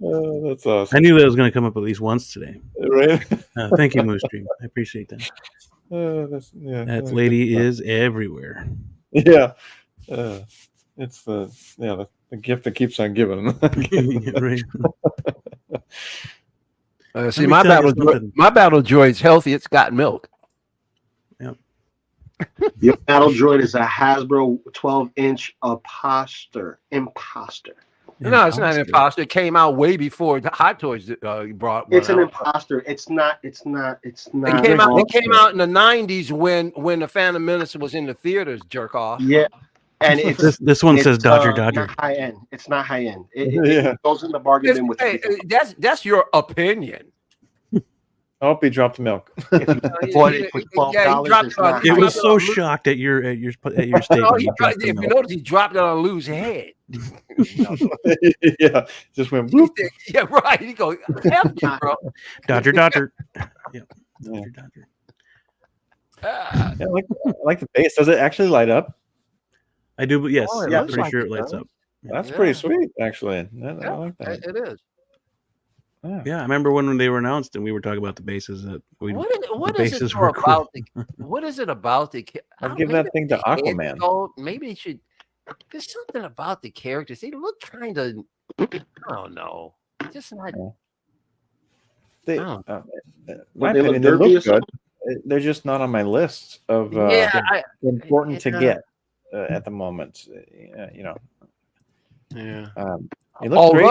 Oh, that's awesome.
I knew that was going to come up at least once today.
Right?
Thank you, Moose Dream. I appreciate that. That lady is everywhere.
Yeah. It's the gift that keeps on giving.
Right.
See, my battle droid's healthy. It's got milk.
Your battle droid is a Hasbro 12-inch imposter.
No, it's not an imposter. It came out way before the Hot Toys brought.
It's an
out.
imposter. It's not.
It came out in the '90s when the Phantom Menace was in the theaters. Jerk off.
Yeah, and it's
this one says Dodger.
Not high end. It's not high end. It goes in the bargain bin with.
Hey, that's your opinion.
I hope he dropped the milk.
For $12,
it was so shocked at your statement.
If you notice, he dropped it on Lou's head.
Yeah, just went. Bloop.
Yeah, right. He goes, "F you, bro."
Dodger. Yeah, Dodger.
I like the base. Does it actually light up?
I do, but yes,
yeah,
I'm pretty sure it lights up.
That's pretty sweet, actually. I like that.
It is.
Yeah, I remember when they were announced and we were talking about the bases that
What
the
is
bases
it
were
about
cool.
what is it about the?
I'd give that thing to Aquaman.
Maybe it should. There's something about the characters. They look kind of. I don't know. Just not.
They,
Oh.
my
They look
opinion, they
derpy or
look good. They're just not on my list of important to get at the moment. You know.
Yeah.
It looks great.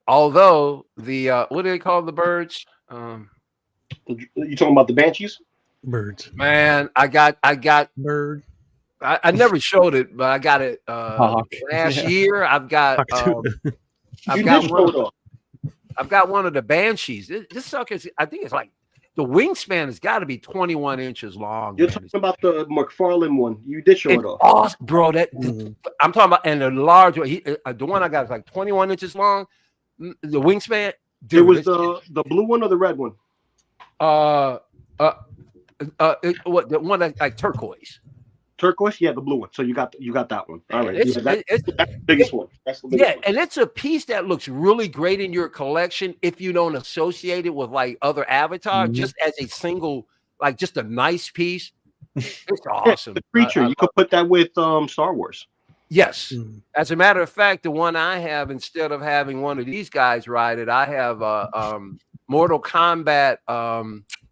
Although the what do they call the birds?
You talking about the Banshees?
Birds.
Man, I got
Bird.
I never showed it, but I got it last year. I've got I've got one of the Banshees. This sucker, I think it's like the wingspan has got to be 21 inches long.
You're talking about the McFarlane one. You did show it off.
Awesome, bro. I'm talking about, and the large one. The one I got is like 21 inches long. The wingspan. Dude,
it was the blue one or the red one?
What the one like turquoise?
Turquoise, yeah, the blue one. So you got that one. All right,
It's
the biggest one. That's the biggest one.
And it's a piece that looks really great in your collection if you don't associate it with like other Avatar, just as a single, like just a nice piece. It's awesome.
The creature, you could put that with Star Wars.
Yes. As a matter of fact, the one I have, instead of having one of these guys ride it, I have Mortal Kombat.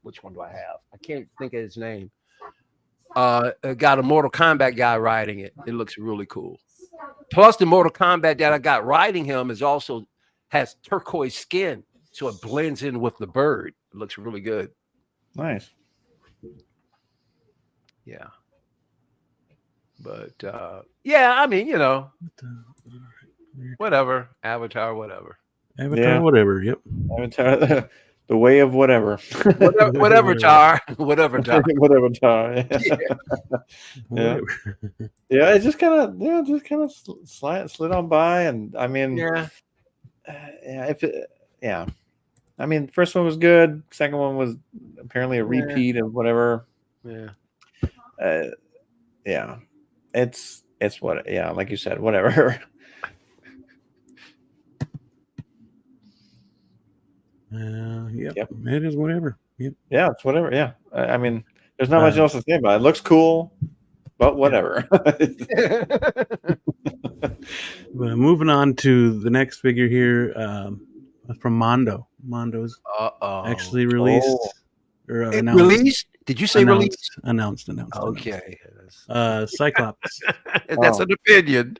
Which one do I have? I can't think of his name. Got a Mortal Kombat guy riding it. It looks really cool. Plus, the Mortal Kombat that I got riding him has turquoise skin, so it blends in with the bird. It looks really good.
Nice.
Yeah. But yeah, I mean, whatever. Avatar, whatever.
Avatar, whatever. Yep.
Avatar, the way of whatever.
Whatever tar. Whatever tar.
Whatever tar. Yeah.
Whatever.
Yeah, it just kind of slid on by, and I mean,
Yeah.
I mean, first one was good. Second one was apparently a repeat of whatever.
Yeah.
Yeah, it's what. Yeah, like you said, whatever.
Yep. It is whatever. Yep.
Yeah, it's whatever. Yeah, I mean, there's not much else to say about it. It looks cool, but whatever.
Moving on to the next figure here from Mondo. Mondo's actually released or announced.
Released? Did you say released?
Announced.
Okay.
Cyclops.
That's an opinion.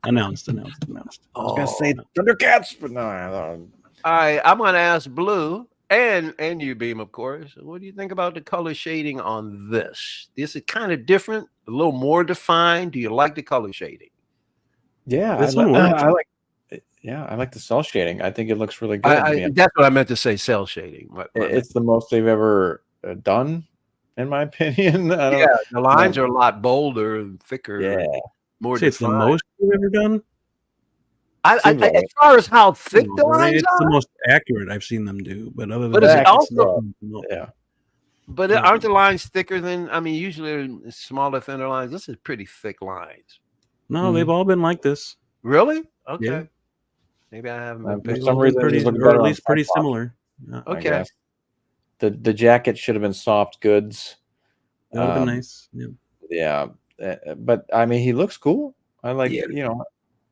Announced.
I was gonna say Thundercats, but no.
All right, I'm gonna ask Blue and you, Beam, of course. What do you think about the color shading on this? This is kind of different, a little more defined. Do you like the color shading?
Yeah,
this one works.
I like. Yeah, I like the cell shading. I think it looks really good.
That's what I meant to say. Cell shading.
It's the most they've ever done, in my opinion.
The lines are a lot bolder and thicker.
Yeah,
more.
It's the most you've ever done.
As far as how thick the lines
it's
are,
the most accurate I've seen them do. But other than
but
that,
it's also
yeah.
But aren't the lines thicker than? I mean, usually smaller, thinner lines. This is pretty thick lines.
No, they've all been like this.
Really? Okay.
Yeah.
Maybe I haven't.
For some reason,
or at least pretty similar.
Okay.
The jacket should have been soft goods.
That would have been nice.
Yeah, but I mean, he looks cool. I like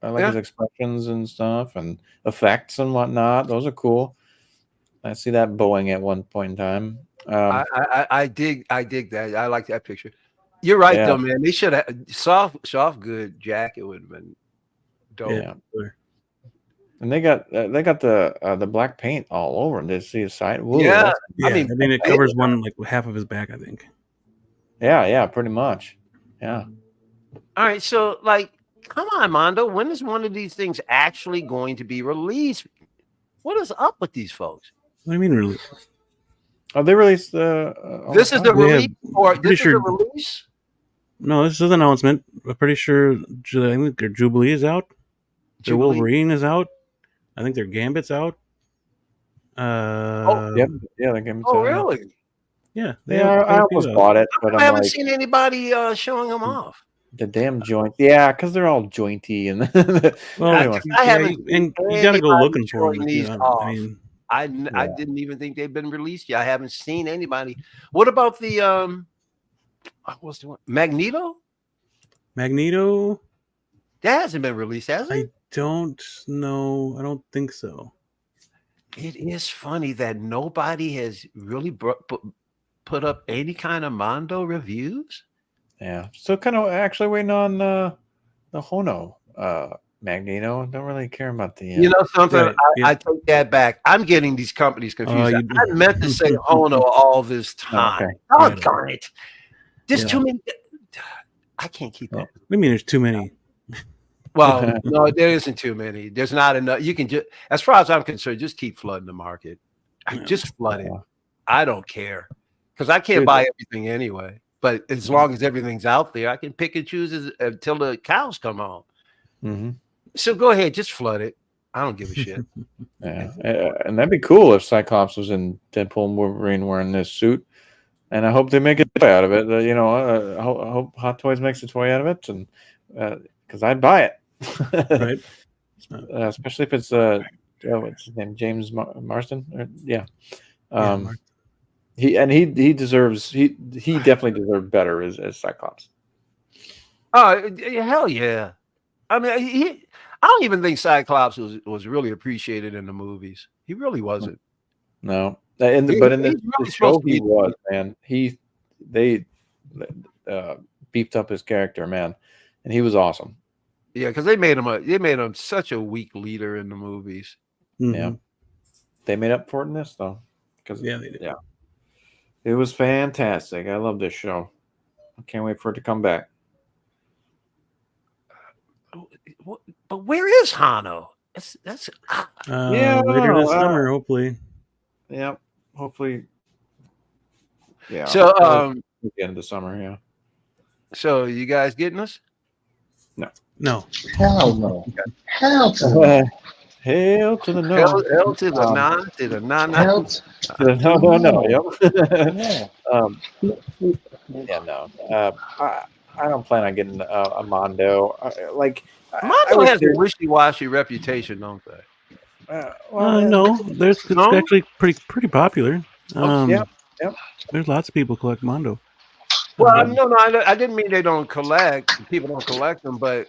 I like his expressions and stuff and effects and whatnot. Those are cool. I see that Boeing at one point in time.
I dig that. I like that picture. You're right though, man. They should have soft good jacket would have been dope.
Yeah. And they got the black paint all over him. Did you see his side? Ooh,
I mean it covers like half of his back, I think.
Yeah, pretty much. Yeah.
All right, so come on, Mondo. When is one of these things actually going to be released? What is up with these folks?
What do you mean release?
Oh, they released
this is the release, or this is the release?
No, this is an announcement. I'm pretty sure. I think their Jubilee is out. Their Wolverine is out. I think their Gambit's out.
Yeah, the Gambit's out.
Oh, really?
Yeah.
I almost bought it, but
I haven't seen anybody showing them off.
The damn joint. Yeah, because they're all jointy and
I haven't.
And you got to go looking for them.
These off. I didn't even think they've been released yet. I haven't seen anybody. What about the what's the one? Magneto?
Magneto?
That hasn't been released, has it?
I don't know. I don't think so.
It is funny that nobody has really put up any kind of Mondo reviews.
Yeah, still kind of actually waiting on the Hono Magneto. Don't really care about the.
You know something? Right. I take that back. I'm getting these companies confused. I meant to say Hono all this time.
Okay.
Oh, darn it! There's too many. I can't keep up.
What do you mean there's too many?
Well, no, there isn't too many. There's not enough. You can just, as far as I'm concerned, just keep flooding the market. Just flood it. I don't care because I can't buy everything anyway. But as long as everything's out there, I can pick and choose until the cows come home.
Mm-hmm.
So go ahead, just flood it. I don't give a shit.
Yeah, and that'd be cool if Cyclops was in Deadpool and Wolverine wearing this suit. And I hope they make a toy out of it. I hope Hot Toys makes a toy out of it, and because I'd buy it.
Right.
Especially if it's what's his name, James Marsden. He deserves he definitely deserved better as Cyclops.
Oh hell yeah! I mean, I don't even think Cyclops was really appreciated in the movies. He really wasn't.
No, but in the show he was, man. They beefed up his character, man, and he was awesome.
Yeah, because they made him such a weak leader in the movies.
Mhm.
Yeah. They made up for it in this though, because
Yeah, they did.
yeah, it was fantastic. I love this show. I can't wait for it to come back.
But where is Hano? That's
Yeah,
Later this summer, hopefully.
yeah, hopefully. Yeah.
so.
Probably at the end of the summer. Yeah.
So you guys getting us?
No.
Hell no. Hell to no.
Hail to the no.
Hell to the nine, to the nine.
Hell
No. Yep.
Yeah.
Yeah. No. I don't plan on getting a Mondo. I
Mondo
wish
has a
there-
wishy-washy reputation, don't they?
No, it's
No?
actually pretty popular.
Yep.
There's lots of people collect Mondo.
Well, no, I didn't mean they don't collect. People don't collect them, but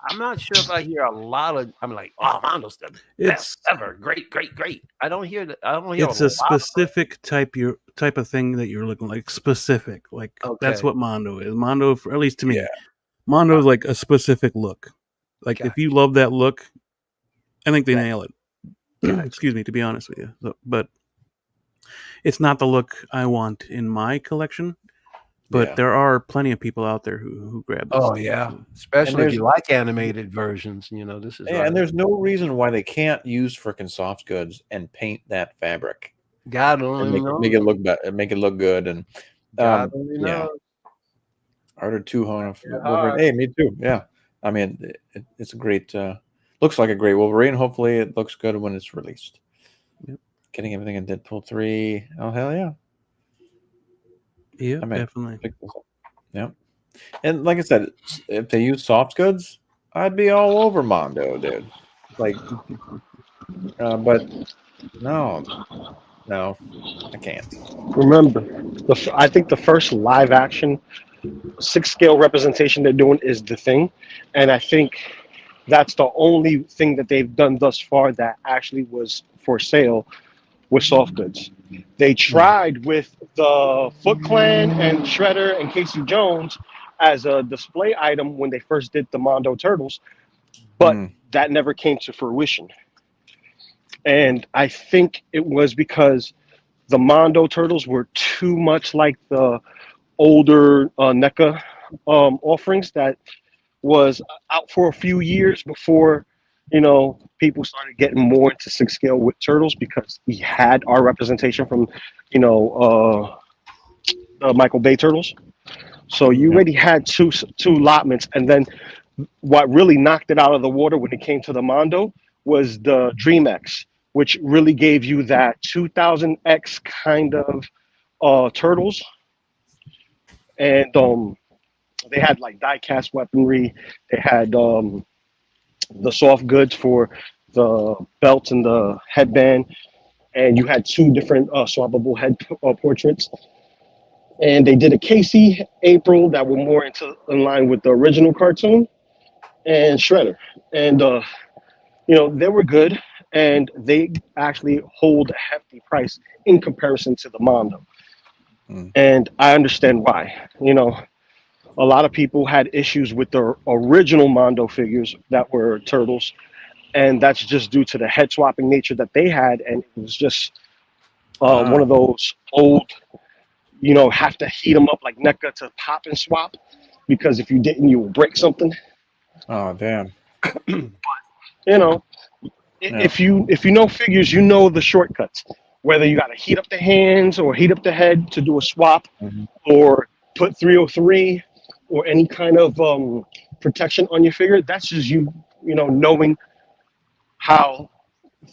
I'm not sure if I hear a lot of. I'm like, oh, Mondo's the
It's
best ever, great. I don't hear that. I don't hear.
it's a specific type of thing that you're looking like specific. Like that's
Okay.
what Mondo is. Mondo, at least to me,
Yeah.
Mondo is like a specific look. Like if
Gotcha.
you love that look, I think they
Gotcha.
nail it. Excuse me, to be honest with you, but it's not the look I want in my collection. But
Yeah.
there are plenty of people out there who grab this.
Oh yeah, especially if
there's-
you like animated versions. This is
Yeah,
right.
and there's no reason why they can't use frickin' soft goods and paint that fabric
God
and
only knows.
make it look better, make it look good. And
God only
yeah.
knows.
Ordered 200.
Yeah.
Hey, me too. Yeah, I mean it's a great. Looks like a great Wolverine. Hopefully, it looks good when it's released.
Yep.
Getting everything in Deadpool 3. Oh hell yeah!
Yeah,
I mean,
definitely.
pick this up. Yep. And like I said, if they use soft goods, I'd be all over Mondo, dude. Like, but no, I can't.
Remember, I think the first live action 6-scale representation they're doing is The Thing, and I think that's the only thing that they've done thus far that actually was for sale with soft goods. They tried with the Foot Clan and Shredder and Casey Jones as a display item when they first did the Mondo Turtles, but that never came to fruition. And I think it was because the Mondo Turtles were too much like the older NECA offerings that was out for a few years before people started getting more into 6-scale with Turtles, because we had our representation from the Michael Bay Turtles. So you already had two allotments, and then what really knocked it out of the water when it came to the Mondo was the Dream X, which really gave you that 2000X kind of Turtles. And they had like die-cast weaponry. They had the soft goods for the belt and the headband, and you had two different swappable head portraits. And they did a Casey, April that were more in line with the original cartoon, and Shredder, and they were good, and they actually hold a hefty price in comparison to the Mondo. And I understand why. A lot of people had issues with the original Mondo figures that were Turtles, and that's just due to the head swapping nature that they had, and it was just one of those old, have to heat them up like NECA to pop and swap, because if you didn't, you would break something.
Oh damn!
If you know figures, you know the shortcuts. Whether you got to heat up the hands or heat up the head to do a swap, or put 303 or any kind of protection on your figure, that's just knowing how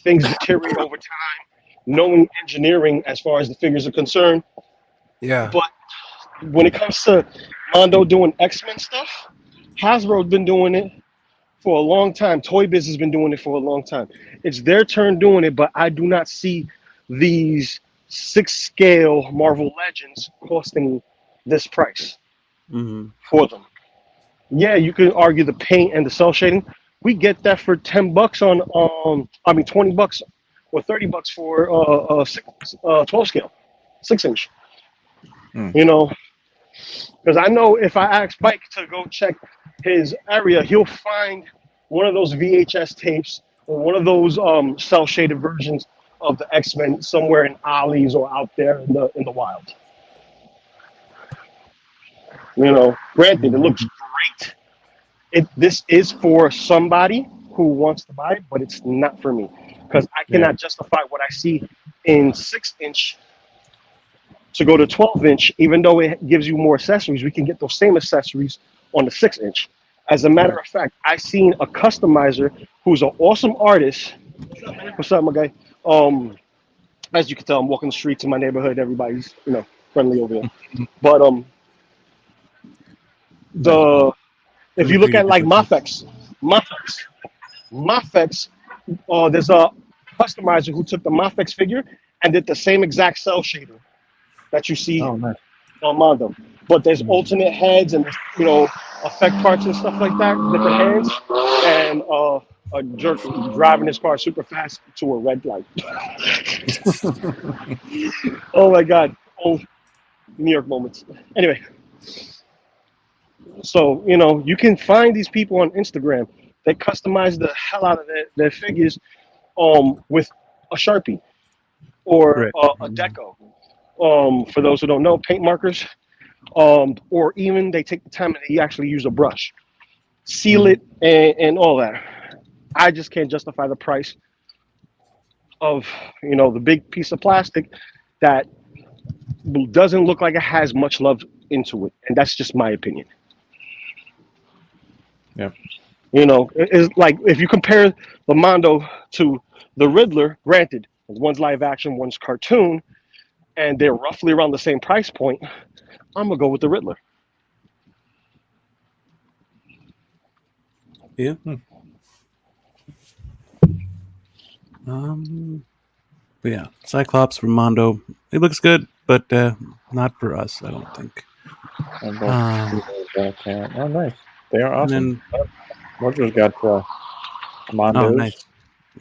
things deteriorate over time, knowing engineering as far as the figures are concerned.
Yeah.
But when it comes to Mondo doing X-Men stuff, Hasbro's been doing it for a long time. Toy Biz has been doing it for a long time. It's their turn doing it, but I do not see these 6-scale Marvel Legends costing this price for them. Yeah, you can argue the paint and the cell shading. We get that for $10 on $20 or $30 for 12 scale, 6-inch. Because I know if I ask Mike to go check
his area, he'll find one of those VHS tapes or one of those cell shaded versions of the X-Men somewhere in alleys or out there in the wild. You know, granted, it looks great. This is for somebody who wants to buy it, but it's not for me because I cannot justify what I see in 6-inch to go to 12-inch. Even though it gives you more accessories, we can get those same accessories on the 6-inch. As a matter of fact, I seen a customizer who's an awesome artist. What's up, my guy? As you can tell, I'm walking the streets in my neighborhood. Everybody's, you know, friendly over here. But if you look at like Mafex, there's a customizer who took the Mafex figure and did the same exact cell shader that you see on Mondo. But there's alternate heads and, you know, effect parts and stuff like that, different hands, and a jerk driving his car super fast to a red light. Oh my God. Oh, New York moments. Anyway. So, you know, you can find these people on Instagram. They customize the hell out of their figures with a Sharpie or a Deco. For those who don't know, paint markers. Or even they take the time and they actually use a brush. Seal it and all that. I just can't justify the price of, you know, the big piece of plastic that doesn't look like it has much love into it. And that's just my opinion.
Yeah.
You know, it's like if you compare the Mondo to the Riddler, granted, one's live action, one's cartoon, and they're roughly around the same price point, I'm gonna go with the Riddler.
Yeah. But yeah, Cyclops from Mondo. It looks good, but not for us, I don't think.
Oh, nice. They are awesome. Roger's got Mondos.
Oh, nice.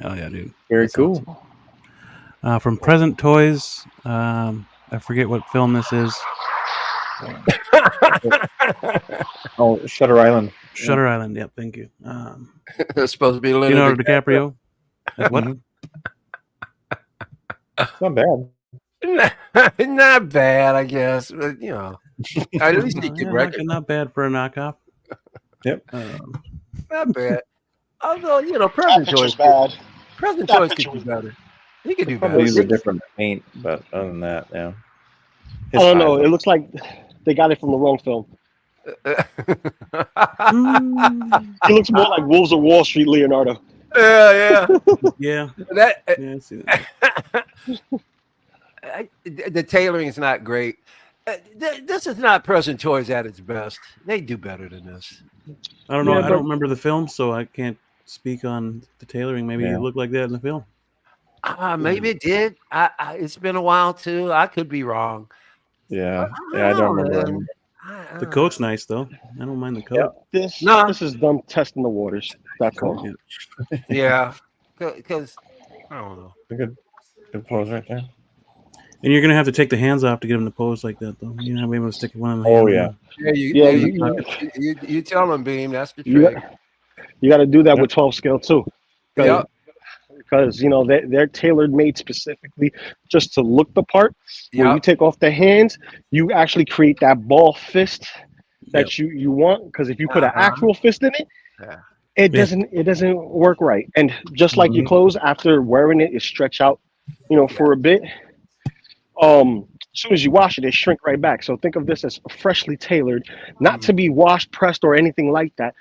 Oh, yeah, dude.
Very
That's
cool.
Awesome. From Present Toys, I forget what film this is.
Oh, Shutter Island.
Shutter Island, yep, thank you.
It's supposed to be
Leonardo DiCaprio. What?
It's not bad.
Not bad, I guess. But, you know, at least he can record.
Not bad for a knockoff.
Yep.
Not bad. Although, you know, Present Toys bad. Present Toys could do better. He could do better.
Probably use a different paint, but other than that, yeah.
I don't know. It looks like they got it from the wrong film. He looks more like Wolves of Wall Street Leonardo.
Yeah.
Yeah.
I see that. The tailoring is not great. This is not Present Toys at its best. They do better than this.
I don't know. I don't remember the film, so I can't speak on the tailoring. Maybe it looked like that in the film.
Maybe it did. It's been a while too. I could be wrong.
Yeah. I don't remember.
The coat's nice though. I don't mind the coat.
This is them testing the waters. That's all.
Yeah. Because I don't know.
Good pose right there.
And you're gonna have to take the hands off to get them to pose like that, though. You're not able to stick one in the hand.
You tell them, Beam. That's the trick.
You got to do that with 12 scale too. Because you know they're tailor made specifically just to look the part. When you take off the hands, you actually create that ball fist that you want. Because if you put an actual fist in it, it doesn't work right. And just like your clothes, after wearing it, stretch out, you know, for a bit. As soon as you wash it, they shrink right back. So think of this as freshly tailored, not to be washed, pressed, or anything like that.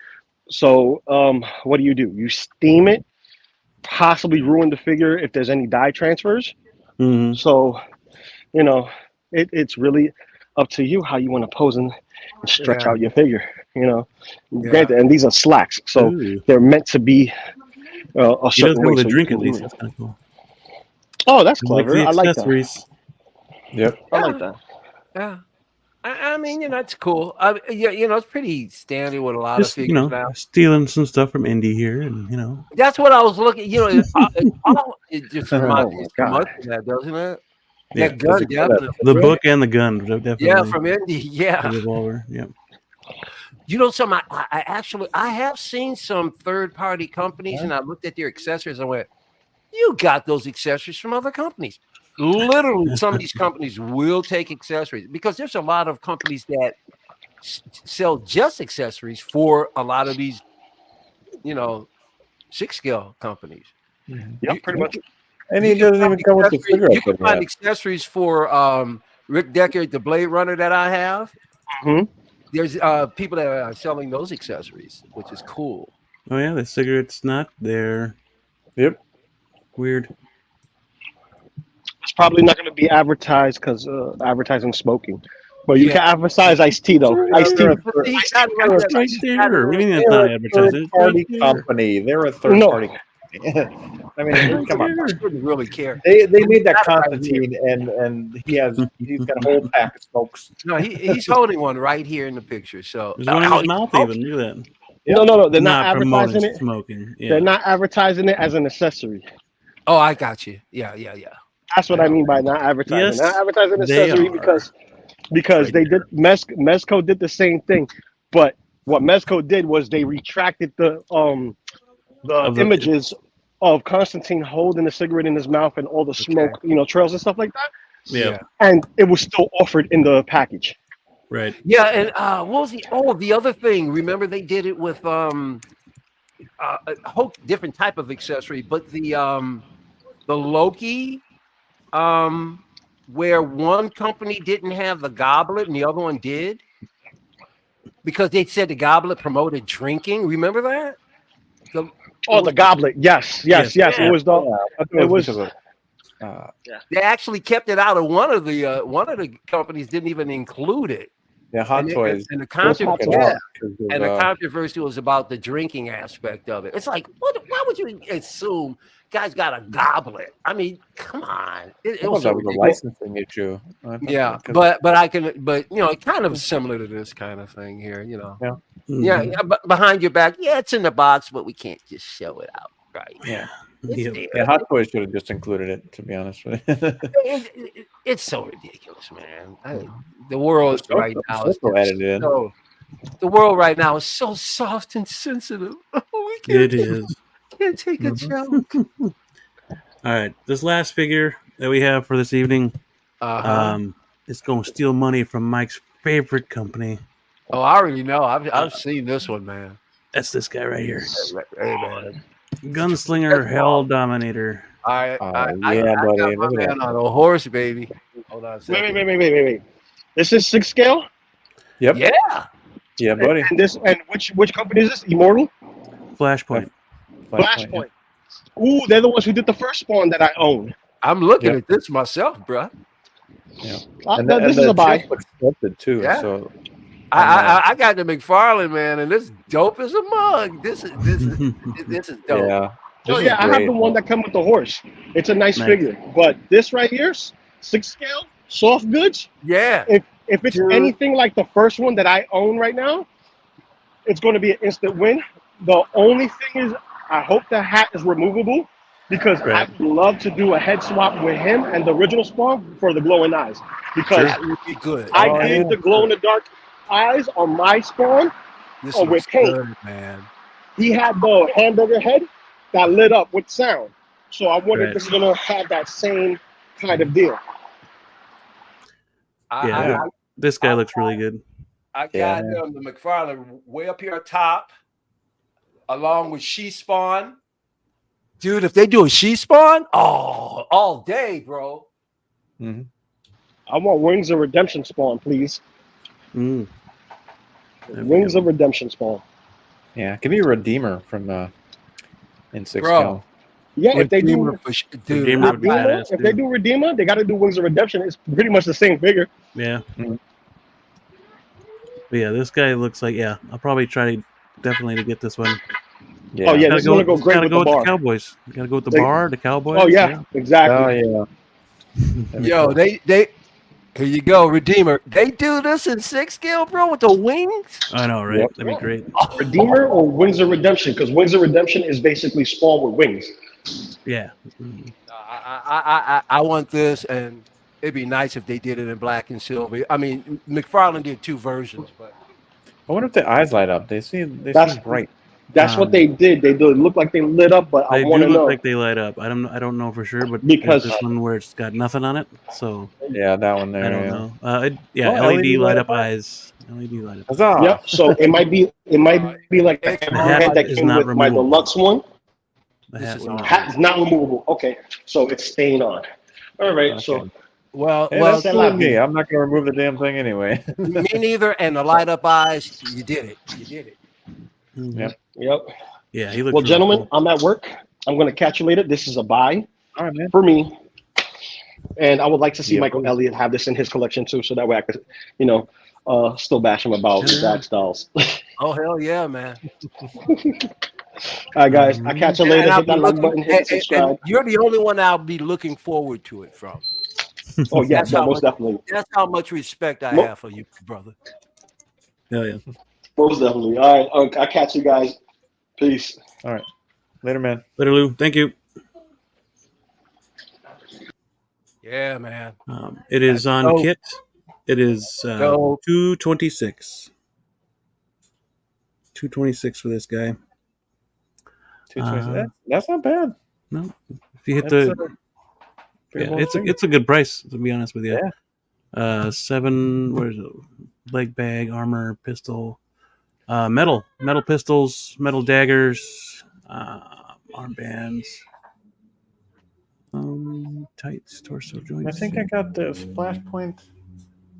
So what do? You steam it, possibly ruin the figure if there's any dye transfers. So, you know, it's really up to you how you want to pose and stretch out your figure, you know. Granted, and these are slacks, so they're meant to be a certain way.
So drink at least. That's kind of cool.
Oh, that's clever. I like that.
Yep.
I like that.
Yeah. I mean, you know, it's cool. You know, it's pretty standard with a lot of figures now.
Stealing some stuff from Indy here, and you know.
That's what I was looking. You know, it just reminds me so much of that, doesn't it?
Yeah,
that gun,
the book and the gun, definitely.
Yeah, from Indy. Yeah.
The revolver. Yeah.
You know, some I actually I have seen some third-party companies, and I looked at their accessories and went, "You got those accessories from other companies." Literally, some of these companies will take accessories because there's a lot of companies that sell just accessories for a lot of these, you know, 6 scale companies.
Yep, pretty much.
And he doesn't even come with the figure
You
up
can
in
find
yet.
accessories for Rick Deckard, the Blade Runner that I have.
Mhm.
There's people that are selling those accessories, which is cool.
Oh yeah, the cigarette's not there.
Yep.
Weird.
It's probably not going to be advertised because advertising smoking. But you
Yeah.
can advertise iced tea though. Iced tea.
They're
But he's got it right
It's
there.
right
He's got it
there. What do you mean it's
They're
not
a
advertising? It's right
third-party
there.
company. They're a third-party company. I mean, come on.
I shouldn't really care.
They made that
Got it right here.
Constantine, and he's got a whole pack of smokes.
No, he's holding one right here in the picture. So
There's one in his mouth even. Look at that.
No. They're not
promoting
advertising it.
smoking. Yeah.
They're not advertising it as an accessory.
oh, I got you. Yeah.
That's what I mean by not advertising.
Yes,
Not advertising
they
accessory
are.
because
Right
they did Mezco did the same thing, but what Mezco did was they retracted the
Of the-
images of Constantine holding the cigarette in his mouth and all the smoke, trails and stuff like that,
Yeah.
and it was still offered in the package.
Right.
Yeah, and what was the other thing? Remember they did it with a whole different type of accessory, but the Loki, where one company didn't have the goblet and the other one did, because they said the goblet promoted drinking. Remember that?
The goblet, yes.
Yes.
It was the
It was
was-
because
They actually kept it out of one of the companies didn't even include it.
Hot
And
Toys.
and the
Hot
controversy,
Toys
yeah,
because of,
and the controversy was about the drinking aspect of it. It's like, why would you assume guys got a goblet? I mean, come on. It
I thought
was so
that was a
ridiculous.
licensing issue. I thought
Yeah,
because-
but it's kind of similar to this kind of thing here,
Mhm.
Yeah, behind your back, yeah, it's in the box, but we can't just show it out, right?
Yeah.
It's
Yep.
there.
Yeah, Hot Toys should have just included it, to be honest with you.
It's so ridiculous, man. The world right now is
Soko added it in.
so. The world right now is so soft and sensitive. We
It is.
can't take a joke.
All right. This last figure that we have for this evening, it's going to steal money from Mike's favorite company.
Oh, I already know. I've seen this one, man.
That's this guy right here.
Hey, man.
Gunslinger Hell Dominator.
I
buddy,
got my
look at
man on a horse, baby. Hold on a second.
wait. This is 6 scale.
Yep.
Yeah.
Yeah, buddy.
And which company is this? Immortal?
Flashpoint.
Flashpoint. Ooh, they're the ones who did the first Spawn that I own.
I'm looking
Yep.
at this myself, bro.
Yeah.
This is a buy.
chip looks sculpted too.
Yeah.
So
I got the McFarlane, man, and this dope as a mug. This is dope.
yeah.
Oh
This
yeah,
is
I have
great.
the one that come with the horse. It's a nice
Nice.
figure. But this right here, 6 scale, soft goods.
Yeah.
If it's
Dude.
anything like the first one that I own right now, it's going to be an instant win. The only thing is, I hope the hat is removable because
Right.
I'd love to do a head swap with him and the original Spawn for the glowing eyes. Because
That would be good.
I
Oh,
did
yeah.
the glow in the dark eyes on my Spawn.
This
with
looks
paint.
good, man.
He had the hamburger head that lit up with sound. So I wonder
Right.
if this is going to have that same kind of deal.
Yeah. This guy looks really good.
I
Yeah.
got the McFarlane way up here top, along with She Spawn. Dude, if they do a She Spawn, all day, bro.
Mhm.
I want Wings of Redemption Spawn, please.
Mm. There we
Wings
go.
of Redemption Spawn.
Yeah. Give me a Redeemer from in 6
Bro.
scale.
Yeah, if they do
Dude,
Redeemer would be
Redeemer,
badass,
if they
too.
do Redeemer, they got to do Wings of Redemption. It's pretty much the same figure.
Yeah.
Mhm.
But yeah, this guy looks like, I'll probably try definitely to get this one.
Yeah.
Oh yeah,
Gotta
this is gonna go
gotta
great with
go
the bar.
Cowboys. Gotta go with the
They-
bar, the Cowboys.
Oh yeah, exactly.
Oh yeah.
Yo, they here you go, Redeemer. They do this in 6 scale, bro, with the wings.
I know, right?
Yep.
That'd be great.
Redeemer or Wings of Redemption, because Wings of Redemption is basically Spawn with wings.
Yeah. Mhm.
I want this, and it'd be nice if they did it in black and silver. I mean, McFarlane did 2 versions, but
I wonder if the eyes light up. They seem bright.
That's what they did. They do. It looked like they lit up, but I
They
want
do
to
look
know
like they light up. I don't know for sure, but
because
there's this one where it's got nothing on it, so
Yeah, that one there.
I don't
yeah.
know. LED
LED
light
light
up
up.
eyes. LED light up.
Huzzah!
yep. So it might be like the
It's
The
hammerhead
hat
that
is
came
not
with my
removable.
deluxe one.
The
This
hat
is
would
all
not.
Hat is not removable. Okay, so it's staying on. All right. So
Okay.
well,
Hey,
well,
that's cool with me. I'm not going to remove the damn thing anyway.
me neither. And the light up eyes, you did it. You did it.
Mhm.
Yep.
yep.
Yeah, he looks
Well,
really
gentlemen,
cool.
I'm at work. I'm going to catch you later. This is a buy
All right, man.
for me, and I would like to see
Yeah.
Michael Elliott have this in his collection too, so that way I could, still bash him about
Yeah.
bad styles.
Oh hell yeah, man!
All right, guys. I'll catch you
And
later.
I'll
Hit
be
that like
looking.
button. Hit the subscribe.
And you're the only one I'll be looking forward to it from.
Oh yeah,
That's
no,
how
most
much.
definitely.
That's how much respect I
Mo-
have for you, brother.
Hell yeah.
Most definitely. All right. I'll catch you guys. Peace.
All right. Later, man.
Later, Lou. Thank you.
Yeah, man.
It is on
dope.
kit. It is
Dope.
226. 226 for this guy.
220. That's not bad.
No, if you hit
That's,
it's a good price, to be honest with you.
Yeah.
7. Where's it? Leg bag, armor, pistol, metal pistols, metal daggers, armbands, tights, torso
I
joints.
think I got the Flashpoint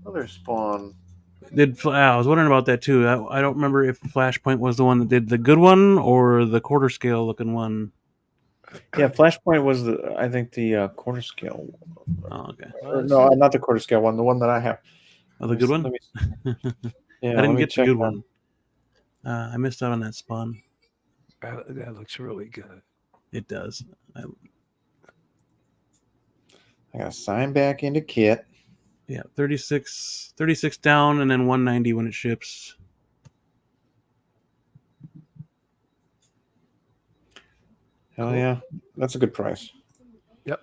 other spawn.
I was wondering about that too. I don't remember if Flashpoint was the one that did the good one or the quarter scale looking one.
Yeah, Flashpoint was the quarter scale.
Oh, okay.
No, not the quarter scale one. The one that I have.
Oh, the good one.
Yeah,
I didn't get the good one. I missed out on that spawn.
That looks really good.
It does.
I got to sign back into kit.
Yeah, 36 down and then 190 when it ships.
Hell
Cool.
yeah, that's a good price.
Yep.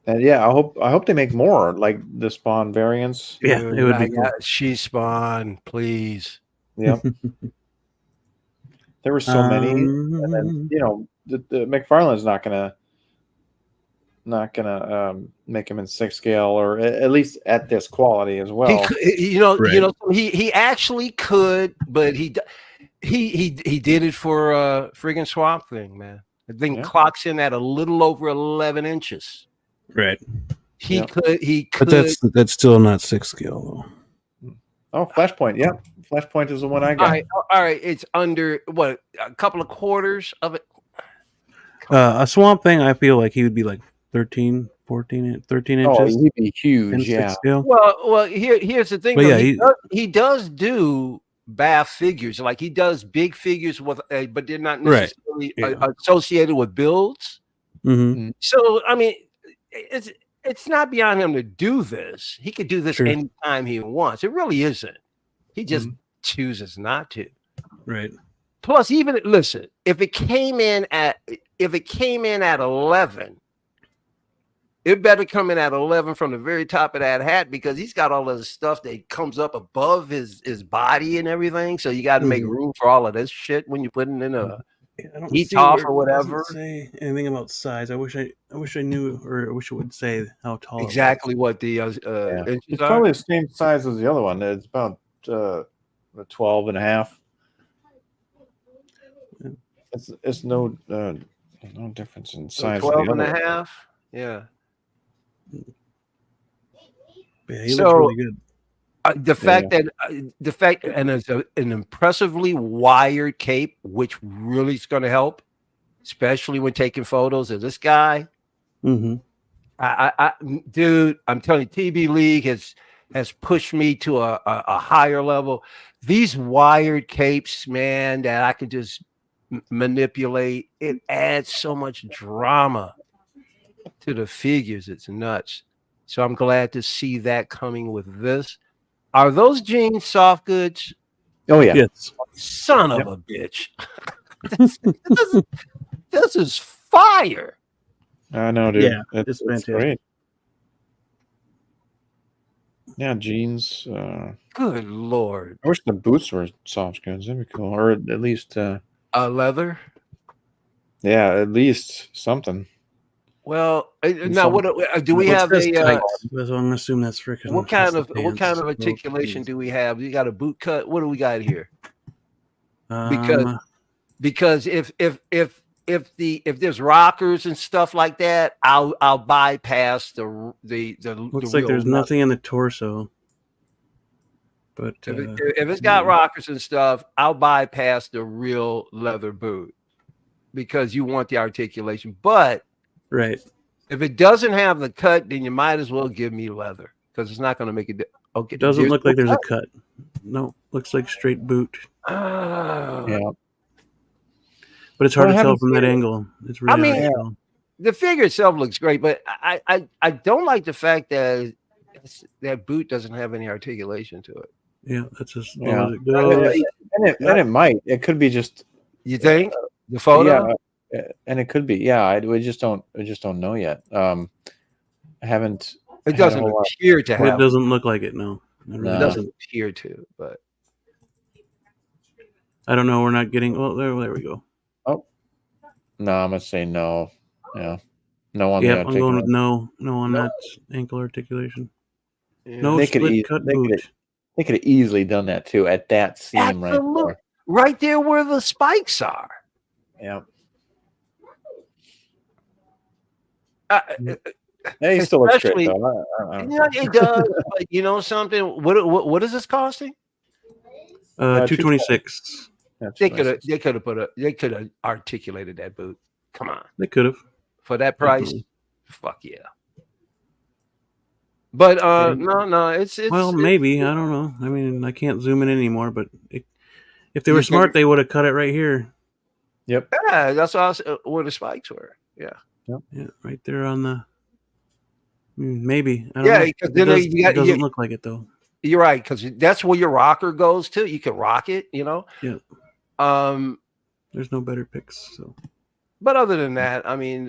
And yeah, I hope they make more like the spawn variants.
Yeah,
Dude,
it would be cool.
She spawn, please.
Yep. There were so many, and then the McFarlane's not gonna make them in 6 scale, or at least at this quality as well.
He actually could, but he did it for friggin' Swamp Thing, man. The thing clocks in at a little over 11 inches.
Right.
He could.
But that's still not 6 scale though.
Oh, Flashpoint. Yeah, Flashpoint is the one I got.
All right. It's under what, a couple of quarters of it.
A Swamp Thing, I feel like he would be like 13 inches.
Oh, he'd be huge.
In
Yeah.
6 scale.
Well, here's the thing.
But
Though.
yeah,
he does do bath figures. Like he does big figures with, but they're not necessarily associated with builds.
Mm-hmm.
So I mean, it's not beyond him to do this. He could do this anytime he wants. It really isn't. He just chooses not to.
Right.
Plus, even listen, if it came in at 11, it better come in at 11 from the very top of that hat, because he's got all of the stuff that comes up above his body and everything. So you got to make room for all of this shit when you put it in a heat off or whatever.
Say anything about size. I wish I knew, or I wish it would say how tall.
Exactly what the
It's
inches
probably
are.
the same size as the other one. It's about 12 and a half. It's no difference in size.
12
of the
and
other
a
one.
half. Yeah.
Yeah, he looks really good.
The fact and it's an impressively wired cape, which really is going to help, especially when taking photos of this guy.
Mm-hmm.
Dude, I'm telling you, TB League has pushed me to a higher level. These wired capes, man, that I can just manipulate, it adds so much drama to the figures. It's nuts. So I'm glad to see that coming with this. Are those jeans soft goods?
Oh yeah.
Yes.
Son of a bitch. this is fire.
I know, dude.
Yeah, it's fantastic.
Great. Yeah, jeans.
Good Lord.
I wish the boots were soft skins. That'd be cool, or at least.
Leather.
Yeah, at least something.
Well, now what do we
Well, it
have
says
a
tights, so I'm gonna assume that's freaking.
what kind
that's
of
the
what kind
pants.
of articulation do we have? You got a boot cut? What do we got here?
Um,
Because if there's rockers and stuff like that, I'll bypass the
looks
the
like there's
real
nothing in the torso, but
if it's got rockers and stuff, I'll bypass the real leather boot because you want the articulation. But
right,
if it doesn't have the cut, then you might as well give me leather because it's not going to make it. Okay,
it doesn't look like there's
no
a cut. No, looks like straight boot.
Yeah.
But it's hard
Well, I
to tell
haven't
from that
seen it.
angle. It's really hard to tell.
The figure itself looks great, but I don't like the fact that that boot doesn't have any articulation to it.
Yeah, that's as
Yeah.
low as it goes.
And it might. It could be just.
You think the photo?
Yeah, and it could be. Yeah, we just don't know yet. I haven't.
It doesn't appear to
Well,
have.
it doesn't look like it. No, it really
It
No.
doesn't appear to, but
I don't know. We're not getting. Well, there we go.
No, I'm gonna say no. Yeah, no on
Yep,
the
I'm going with
articulation.
no on
No.
that ankle articulation.
yeah.
No
They could
split
eas-
cut
they could-
boot.
They could have easily done that too at that seam right
Absolute-
there.
right there where the spikes are.
Yeah.
Uh,
Yeah, he still looks great
Especially-
though.
yeah, it does. But you know something? What is this costing?
226.
That's
They
nice.
could have articulated that boot. Come on,
They could have.
for that price,
Definitely.
fuck yeah. But
Yeah.
no, it's
Well, maybe. I don't know. I mean, I can't zoom in anymore, but if they
You
were
think-
smart, they would have cut it right here.
Yep.
yeah, that's where the spikes were. Yeah,
Yeah, right there on the. Maybe. I don't
Yeah,
know.
because
It,
then
does,
you got-
it doesn't
you-
look like it though.
you're right because that's where your rocker goes to. You can rock it, you know.
Yeah. There's no better picks. So
But other than that, I mean,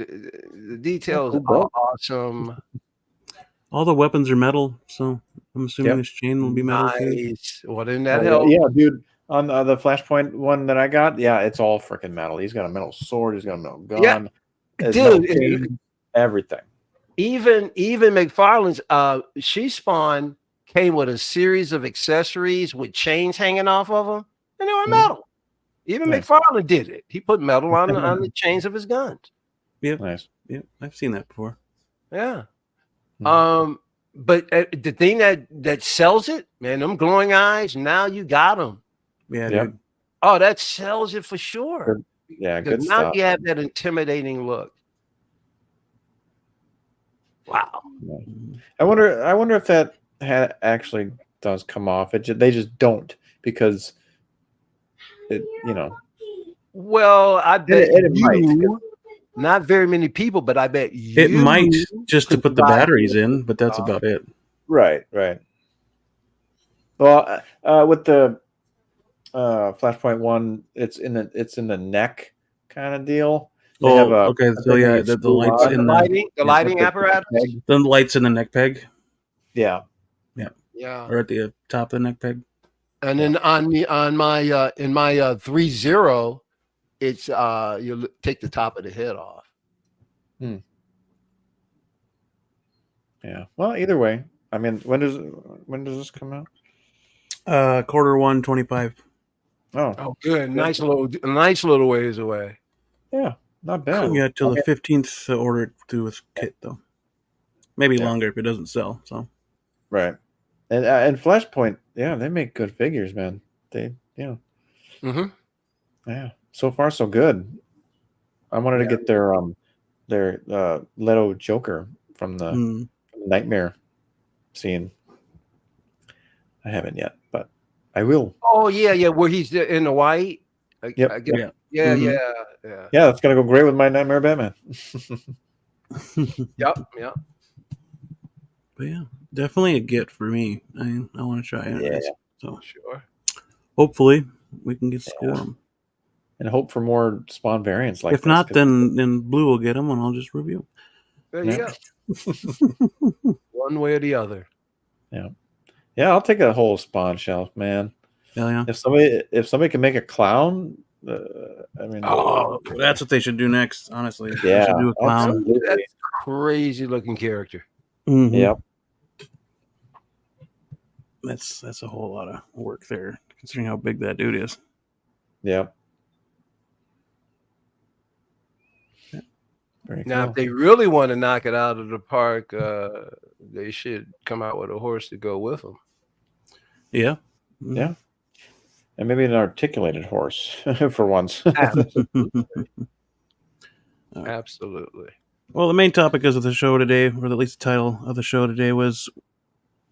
the details are awesome.
all the weapons are metal. So I'm assuming
Yep.
this chain will be metal too.
Nice. Well, didn't that
Oh,
help?
yeah, dude. On the Flashpoint one that I got, yeah, it's all freaking metal. He's got a metal sword. He's got a metal gun.
Yeah.
There's
Dude,
metal chain, everything.
Even McFarlane's She Spawn came with a series of accessories with chains hanging off of them, and they were metal. Even
Nice.
McFarlane did it. He put metal on the chains of his guns.
Nice.
Yeah, I've seen that before.
Yeah.
Hmm.
But the thing that sells it, man, them glowing eyes. Now you got them.
Yeah,
Yep.
dude.
Oh, that sells it for sure.
Yeah, good
Because now
stuff.
you have that intimidating look. Wow.
I wonder if that actually does come off. They just don't because it, you know.
Well, I bet
it might.
not very many people, but I bet you.
It might just to
could
put the
buy
batteries in, but that's about it.
Right. Well, with the Flashpoint one, it's in the neck kind of deal. They have a-
okay.
I
So
think
yeah,
they
the
screw
lights
on
in
the
the
lighting, lighting
with the
apparatus.
peg.
the lights in the neck peg,
Yeah.
Yeah.
or at the top of the neck peg.
And then on my in my 3.0, it's you take the top of the head off.
Yeah. Well, either way, I mean, when does this come out?
Quarter 25.
Oh,
Oh, good, nice little ways away.
yeah, not bad.
Yeah, till
Okay.
the 15th to order it through with kit though. Maybe
Yeah.
longer if it doesn't sell. So
Right. And Flashpoint, yeah, they make good figures, man. They,
Mm-hmm.
yeah. So far, so good. I wanted to get their Leto Joker from the Nightmare scene. I haven't yet, but I will.
Oh yeah, where he's in the white.
Yep.
I get-
Yeah.
yeah,
Mhm.
yeah.
Yeah, it's gonna go great with my Nightmare Batman.
Yep.
But yeah, definitely a get for me. I want to try it.
Yeah.
So
Sure.
hopefully we can get score 'em.
And hope for more Spawn variants like
If
this,
not,
'cause-
then Blue will get them and I'll just review.
There you
Yeah.
go. One way or the other.
Yeah, I'll take a whole Spawn shelf, man.
Hell yeah.
If somebody can make a clown, I mean,
Oh, that's what they should do next. Honestly,
yeah,
they should do a clown.
absolutely.
That's crazy looking character.
Mhm.
Yep.
That's a whole lot of work there, considering how big that dude is.
Yep. Very
Now,
cool.
if they really want to knock it out of the park, they should come out with a horse to go with them.
Yeah.
Yeah. And maybe an articulated horse for once.
Absolutely. Absolutely.
Well, the main topic of the show today, or at least the title of the show today, was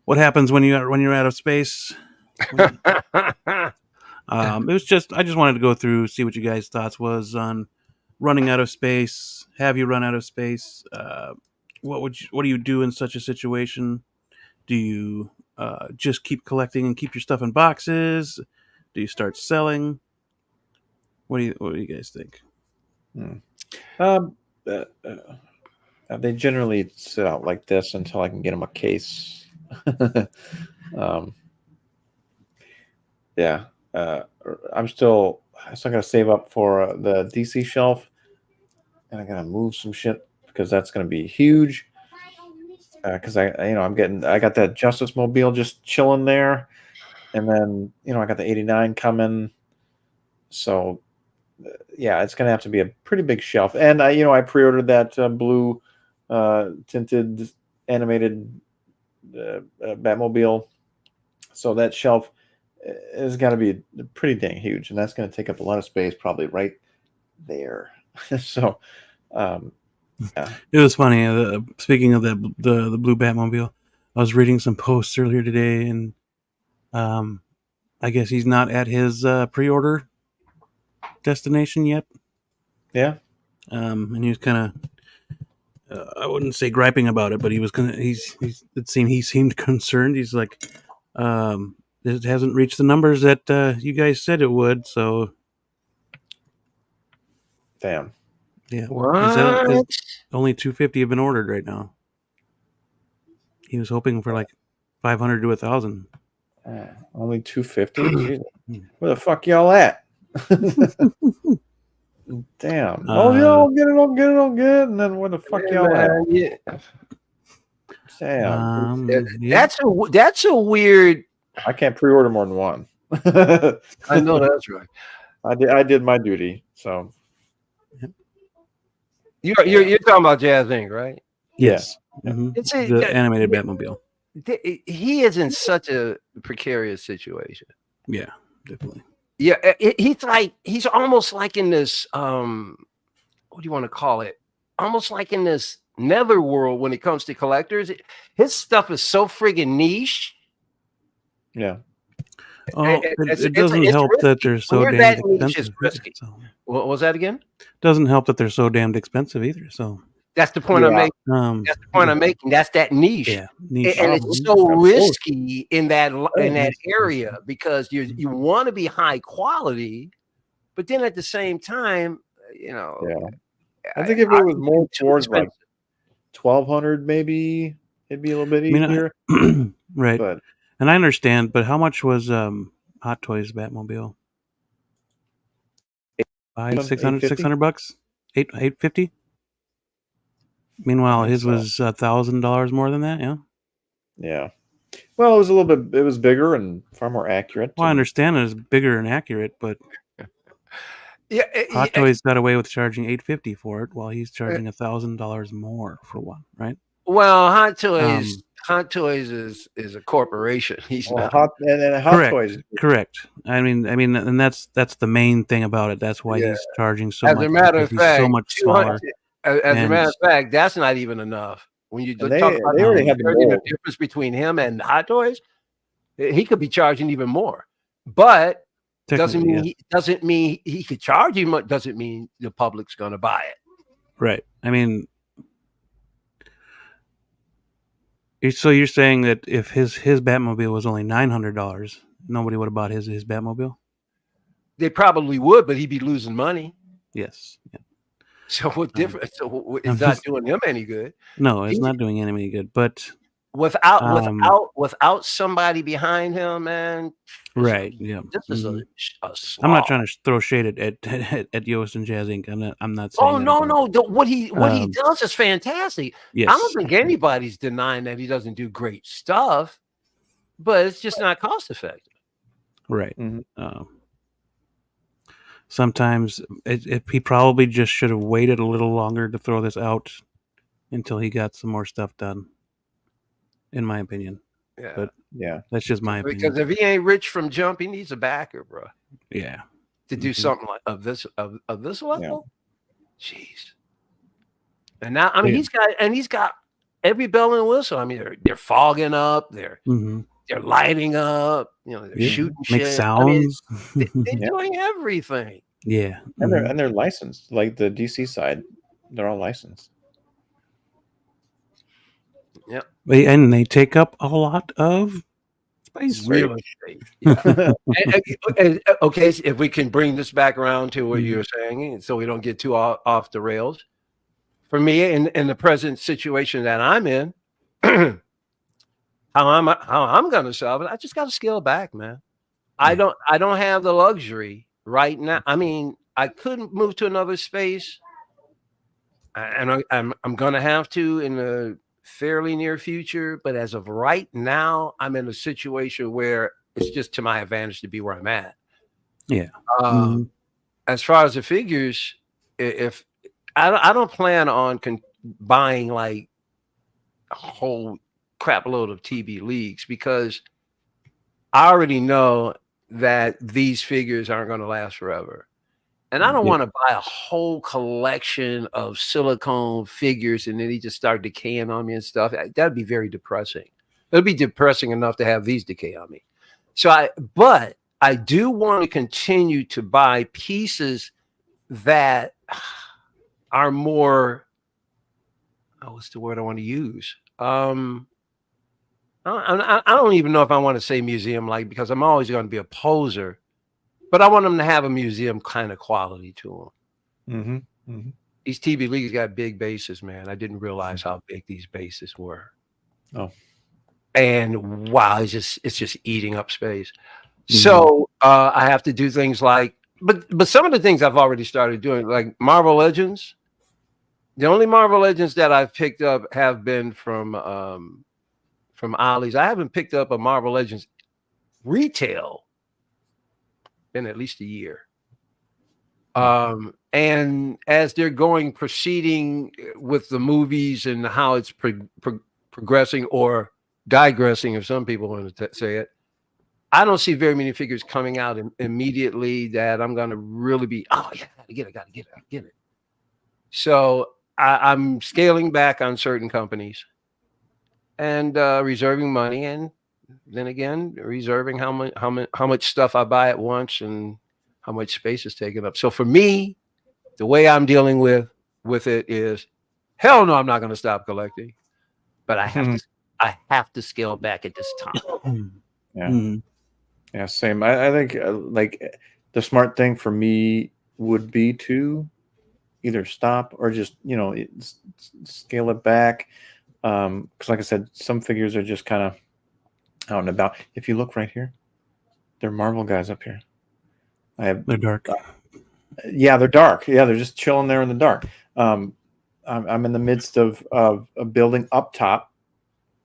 what happens when you're out of space. It was just I just wanted to go through, see what you guys' thoughts was on running out of space. Have you run out of space? What do you do in such a situation? Do you just keep collecting and keep your stuff in boxes? Do you start selling? What do you guys think?
They generally sit out like this until I can get them a case. Yeah. I'm still going to save up for the DC shelf, and I got to move some shit because that's going to be huge. Because I got that Justice Mobile just chilling there, and then I got the 89 coming. So yeah, it's going to have to be a pretty big shelf. And I pre-ordered that blue tinted animated Batmobile, so that shelf has got to be pretty dang huge, and that's going to take up a lot of space, probably right there. So yeah.
It was funny. Speaking of the blue Batmobile, I was reading some posts earlier today, and I guess he's not at his pre-order destination yet.
Yeah.
And he was kind of, I wouldn't say griping about it, but he was gonna. He seemed concerned. He's like, it hasn't reached the numbers that you guys said it would. So,
Damn.
yeah,
What?
only 250 have been ordered right now. He was hoping for like 500 to 1,000.
Only 250. Where the fuck y'all at? Damn. Oh yeah, I'll get it. And then where the fuck y'all at?
Yeah.
Damn.
That's a weird.
I can't pre-order more than one.
I know that's right.
I did my duty. So
You're talking about Jazz Inc., right?
Yes.
Yeah.
Mm-hmm.
It's
the animated Batmobile.
He is in such a precarious situation.
Yeah, definitely.
Yeah, he's almost like in this what do you want to call it? Almost like in this nether world when it comes to collectors. His stuff is so friggin' niche.
Yeah.
Oh, it doesn't help
risky.
that they're so
When you're
damn
that niche,
expensive.
it's risky.
So.
What was that again?
Doesn't help that they're so damned expensive either. So
that's the point I'm making.
That's
the point I'm making. That's that niche.
Yeah, niche.
And it's so risky in that area because you want to be high quality, but then at the same time,
Yeah. I think if it was more towards like 1,200, maybe it'd be a little bit easier.
Right.
But
and I understand, but how much was Hot Toys Batmobile? $600 $850. Meanwhile, his was $1,000 more than that. Yeah.
Yeah. Well, it was a little bit. It was bigger and far more accurate.
Well, I understand it was bigger and accurate, but Hot Toys got away with charging $850 for it, while he's charging $1,000 more for one, right?
Well, Hot Toys is a corporation. He's not
Hot
correct,
Toys.
Correct. I mean, and that's the main thing about it. That's why he's charging so much.
As a matter of fact,
he's so much smaller.
As a matter of fact, that's not even enough. When you talk about the difference between him and Hot Toys, he could be charging even more. But doesn't mean he could charge you much. Doesn't mean the public's going to buy it.
Right. I mean, so you're saying that if his Batmobile was only $900, nobody would have bought his Batmobile?
They probably would, but he'd be losing money.
Yes. Yeah.
So what difference? So it's not doing him any good.
No, it's not doing him any good. But
without somebody behind him, man.
Right. Yeah.
This is a
I'm
slog.
not trying to throw shade at Yost and Jazz Inc. I'm not saying.
Oh
that
no,
at all.
no. What he does is fantastic.
Yes.
I don't think anybody's denying that he doesn't do great stuff, but it's just not cost effective.
Right. Sometimes he probably just should have waited a little longer to throw this out until he got some more stuff done. In my opinion.
Yeah.
But
yeah,
that's just my opinion.
Because if he ain't rich from jump, he needs a backer, bro.
Yeah.
To do something like of this level.
Yeah.
Jeez. And now he's got every bell and whistle. I mean, they're fogging up, they're lighting up, they're shooting
make
shit.
sounds.
They're doing everything.
Yeah.
And they're licensed. Like the DC side, they're all licensed.
Yep.
And they take up a lot of space.
Real estate. Yeah. Okay, so if we can bring this back around to what you're saying, so we don't get too off the rails. For me, in the present situation that I'm in, how I'm going to solve it, I just got to scale back, man. I don't have the luxury right now. I mean, I couldn't move to another space, and I'm going to have to in the fairly near future. But as of right now, I'm in a situation where it's just to my advantage to be where I'm at.
Yeah.
As far as the figures, if I don't plan on buying like a whole crap load of TB leagues, because I already know that these figures aren't going to last forever. And I don't want to buy a whole collection of silicone figures and then he just start decaying on me and stuff. That'd be very depressing. It'd be depressing enough to have these decay on me. But I do want to continue to buy pieces that are more, what's the word I want to use? I don't even know if I want to say museum-like, because I'm always going to be a poser. But I want them to have a museum kind of quality to them. These TB leagues got big bases, man. I didn't realize how big these bases were.
Oh,
and wow, it's just eating up space. So I have to do things like, but some of the things I've already started doing, like Marvel Legends. The only Marvel Legends that I've picked up have been from Ollie's. I haven't picked up a Marvel Legends retail in at least a year. And as they're proceeding with the movies and how it's progressing or digressing, if some people want to say it, I don't see very many figures coming out immediately that I'm going to really be, oh yeah, I gotta get it. So I'm scaling back on certain companies and reserving money, and then again reserving how much stuff I buy at once and how much space is taken up. So for me, the way I'm dealing with it is, hell no, I'm not going to stop collecting, but I have to scale back at this time.
Yeah, same. I think like the smart thing for me would be to either stop or just scale it back. Because like I said, some figures are just kind of out and about. If you look right here, they're Marvel guys up here.
They're dark.
Yeah, they're dark. Yeah, they're just chilling there in the dark. I'm in the midst of building up top,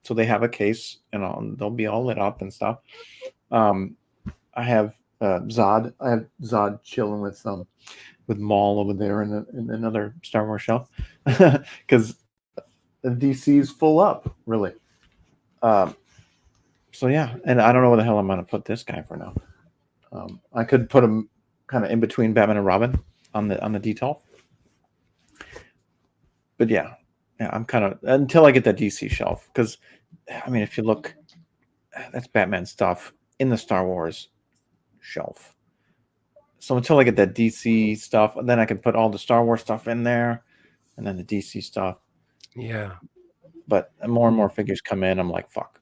so they have a case and they'll be all lit up and stuff. I have Zod. I have Zod chilling with Maul over there in another Star Wars shelf because the DC's full up, really. So yeah, and I don't know where the hell I'm going to put this guy for now. I could put him kind of in between Batman and Robin on the detail. But yeah, I'm kind of until I get that DC shelf, because I mean, if you look, that's Batman stuff in the Star Wars shelf. So until I get that DC stuff, then I can put all the Star Wars stuff in there, and then the DC stuff.
Yeah.
But more and more figures come in. I'm like, fuck.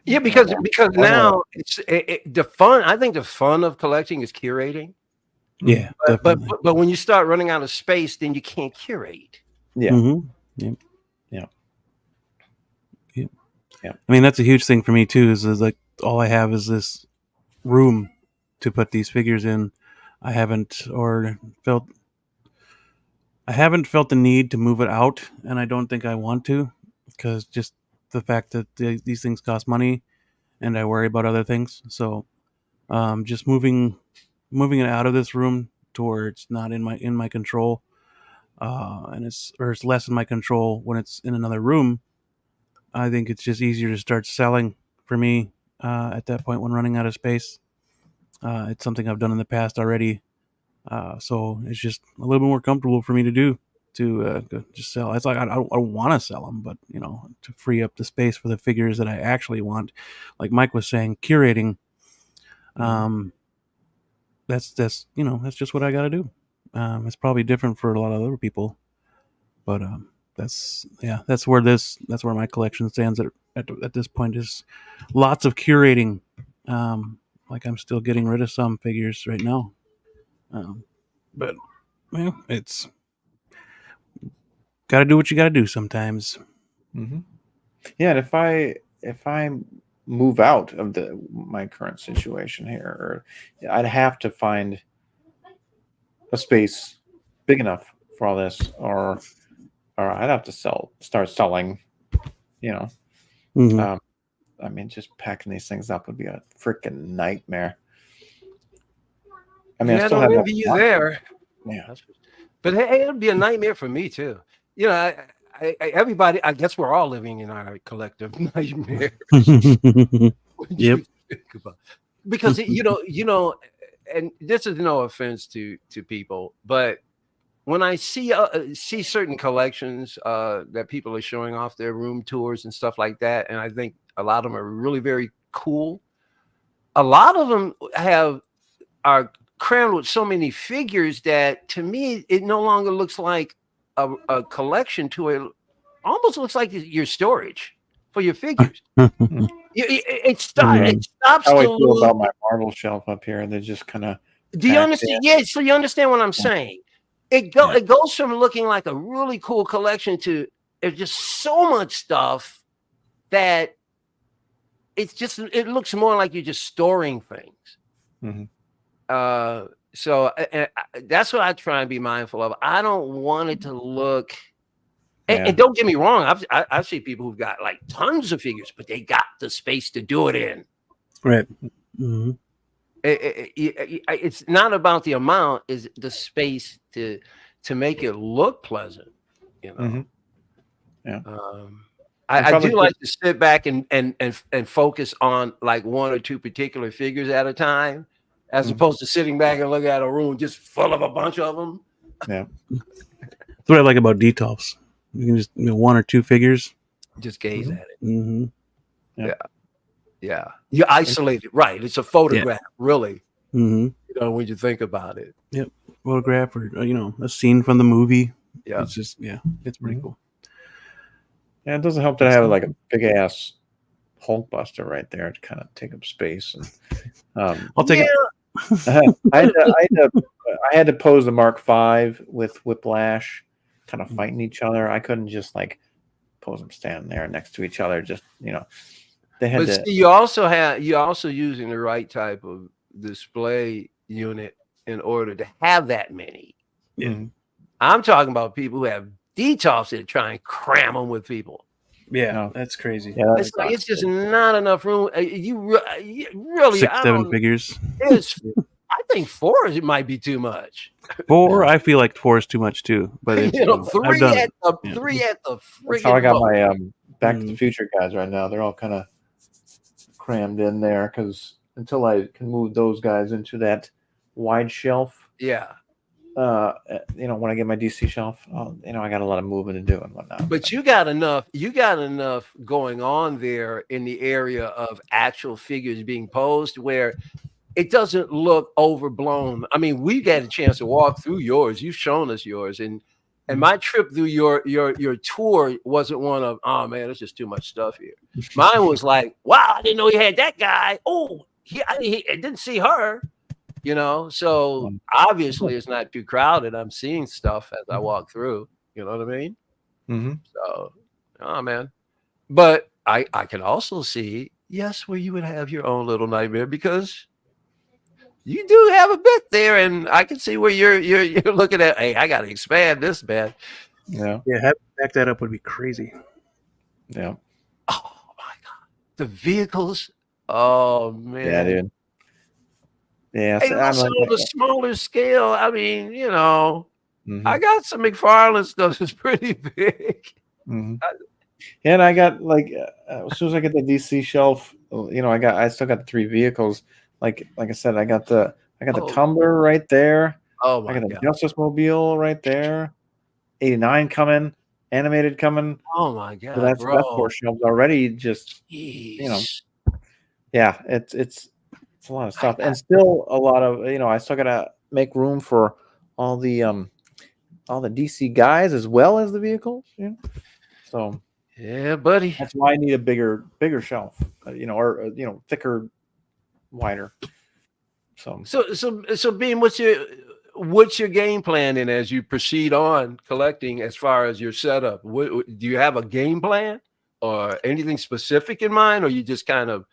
Yeah, because now it's the fun. I think the fun of collecting is curating.
Yeah,
but when you start running out of space, then you can't curate.
Yeah.
Yeah. I mean, that's a huge thing for me too. Is like all I have is this room to put these figures in. I haven't felt the need to move it out, and I don't think I want to, because just the fact that these things cost money, and I worry about other things. So, just moving it out of this room to where it's not in my control, and it's less in my control when it's in another room. I think it's just easier to start selling for me at that point when running out of space. It's something I've done in the past already, so it's just a little bit more comfortable for me to do to just sell. It's like I don't want to sell them, but to free up the space for the figures that I actually want. Like Mike was saying, curating. That's just what I got to do. It's probably different for a lot of other people, but that's where my collection stands at this point, is lots of curating. Like I'm still getting rid of some figures right now, but it's got to do what you got to do sometimes.
Yeah, and if I move out of my current situation here, I'd have to find a space big enough for all this, or I'd have to start selling. I mean, just packing these things up would be a freaking nightmare. I mean, I still have
you there.
Yeah,
but hey, it'd be a nightmare for me too. Everybody, I guess we're all living in our collective nightmare.
Yep.
Because and this is no offense to people, but when I see certain collections that people are showing off their room tours and stuff like that, and I think a lot of them are really very cool. A lot of them are crammed with so many figures that, to me, it no longer looks like a collection to it. Almost looks like your storage for your figures. It stops
how I
to
feel
look.
about my Marvel shelf up here. They're just kind of.
Do you understand? Yeah, so you understand what I'm saying? It goes from looking like a really cool collection to there's just so much stuff that it looks more like you're just storing things. So that's what I try and be mindful of. I don't want it to look. And don't get me wrong, I've seen people who've got like tons of figures, but they got the space to do it in.
Right.
It's not about the amount; is the space to make it look pleasant. I do like to sit back and focus on like one or two particular figures at a time, as opposed to sitting back and looking at a room just full of a bunch of them.
Yeah,
that's what I like about detolfs. You can just one or two figures,
just gaze at it. Yeah. You isolate it, right? It's a photograph, really. When you think about it.
Yep, photograph or a scene from the movie.
Yeah,
it's just it's pretty cool.
Yeah, it doesn't help that I have like a big ass Hulk buster right there to kind of take up space. And
I'll take it.
I had to pose the Mark V with Whiplash, kind of fighting each other. I couldn't just like pose them standing there next to each other. Just they had to.
See, you're also using the right type of display unit in order to have that many. I'm talking about people who have detolfs that try and cram them with people.
Yeah, that's crazy.
Yeah,
it's just not enough room. You really
6-7 figures.
I think 4 might be too much.
4, I feel like 4 is too much too. But it's,
3 at the friggin'.
That's how I got my Back to the Future guys right now. They're all kind of crammed in there because until I can move those guys into that wide shelf.
Yeah.
When I get my DC shelf, I got a lot of moving to do and whatnot.
But you got enough going on there in the area of actual figures being posed where it doesn't look overblown. I mean, we got a chance to walk through yours. You've shown us yours, and my trip through your tour wasn't one of, oh man, there's just too much stuff here. Mine was like, wow, I didn't know he had that guy. Oh, I didn't see her. So obviously it's not too crowded. I'm seeing stuff as I walk through. You know what I mean? So, oh man. But I can also see, yes, where you would have your own little nightmare because you do have a bit there, and I can see where you're looking at. Hey, I got to expand this, man.
Yeah.
Yeah, having to back that up would be crazy.
Yeah.
Oh my god, the vehicles. Oh man,
Yeah, dude. Yeah.
Hey,
So I'm
listen,
like,
on a smaller scale, I mean,
mhm,
I got some McFarlane stuff that's pretty big.
mhm. And I got like as soon as I get the DC shelf, I still got the 3 vehicles. Like I said, I got the
Oh.
Tumbler right there.
Oh
I
my
got the
god.
Justice Mobile right there. 89 coming, animated coming.
Oh my
So
god,
that's 4
bro.
shelves already. Just
Jeez.
yeah, it's a lot of stuff, and still a lot of I still gotta make room for all the DC guys as well as the vehicles. So
Yeah, buddy.
that's why I need a bigger shelf, or thicker, wider.
So Beam, what's your game plan in as you proceed on collecting as far as your setup? Do you have a game plan or anything specific in mind, or you just kind of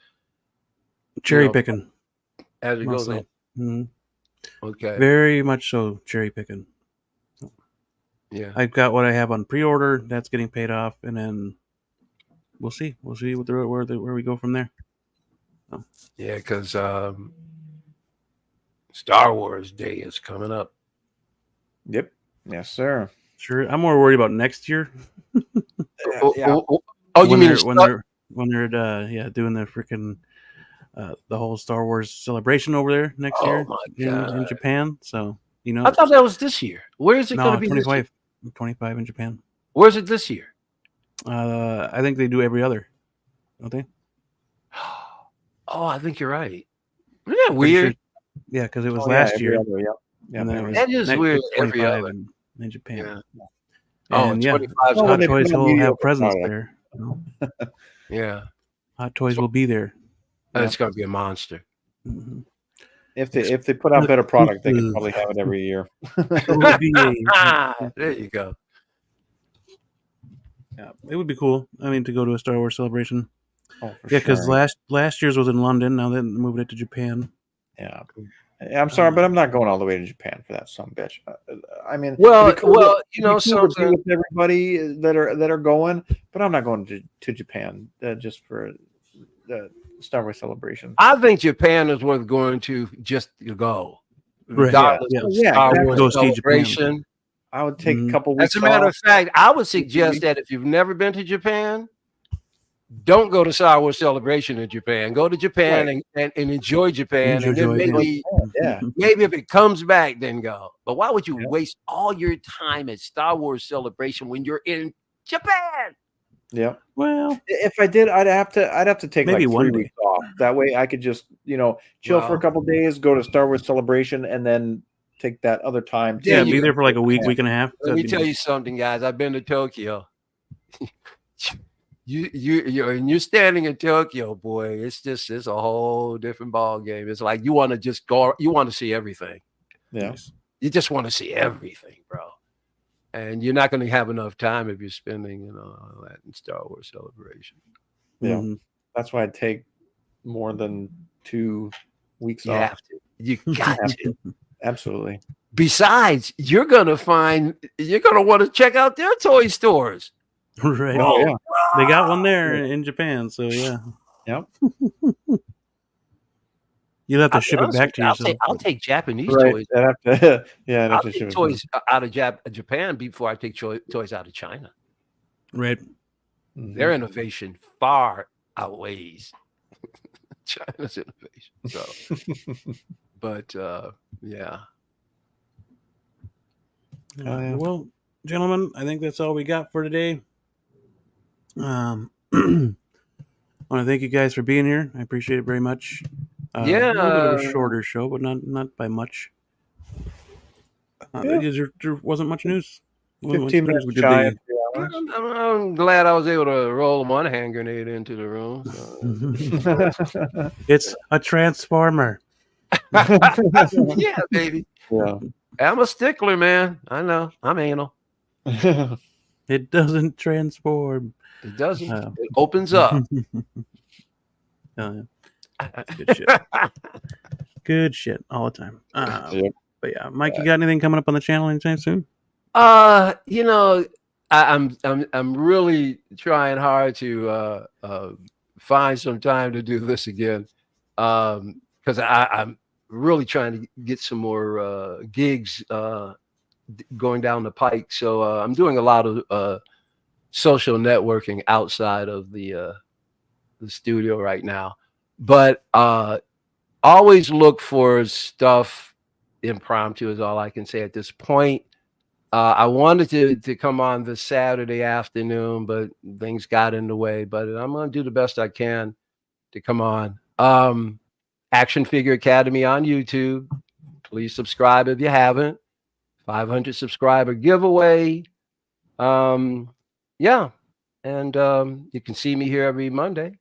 Cherry picking.
as it goes
Mostly.
on? Okay.
Very much so cherry picking.
Yeah.
I've got what I have on pre-order. That's getting paid off, and then we'll see. We'll see where we go from there. Oh.
Yeah, because Star Wars Day is coming up.
Yep. Yes, sir.
Sure. I'm more worried about next year.
Yeah.
Oh, you mean
when they're doing the freaking the whole Star Wars celebration over there next year in Japan. So
I thought that was this year. Where is it going to be?
25. 25 in Japan.
Where's it this year?
I think they do every other, don't they?
Oh, I think you're right. Isn't that weird?
Sure. Yeah, because it was last year.
Yeah,
And then it was
that is weird. Every other
in Japan.
Yeah.
And
25.
Hot Toys will have presents there.
Yeah.
Hot Toys will be there.
It's going to be a monster.
Mm-hmm.
If they put out better product, they could probably have it every year.
There you go.
Yeah, it would be cool. I mean, to go to a Star Wars celebration.
Oh, for
because
sure.
last year's was in London. Now they're moving it to Japan.
Yeah, I'm sorry, but I'm not going all the way to Japan for that son bitch. I mean,
well,
something with everybody that are going, but I'm not going to Japan just for the Star Wars celebration.
I think Japan is worth going to just to go.
Right.
Star Wars celebration.
I would take a couple weeks.
As a matter of fact, I would suggest that if you've never been to Japan, don't go to Star Wars Celebration in Japan. Go to Japan and enjoy Japan. And then maybe if it comes back, then go. But why would you waste all your time at Star Wars Celebration when you're in Japan?
Yeah.
Well,
if I did, I'd have to take
maybe
like 3 weeks off. That way I could just, chill for a couple days, go to Star Wars Celebration, and then take that other time.
Yeah, be there for like a week and a half.
Let me tell you something, guys. I've been to Tokyo. You're standing in Tokyo, boy. It's a whole different ball game. It's like you want to just go. You want to see everything.
Yeah,
you just want to see everything, bro. And you're not going to have enough time if you're spending, all that in Star Wars Celebration.
Yeah, that's why I'd take more than 2 weeks off.
Have to. You got to.
Absolutely.
Besides, you're going to want to check out their toy stores.
Right.
Oh, yeah.
They got one there in Japan, so yeah.
Yep.
You'll have to ship it back to yourself.
I'll take Japanese toys.
I'll
take toys out of Japan before I take toys out of China.
Right.
Their innovation far outweighs China's innovation. So, but yeah.
Well, gentlemen, I think that's all we got for today. I want to thank you guys for being here. I appreciate it very much. A little bit of a shorter show, but not by much. There wasn't much news.
15 minutes shy of 3 hours.
I'm glad I was able to roll one hand grenade into the room. So.
It's a transformer.
Yeah, baby.
Yeah.
I'm a stickler, man. I know. I'm anal.
It doesn't transform.
It doesn't. It opens up.
Yeah. Good shit. Good shit all the time.
Yep.
But yeah, Mike, you got anything coming up on the channel anytime soon?
You know, I'm really trying hard to find some time to do this again, because I'm really trying to get some more gigs going down the pike. So I'm doing a lot of social networking outside of the studio right now, but always look for stuff impromptu is all I can say at this point. I wanted to come on this Saturday afternoon, but things got in the way. But I'm going to do the best I can to come on. Action Figure Academy on YouTube. Please subscribe if you haven't. 500 subscriber giveaway. Yeah, and you can see me here every Monday.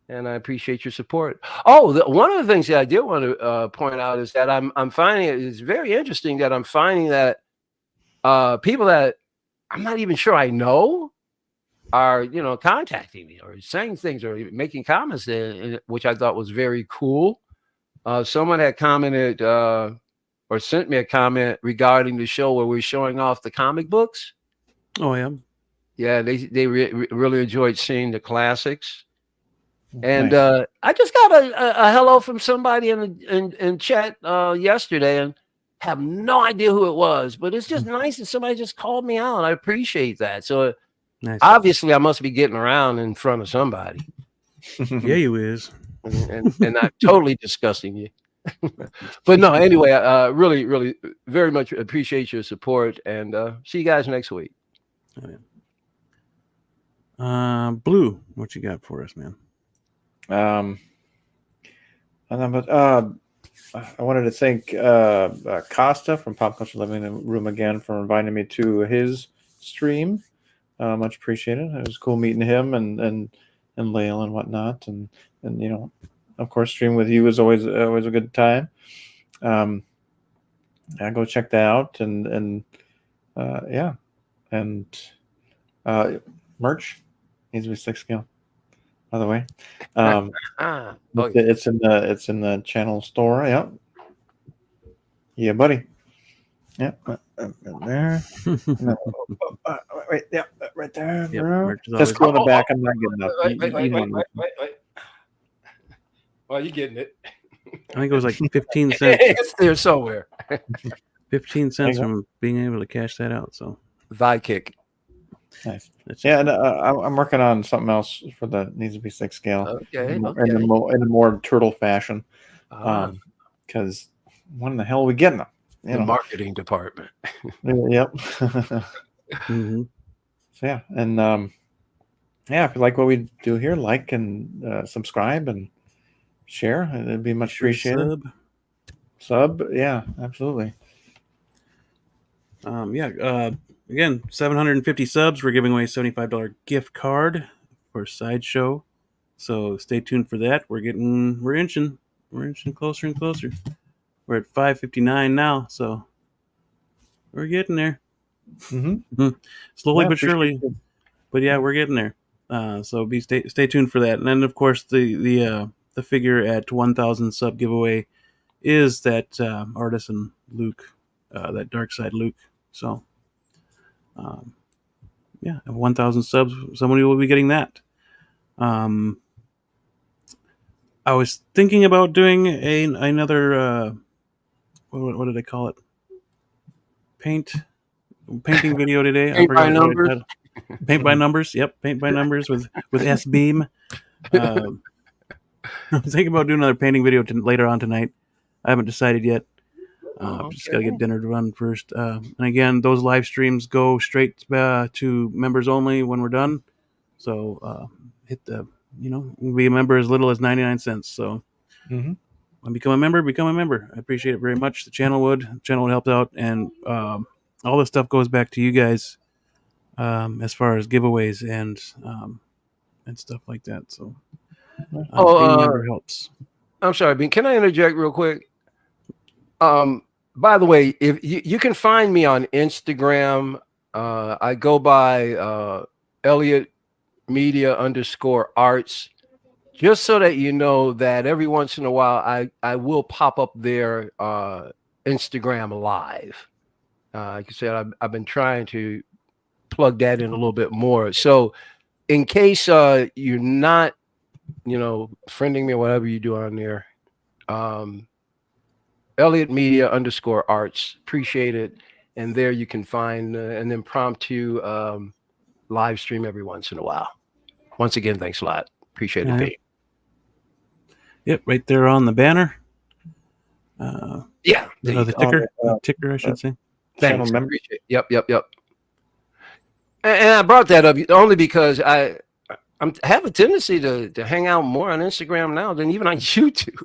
And I appreciate your support. Oh, one of the things that I did want to point out is that I'm finding it's very interesting that I'm finding that people that I'm not even sure I know are, contacting me or saying things or making comments, which I thought was very cool. Someone had commented or sent me a comment regarding the show where we're showing off the comic books.
Oh yeah.
Yeah, they really enjoyed seeing the classics. And
Nice.
I just got a hello from somebody in chat yesterday, and have no idea who it was, but it's just nice that somebody just called me out. I appreciate that. So
Nice.
obviously I must be getting around in front of somebody.
Yeah, you is.
And not totally disgusting you. But no, anyway, really, really very much appreciate your support, and see you guys next week.
Oh, yeah. Blue, what you got for us, man?
I wanted to thank Costa from Pop Culture Living Room again for inviting me to his stream. Much appreciated. It was cool meeting him and Lael and whatnot, and of course, stream with you is always a good time. Yeah, go check that out, and yeah, and merch needs to be 6 scale. By the way, it's in the channel store. Yep. Yeah, buddy. Yep. There. No. Wait. Yep. Right there.
Yep,
Just go in the back. I'm not getting up.
Wait. Well, you're getting it.
I think it was like 15 cents.
It's there somewhere.
15 cents from being able to cash that out. So
Thy kick.
Nice. Yeah, and I'm working on something else for the needs to be 6 scale.
Okay.
In a more turtle fashion. Because when in the hell are we getting them?
The marketing department.
Yep.
Mm-hmm.
So yeah, and yeah, if you like what we do here, like and subscribe and share. It'd be much appreciated. Sub, yeah, absolutely.
Again, 750 subs. We're giving away a $75 gift card for Sideshow. So stay tuned for that. We're inching closer and closer. We're at 559 now, so we're getting there.
Mm-hmm.
Slowly but surely. But yeah, we're getting there. So stay tuned for that. And then of course the figure at 1,000 sub giveaway is that Artisan Luke, that Dark Side Luke. So yeah, at 1,000 subs, somebody will be getting that. I was thinking about doing another what did I call it? Painting video today.
Paint by numbers.
Paint by numbers. Yep, paint by numbers with S Beam. I'm thinking about doing another painting video later on tonight. I haven't decided yet. Just got to get dinner done first. And again, those live streams go straight to members only when we're done. So hit the, be a member as little as 99 cents. So when become a member. I appreciate it very much. The channel would help out, and all this stuff goes back to you guys as far as giveaways and stuff like that. So being a member helps.
I'm sorry, Bean. Can I interject real quick? By the way, if you can find me on Instagram, I go by Elliot Elliot_Media_Arts. Just so that you know that every once in a while I will pop up their Instagram live. Like I said, I've been trying to plug that in a little bit more. So in case you're not, friending me or whatever you do on there, Elliot_Media_Arts. Appreciate it. And there you can find an impromptu live stream every once in a while. Once again, thanks a lot. Appreciate it, Pete.
Yep, right there on the banner.
Yeah,
the ticker, I should say.
Thanks. Appreciate it. Yep. And I brought that up only because I have a tendency to hang out more on Instagram now than even on YouTube.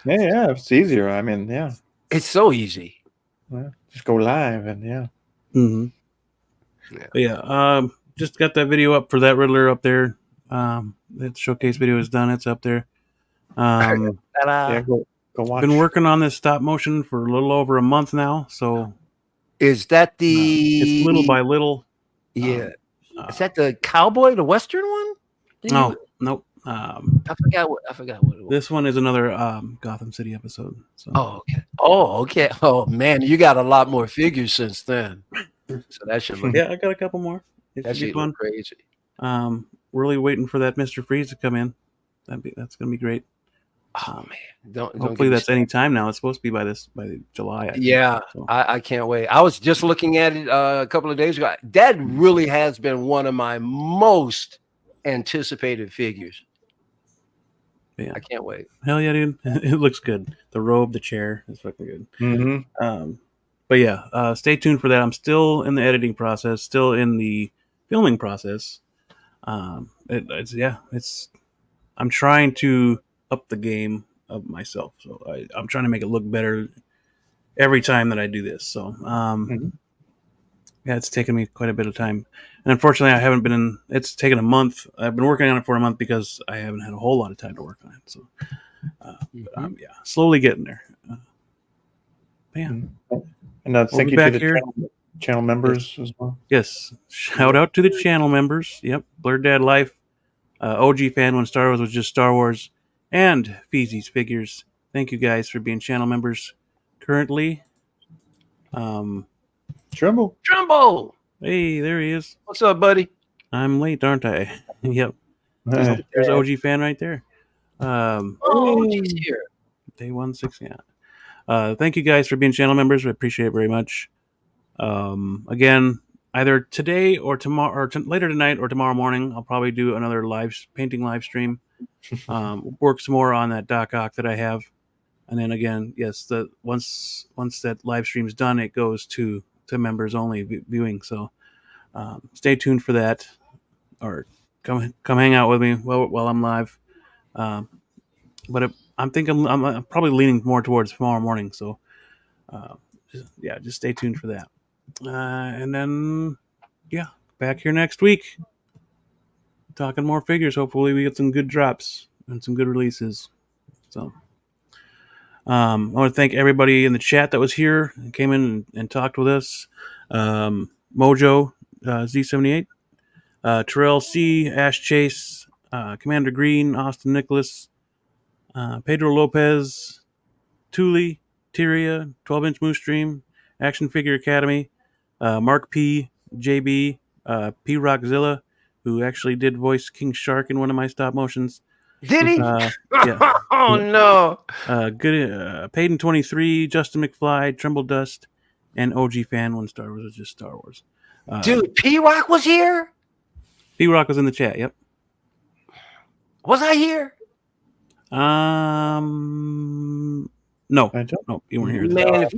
Yeah, it's easier. I mean, yeah,
it's so easy.
Just go live and yeah.
Mm-hmm. Yeah. Just got that video up for that Riddler up there. That showcase video is done. It's up there.
Yeah, go watch.
Been working on this stop motion for a little over a month now. So
is that the?
It's little by little.
Yeah. Is that the cowboy, the Western one?
Nope.
I forgot what it was.
This one is another Gotham City episode. So.
Okay. Oh man, you got a lot more figures since then. So that should look.
Yeah, I got a couple more.
That should look crazy.
Really waiting for that Mr. Freeze to come in. That's gonna be great.
Oh man,
hopefully that's any time now. It's supposed to be by July.
I can't wait. I was just looking at it a couple of days ago. That really has been one of my most anticipated figures.
Yeah,
I can't wait.
Hell yeah, dude! It looks good. The robe, the chair, it's fucking good.
Mm-hmm.
But yeah, stay tuned for that. I'm still in the editing process, still in the filming process. I'm trying to up the game of myself, so I'm trying to make it look better every time that I do this. So yeah, it's taken me quite a bit of time, and unfortunately I haven't been it's taken a month. I've been working on it for a month because I haven't had a whole lot of time to work on it. So but slowly getting there.
And thank you to the channel members as well.
Yes, shout out to the channel members. Yep, Blurred Dad Life, OG fan when Star Wars was just Star Wars, and Feezys Figures. Thank you guys for being channel members currently.
Trumbo.
Hey, there he is.
What's up, buddy?
I'm late, aren't I? Yep. There's OG fan right there.
OG's here.
Day 16. Yeah. Thank you guys for being channel members. We appreciate it very much. Again, either today or tomorrow, or later tonight or tomorrow morning, I'll probably do another painting live stream. Work some more on that Doc Ock that I have, and then again, yes, once that live stream's done, it goes to members only viewing. So stay tuned for that, or come hang out with me while I'm live. But I'm thinking I'm probably leaning more towards tomorrow morning. So just stay tuned for that. And then, back here next week, talking more figures. Hopefully, we get some good drops and some good releases. So, I want to thank everybody in the chat that was here and came in and talked with us. Mojo, Z78, Terrell C, Ash Chase, Commander Green, Austin Nicholas, Pedro Lopez, Thule, Tyria, 12-inch Moose Stream, Action Figure Academy, Mark P, JB, P Rockzilla, who actually did voice King Shark in one of my stop motions.
Did he?
Yeah.
Oh no.
Good. Payton 23, Justin McFly, Tremble Dust, and OG fan when Star Wars was just Star Wars.
Dude, P Rock was here.
P Rock was in the chat. Yep.
Was I here?
No, you weren't here.
Man,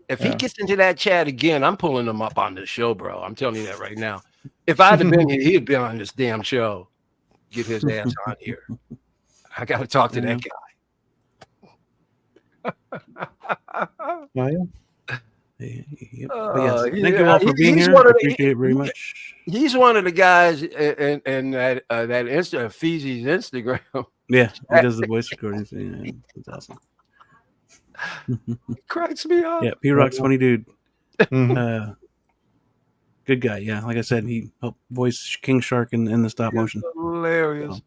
if he gets into that chat again, I'm pulling him up on this show, bro. I'm telling you that right now. If I'd have been here, he'd been on this damn show. Get his ass on here. I got to talk to that
guy. Thank you all for being here. I appreciate it very much.
He's one of the guys in that Feezys Instagram.
Yeah, he does the voice recordings. Yeah, that's awesome.
Cracks me up.
Yeah, P Rock's funny dude. Good guy. Yeah, like I said, he helped voice King Shark in the stop motion.
Hilarious.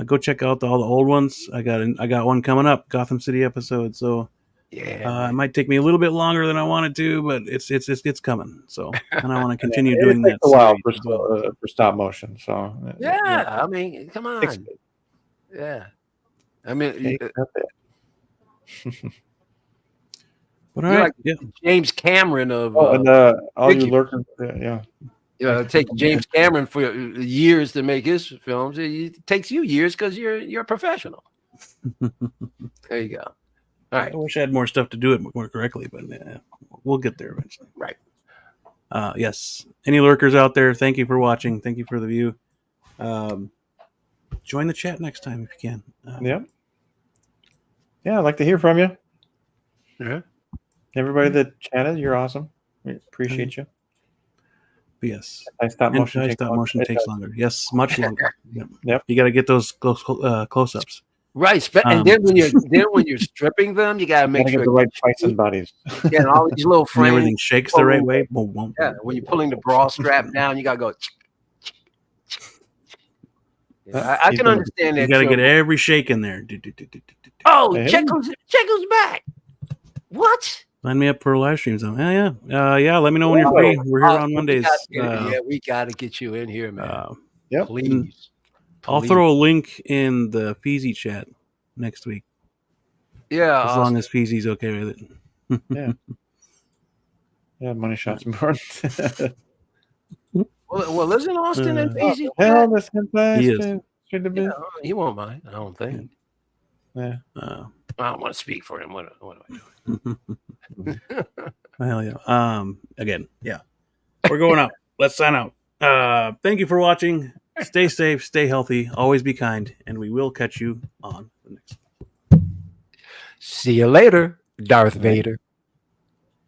Go check out all the old ones. I got one coming up, Gotham City episode. So
Yeah.
it might take me a little bit longer than I wanted to, but it's coming. So and I want to continue
It
doing
takes
that
a while
series as well.
for stop motion. So
Yeah. I mean, come
Takes-
on. Yeah. I mean,
takes a bit.
But all
you're
right,
like
yeah,
James Cameron of
and all you
Figures.
lurkers,
Take James Cameron for years to make his films. It takes you years because you're a professional. There you go. All right.
I wish I had more stuff to do it more correctly, but we'll get there eventually.
Right.
Yes. Any lurkers out there? Thank you for watching. Thank you for the view. Join the chat next time if you can.
I'd like to hear from you.
Yeah.
Everybody that chatted, you're awesome. We appreciate you.
But yes.
Stop motion
takes longer. Yes, much longer.
Yep.
You got to get those close-ups.
Right. And then when you're stripping them, you gotta make
Gotta
sure
get the right Tyson bodies.
and all these little
And
frames.
everything shakes the right way. Boom, boom,
Yeah, when you're pulling the bra strap down, you gotta go. I can understand that.
You got to get every shake in there.
Oh,
Hey.
check who's back. What?
Sign me up for live streams. Yeah. Let me know when you're free. We're here on Mondays.
We got to get you in here, man.
Yep.
Please.
I'll throw a link in the Feezy chat next week.
Yeah,
as long as Feezy's okay with it.
Yeah, money shot's important.
Well, isn't Austin and Feezy?
Hell, this
He is.
He won't mind. I don't think.
Yeah.
I don't want to speak for him. What do I do?
Hell yeah. Again, yeah. We're going out. Let's sign out. Thank you for watching. Stay safe, stay healthy, always be kind, and we will catch you on the next one.
See you later, Darth Vader.